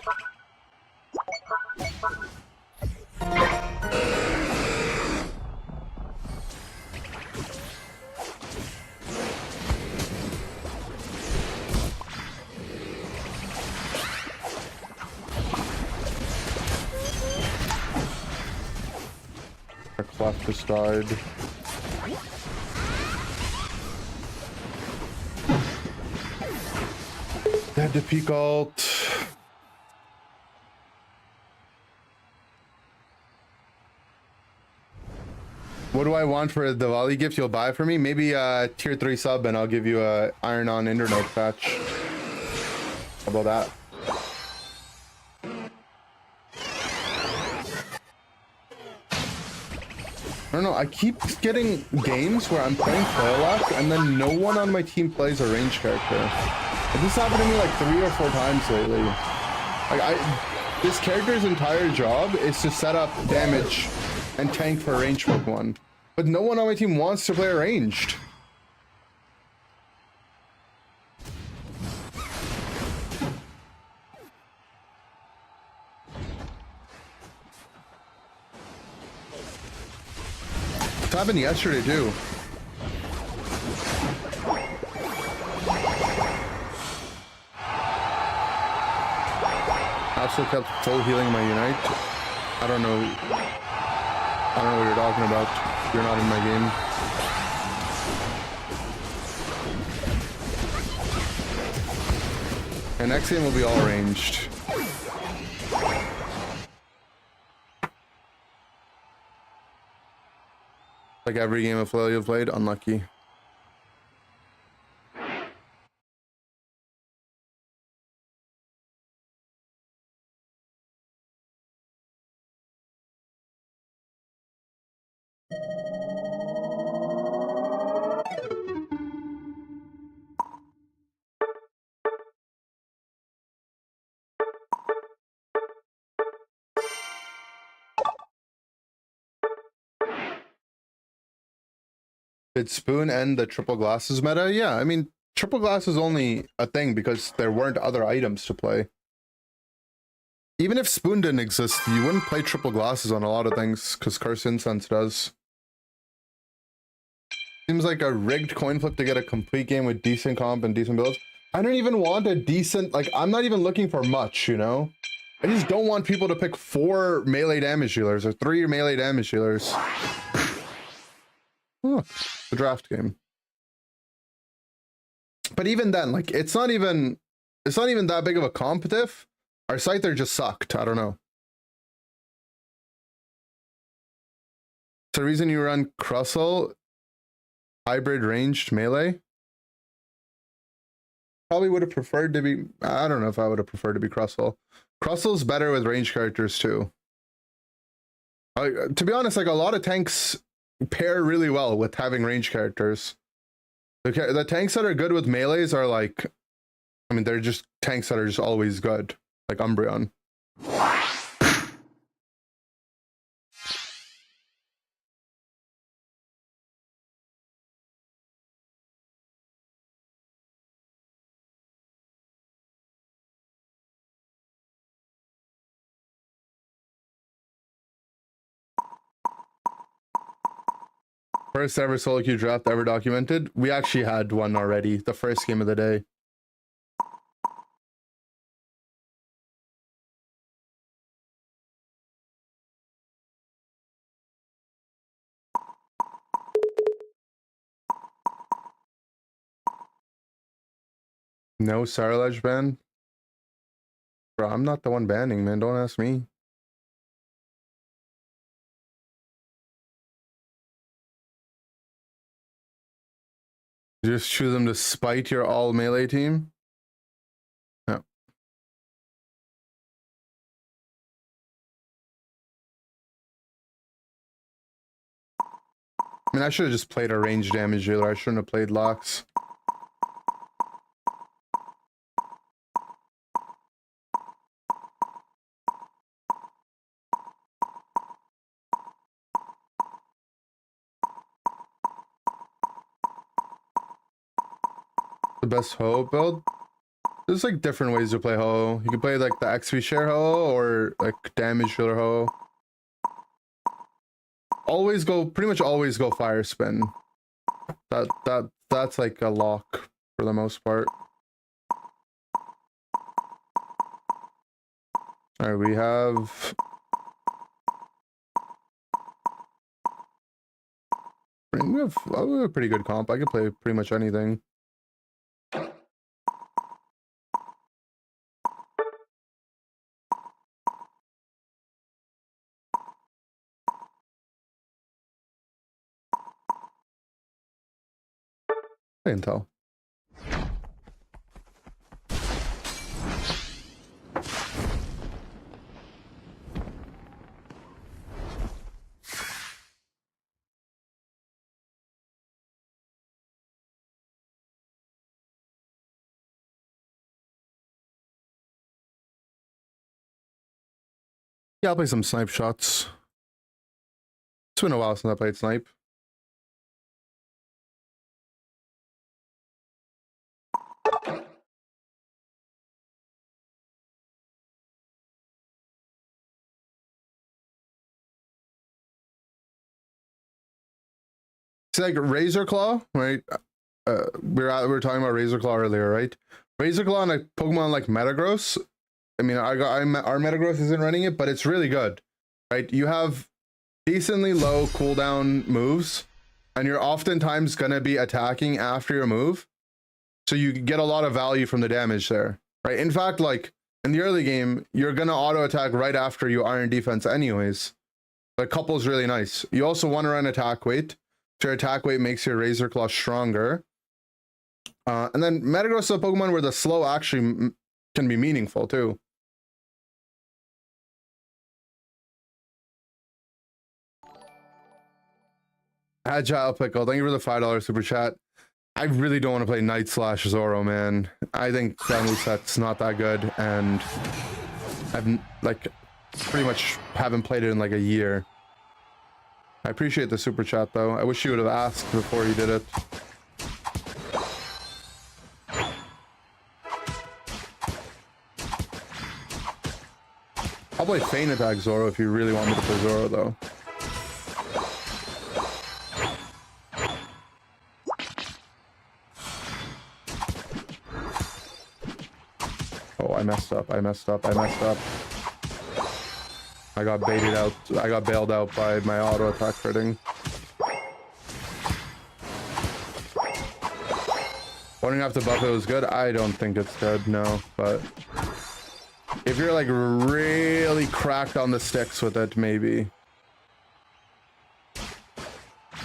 Our clock just died. They had to peek ult. What do I want for a Diwali gift you'll buy for me? Maybe a tier 3 sub and I'll give you a Iron On Internote patch. How about that? don't know, I keep getting games where I'm playing Flailock and then no one on my team plays a range character. And this happened to me like 3 or 4 times lately. Like this character's entire job is to set up damage and tank for a ranged Pokemon. But no one on my team wants to play a ranged. It happened yesterday too. I also kept full healing my Unite. I don't know what you're talking about. You're not in my game. And next game will be all ranged. Like every game of Flail you've played, unlucky. Did Spoon end the triple glasses meta? Yeah, I mean, triple glass is only a thing because there weren't other items to play. Even if Spoon didn't exist, you wouldn't play triple glasses on a lot of things because Curse Incense does. Seems like a rigged coin flip to get a complete game with decent comp and decent builds. I don't even want a decent, like, I'm not even looking for much, you know? I just don't want people to pick 4 melee damage dealers or 3 melee damage dealers. Look, the draft game. But even then, like, it's not even that big of a competitive. Our Scyther just sucked. I don't know. So the reason you run Crustle hybrid ranged melee? Probably would have preferred to be, I don't know if I would have preferred to be Crustle. Crustle's better with ranged characters too. To be honest, like a lot of tanks pair really well with having ranged characters. The tanks that are good with melees are like, I mean, they're just tanks that are just always good, like Umbreon. First ever solo queue draft ever documented. We actually had one already, the first game of the day. No Sarlaj ban? Bro, I'm not the one banning, man. Don't ask me. You just choose them to spite your all melee team? No. I mean, I should have just played a range damage dealer. I shouldn't have played Locks. The best Ho build? There's like different ways to play Ho. You can play like the XP share Ho or like damage dealer Ho. Pretty much always go fire spin. That's like a lock for the most part. All right, we have a pretty good comp. I can play pretty much anything. I can tell. Yeah, I'll play some snipe shots. It's been a while since I played snipe. It's like Razor Claw, right? We were talking about Razor Claw earlier, right? Razor Claw on a Pokemon like Metagross. I mean, our Metagross isn't running it, but it's really good, right? You have decently low cooldown moves, and you're oftentimes gonna be attacking after your move, so you get a lot of value from the damage there, right? In fact, like in the early game, you're gonna auto attack right after you Iron Defense anyways. The couple is really nice. You also want to run attack weight. So your attack weight makes your Razor Claw stronger. And then Metagross is a Pokemon where the slow actually can be meaningful too. Agile Pickle, thank you for the $5 super chat. I really don't want to play Night Slash Zoro, man. I think that moveset's not that good, and I've like pretty much haven't played it in like a year. I appreciate the super chat though. I wish you would have asked before you did it. I'll play Feint Attack Zoro if you really want me to play Zoro though. Oh, I messed up. I got baited out. I got bailed out by my auto attack critting. Wondering if the buffet was good? I don't think it's good, no. But if you're like really cracked on the sticks with it, maybe.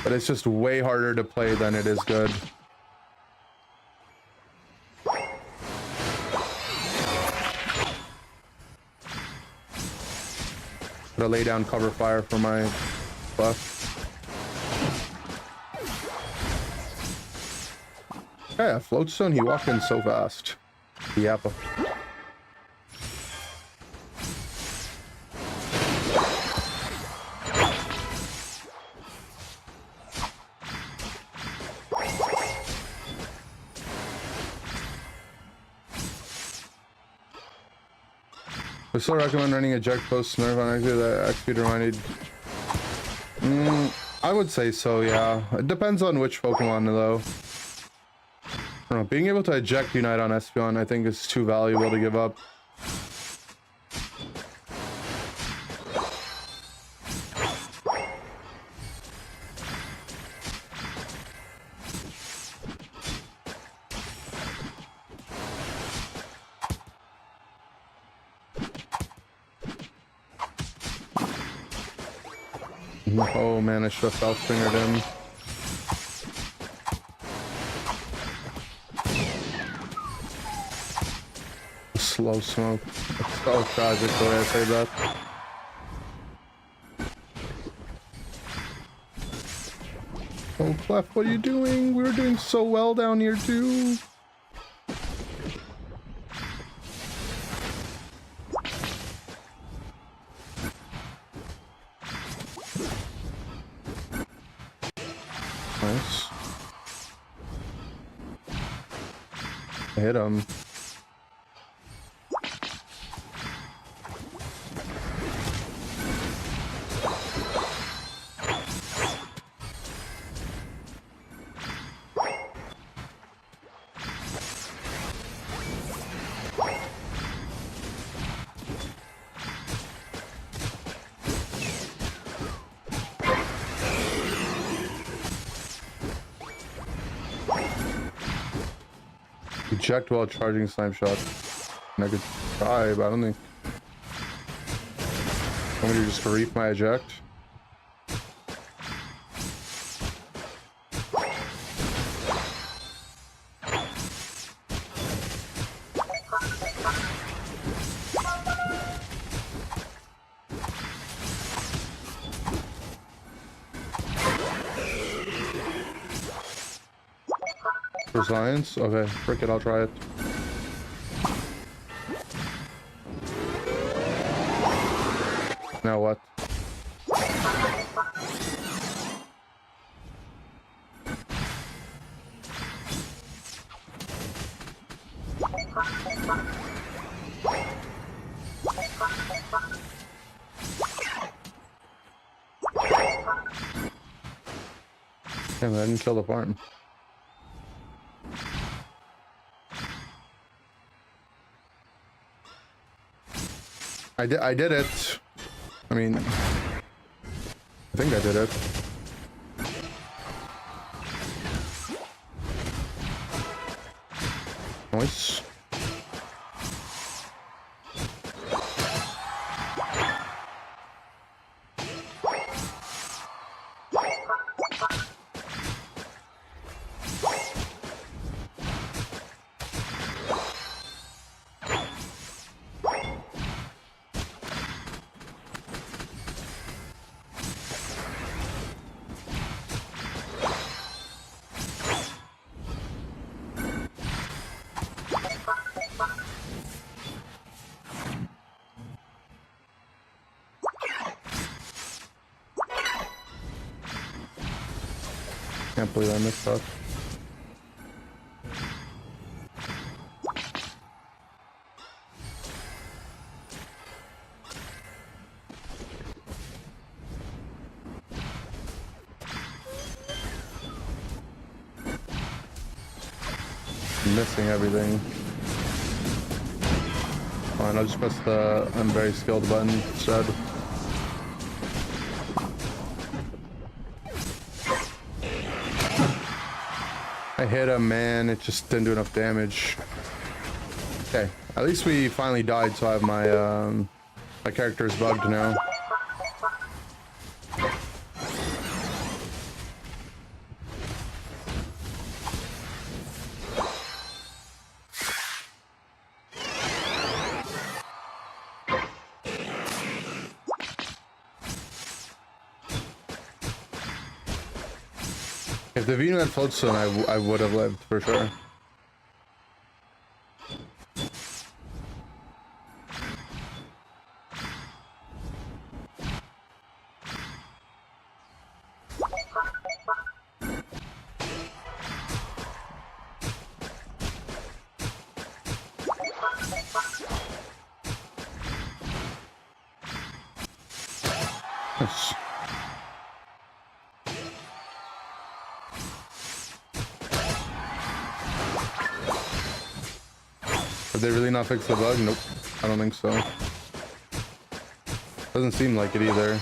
But it's just way harder to play than it is good. To lay down cover fire for my buff. Yeah, Floatstone, he walked in so fast. Yep. I still recommend running eject post nerf on exit that XP reminded. I would say so, yeah. It depends on which Pokemon though. I don't know, being able to eject Unite on Espeon I think is too valuable to give up. Oh man, I should have Foul Fingered him. Slow smoke. It's so tragic the way I say that. Oh Clef, what are you doing? We were doing so well down here too. Nice. I hit him. Eject while charging Slime Shot. And I could try, but I don't think. Want me to just reef my eject? For science? Okay, frick it, I'll try it. Now what? Damn, I didn't kill the farm. I did it. I mean, I think I did it. Nice. Can't believe I missed that. I'm missing everything. Fine, I'll just press the I'm very skilled button instead. I hit him, man. It just didn't do enough damage. Okay, at least we finally died, so I have my my character is bugged now. If the Vino had floatstone, I would have lived for sure. Yes. Did they really not fix the bug? Nope. I don't think so. Doesn't seem like it either.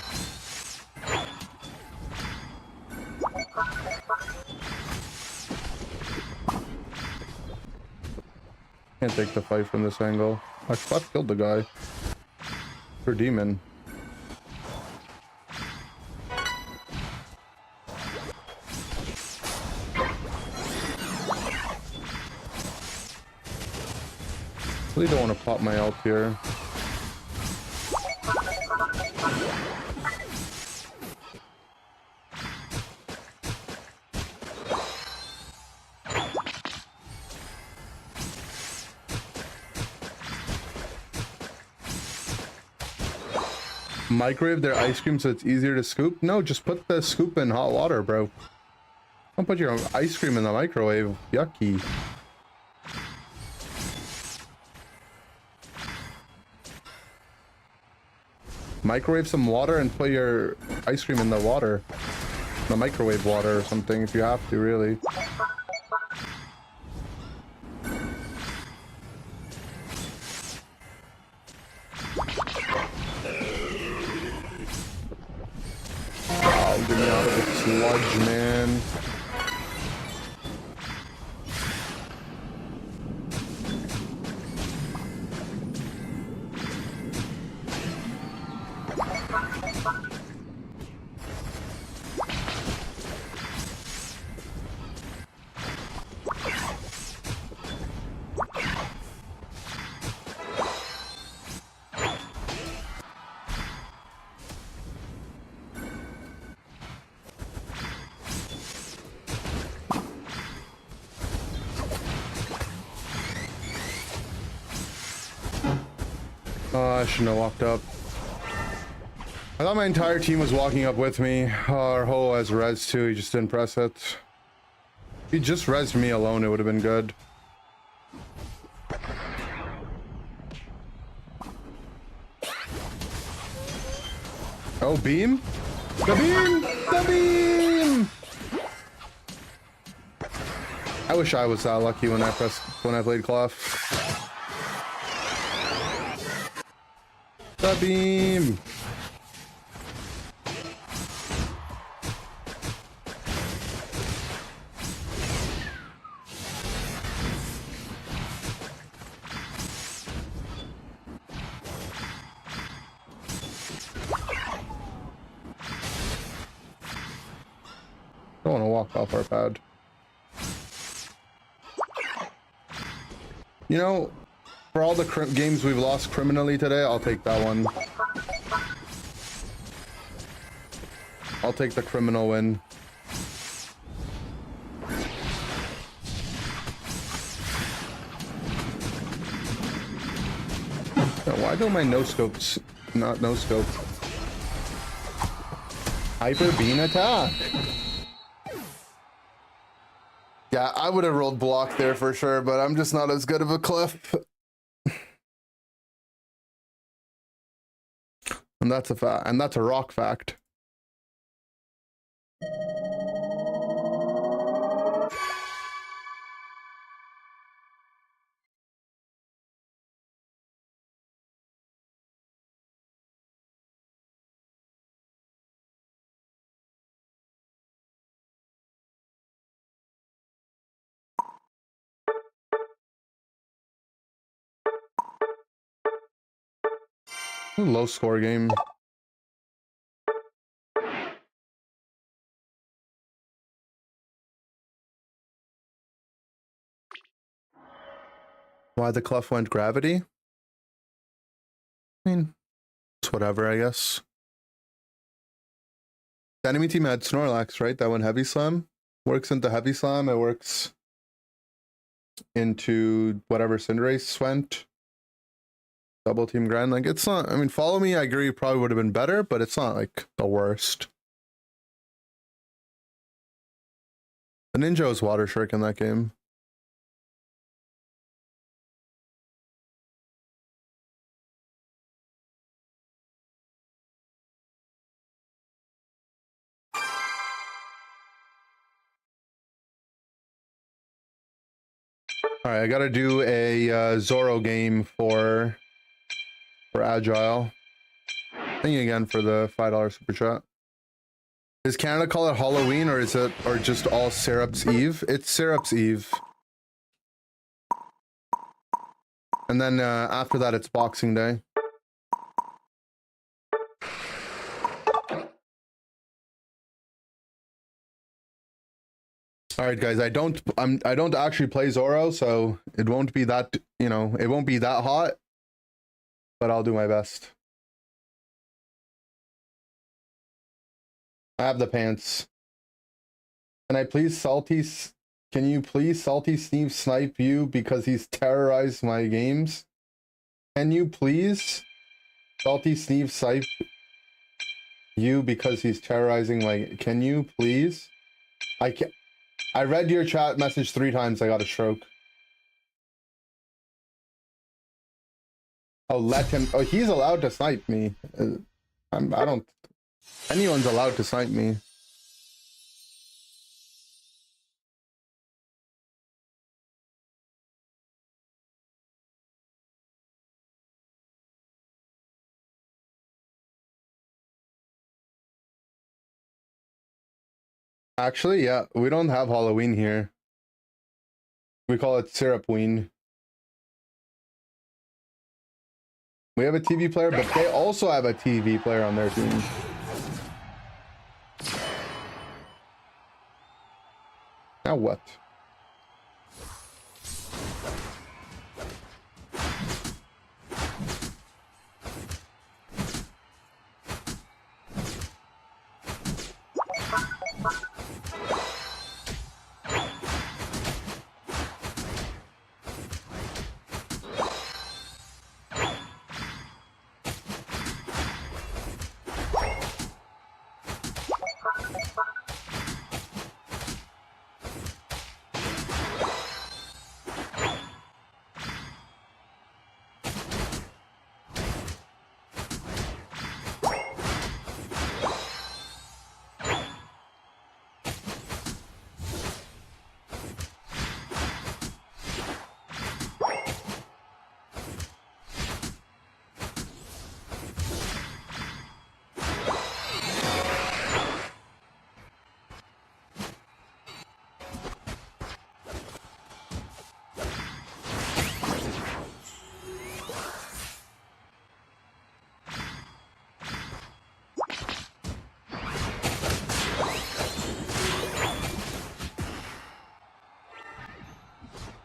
Can't take the fight from this angle. I Clef killed the guy. For demon. I really don't want to pop my ult here. Microwave their ice cream so it's easier to scoop? No, just put the scoop in hot water, bro. Don't put your ice cream in the microwave. Yucky. Microwave some water and put your ice cream in the water. The microwave water or something if you have to, really. Oh, get me out of the sludge, man. Oh, I shouldn't have walked up. I thought my entire team was walking up with me. Our Ho has res too, he just didn't press it. If he just resed me alone, it would have been good. Oh, beam? The beam! The beam! I wish I was that lucky when I played Clef. The beam! I don't want to walk off our pad. You know, for all the games we've lost criminally today, I'll take that one. I'll take the criminal win. Why do my no-scopes not no-scope? Hyper beam attack! Yeah, I would have rolled block there for sure, but I'm just not as good of a Cliff. And that's a fact, and that's a rock fact. Low score game. Why the Clef went gravity? I mean, it's whatever, I guess. The enemy team had Snorlax, right? That went Heavy Slam. Works into Heavy Slam. It works into whatever Cinderace went. Double team grind. Like, it's not, I mean, Follow Me, I agree, probably would have been better, but it's not like the worst. The Ninja was Water Shark in that game. All right, I gotta do a Zoro game for Agile. Thank you again for the $5 super chat. Does Canada call it Halloween, or is it, or just all Syrup's Eve? It's Syrup's Eve. And then after that, it's Boxing Day. All right, guys, I don't actually play Zoro, so it won't be that, you know, it won't be that hot, but I'll do my best. I have the pants. Can you please Salty Steve snipe you because he's terrorized my games? Can you please Salty Steve snipe you because he's terrorizing my, can you please? I read your chat message 3 times. I got a stroke. Oh, let him. Oh, he's allowed to snipe me. I don't. Anyone's allowed to snipe me. Actually, yeah, we don't have Halloween here. We call it Syrupween. We have a TV player, but they also have a TV player on their team. Now what?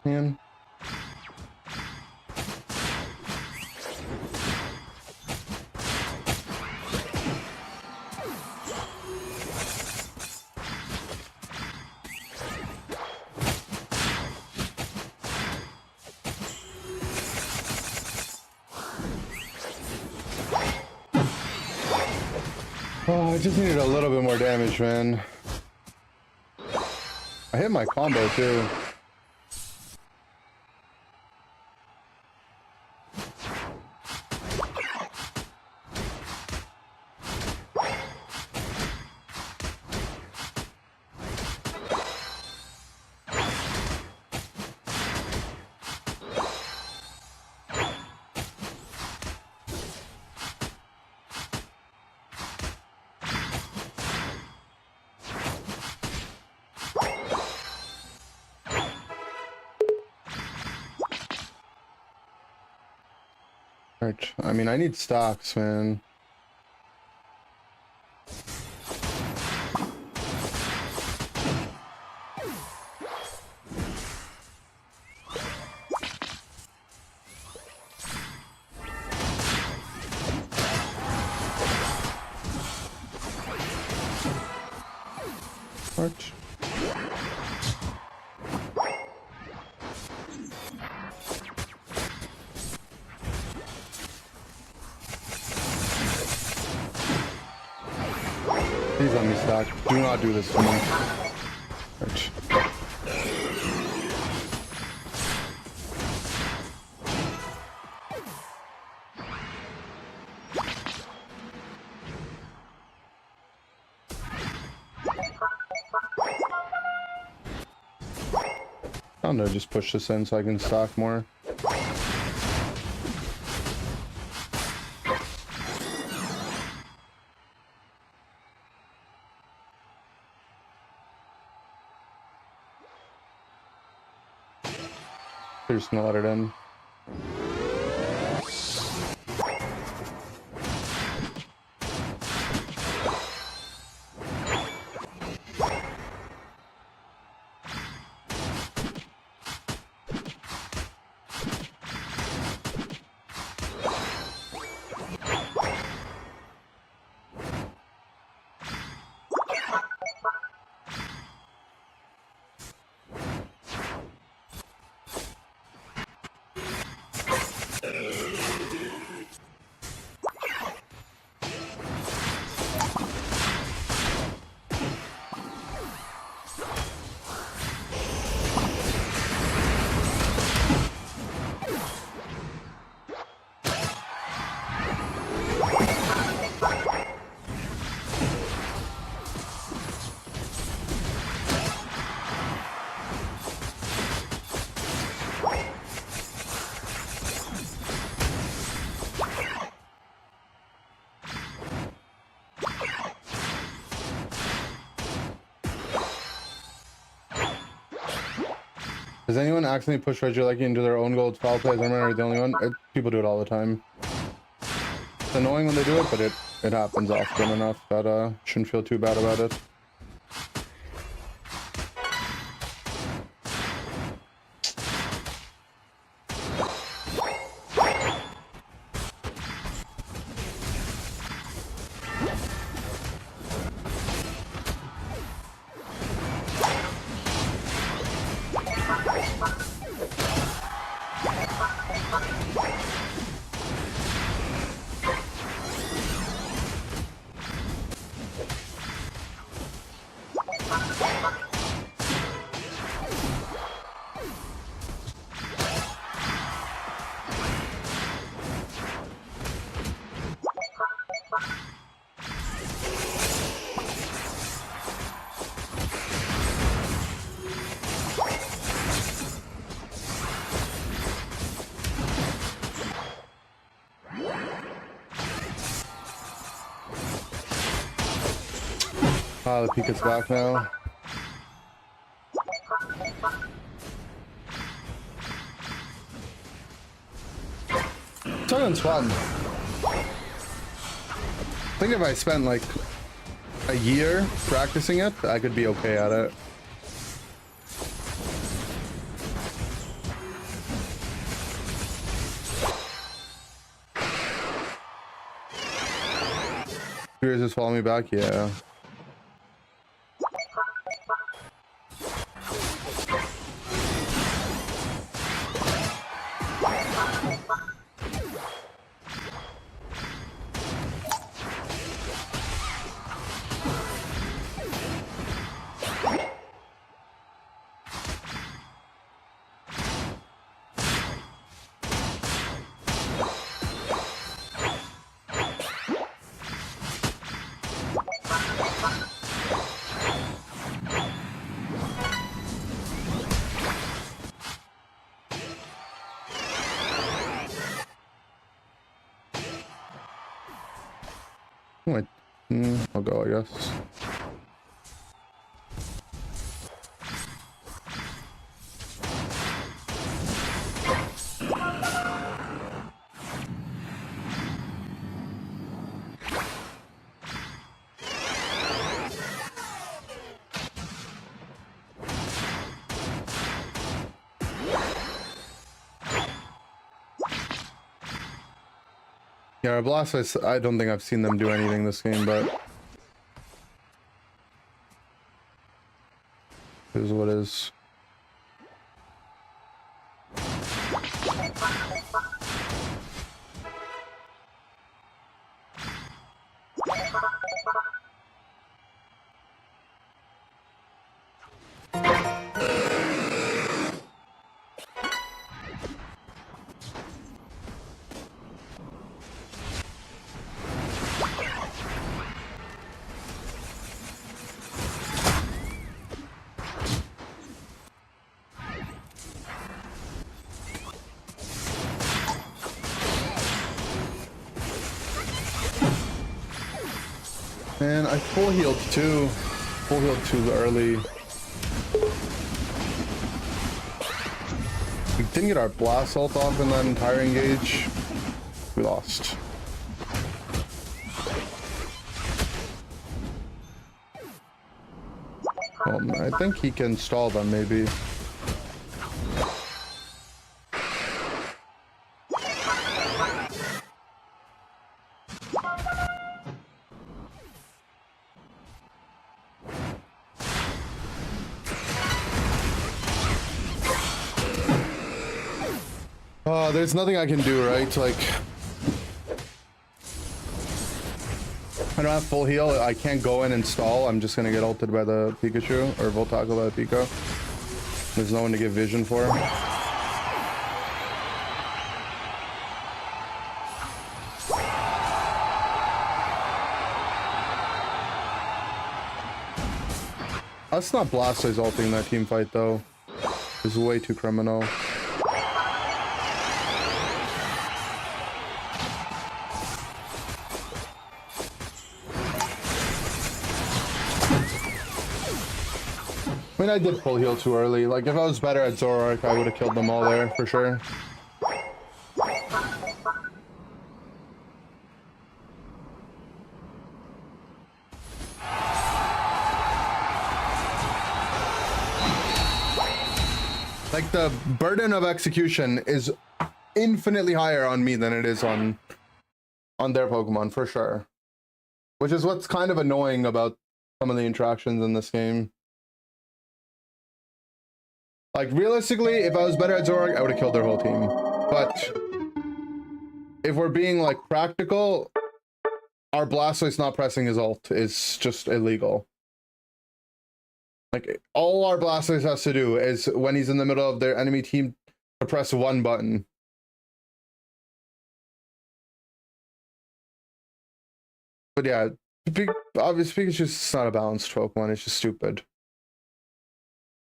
Man. Oh, I just needed a little bit more damage, man. I hit my combo too. I mean, I need stocks, man. What? Please let me stack. Do not do this to me. Right. I'm gonna just push this in so I can stock more. We're just gonna let it in. Does anyone accidentally push Regieleki into their own gold foul play? As I remember, the only one. People do it all the time. It's annoying when they do it, but it happens often enough that shouldn't feel too bad about it. Ah, the Pika's back now. Tournaments fun. I think if I spent like a year practicing it, I could be okay at it. You guys just follow me back? Yeah. Wait, I'll go, I guess. Yeah, our Blastoise, I don't think I've seen them do anything this game, but it is what it is. Man, I full healed too. Full healed too early. We didn't get our blast ult off in that entire engage. We lost. I think he can stall them maybe. There's nothing I can do, right? Like, I don't have full heal. I can't go in and stall. I'm just gonna get ulted by the Pikachu, or Voltaco by the Pico. There's no one to get vision for. That's not Blastoise ulting that team fight though. It's way too criminal. I mean, I did full heal too early. Like, if I was better at Zoroark, I would have killed them all there, for sure. Like, the burden of execution is infinitely higher on me than it is on their Pokemon, for sure. Which is what's kind of annoying about some of the interactions in this game. Like, realistically, if I was better at Zoroark, I would have killed their whole team. But if we're being, like, practical, our Blastoise not pressing his ult is just illegal. Like, all our Blastoise has to do is, when he's in the middle of their enemy team, to press one button. But yeah, obviously Pikachu's just not a balanced Pokemon, it's just stupid.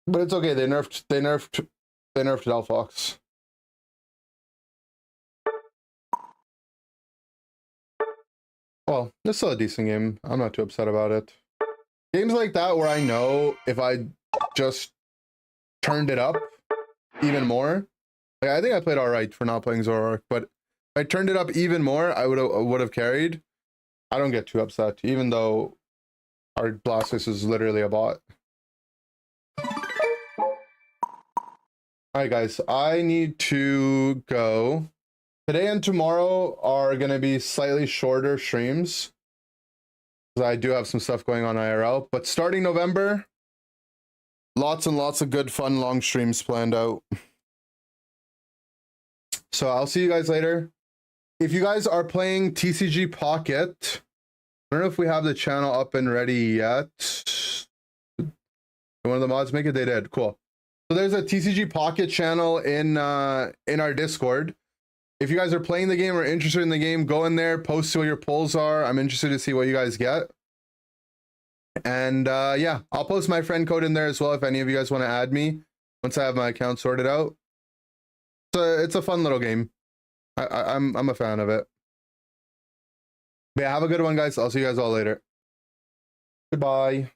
But it's okay, they nerfed Delphox. Well, it's still a decent game. I'm not too upset about it. Games like that where I know if I just turned it up even more. Like, I think I played alright for not playing Zoroark, but if I turned it up even more, I would have carried. I don't get too upset, even though our Blastoise is literally a bot. Alright guys, I need to go. Today and tomorrow are going to be slightly shorter streams. I do have some stuff going on IRL. But starting November, lots and lots of good, fun, long streams planned out. So I'll see you guys later. If you guys are playing TCG Pocket, I don't know if we have the channel up and ready yet. Did one of the mods make it? They did. Cool. So there's a TCG Pocket channel in our Discord. If you guys are playing the game or interested in the game, go in there, post what your polls are. I'm interested to see what you guys get. And yeah, I'll post my friend code in there as well if any of you guys want to add me once I have my account sorted out. So it's a fun little game. I'm a fan of it. But yeah, have a good one, guys. I'll see you guys all later. Goodbye.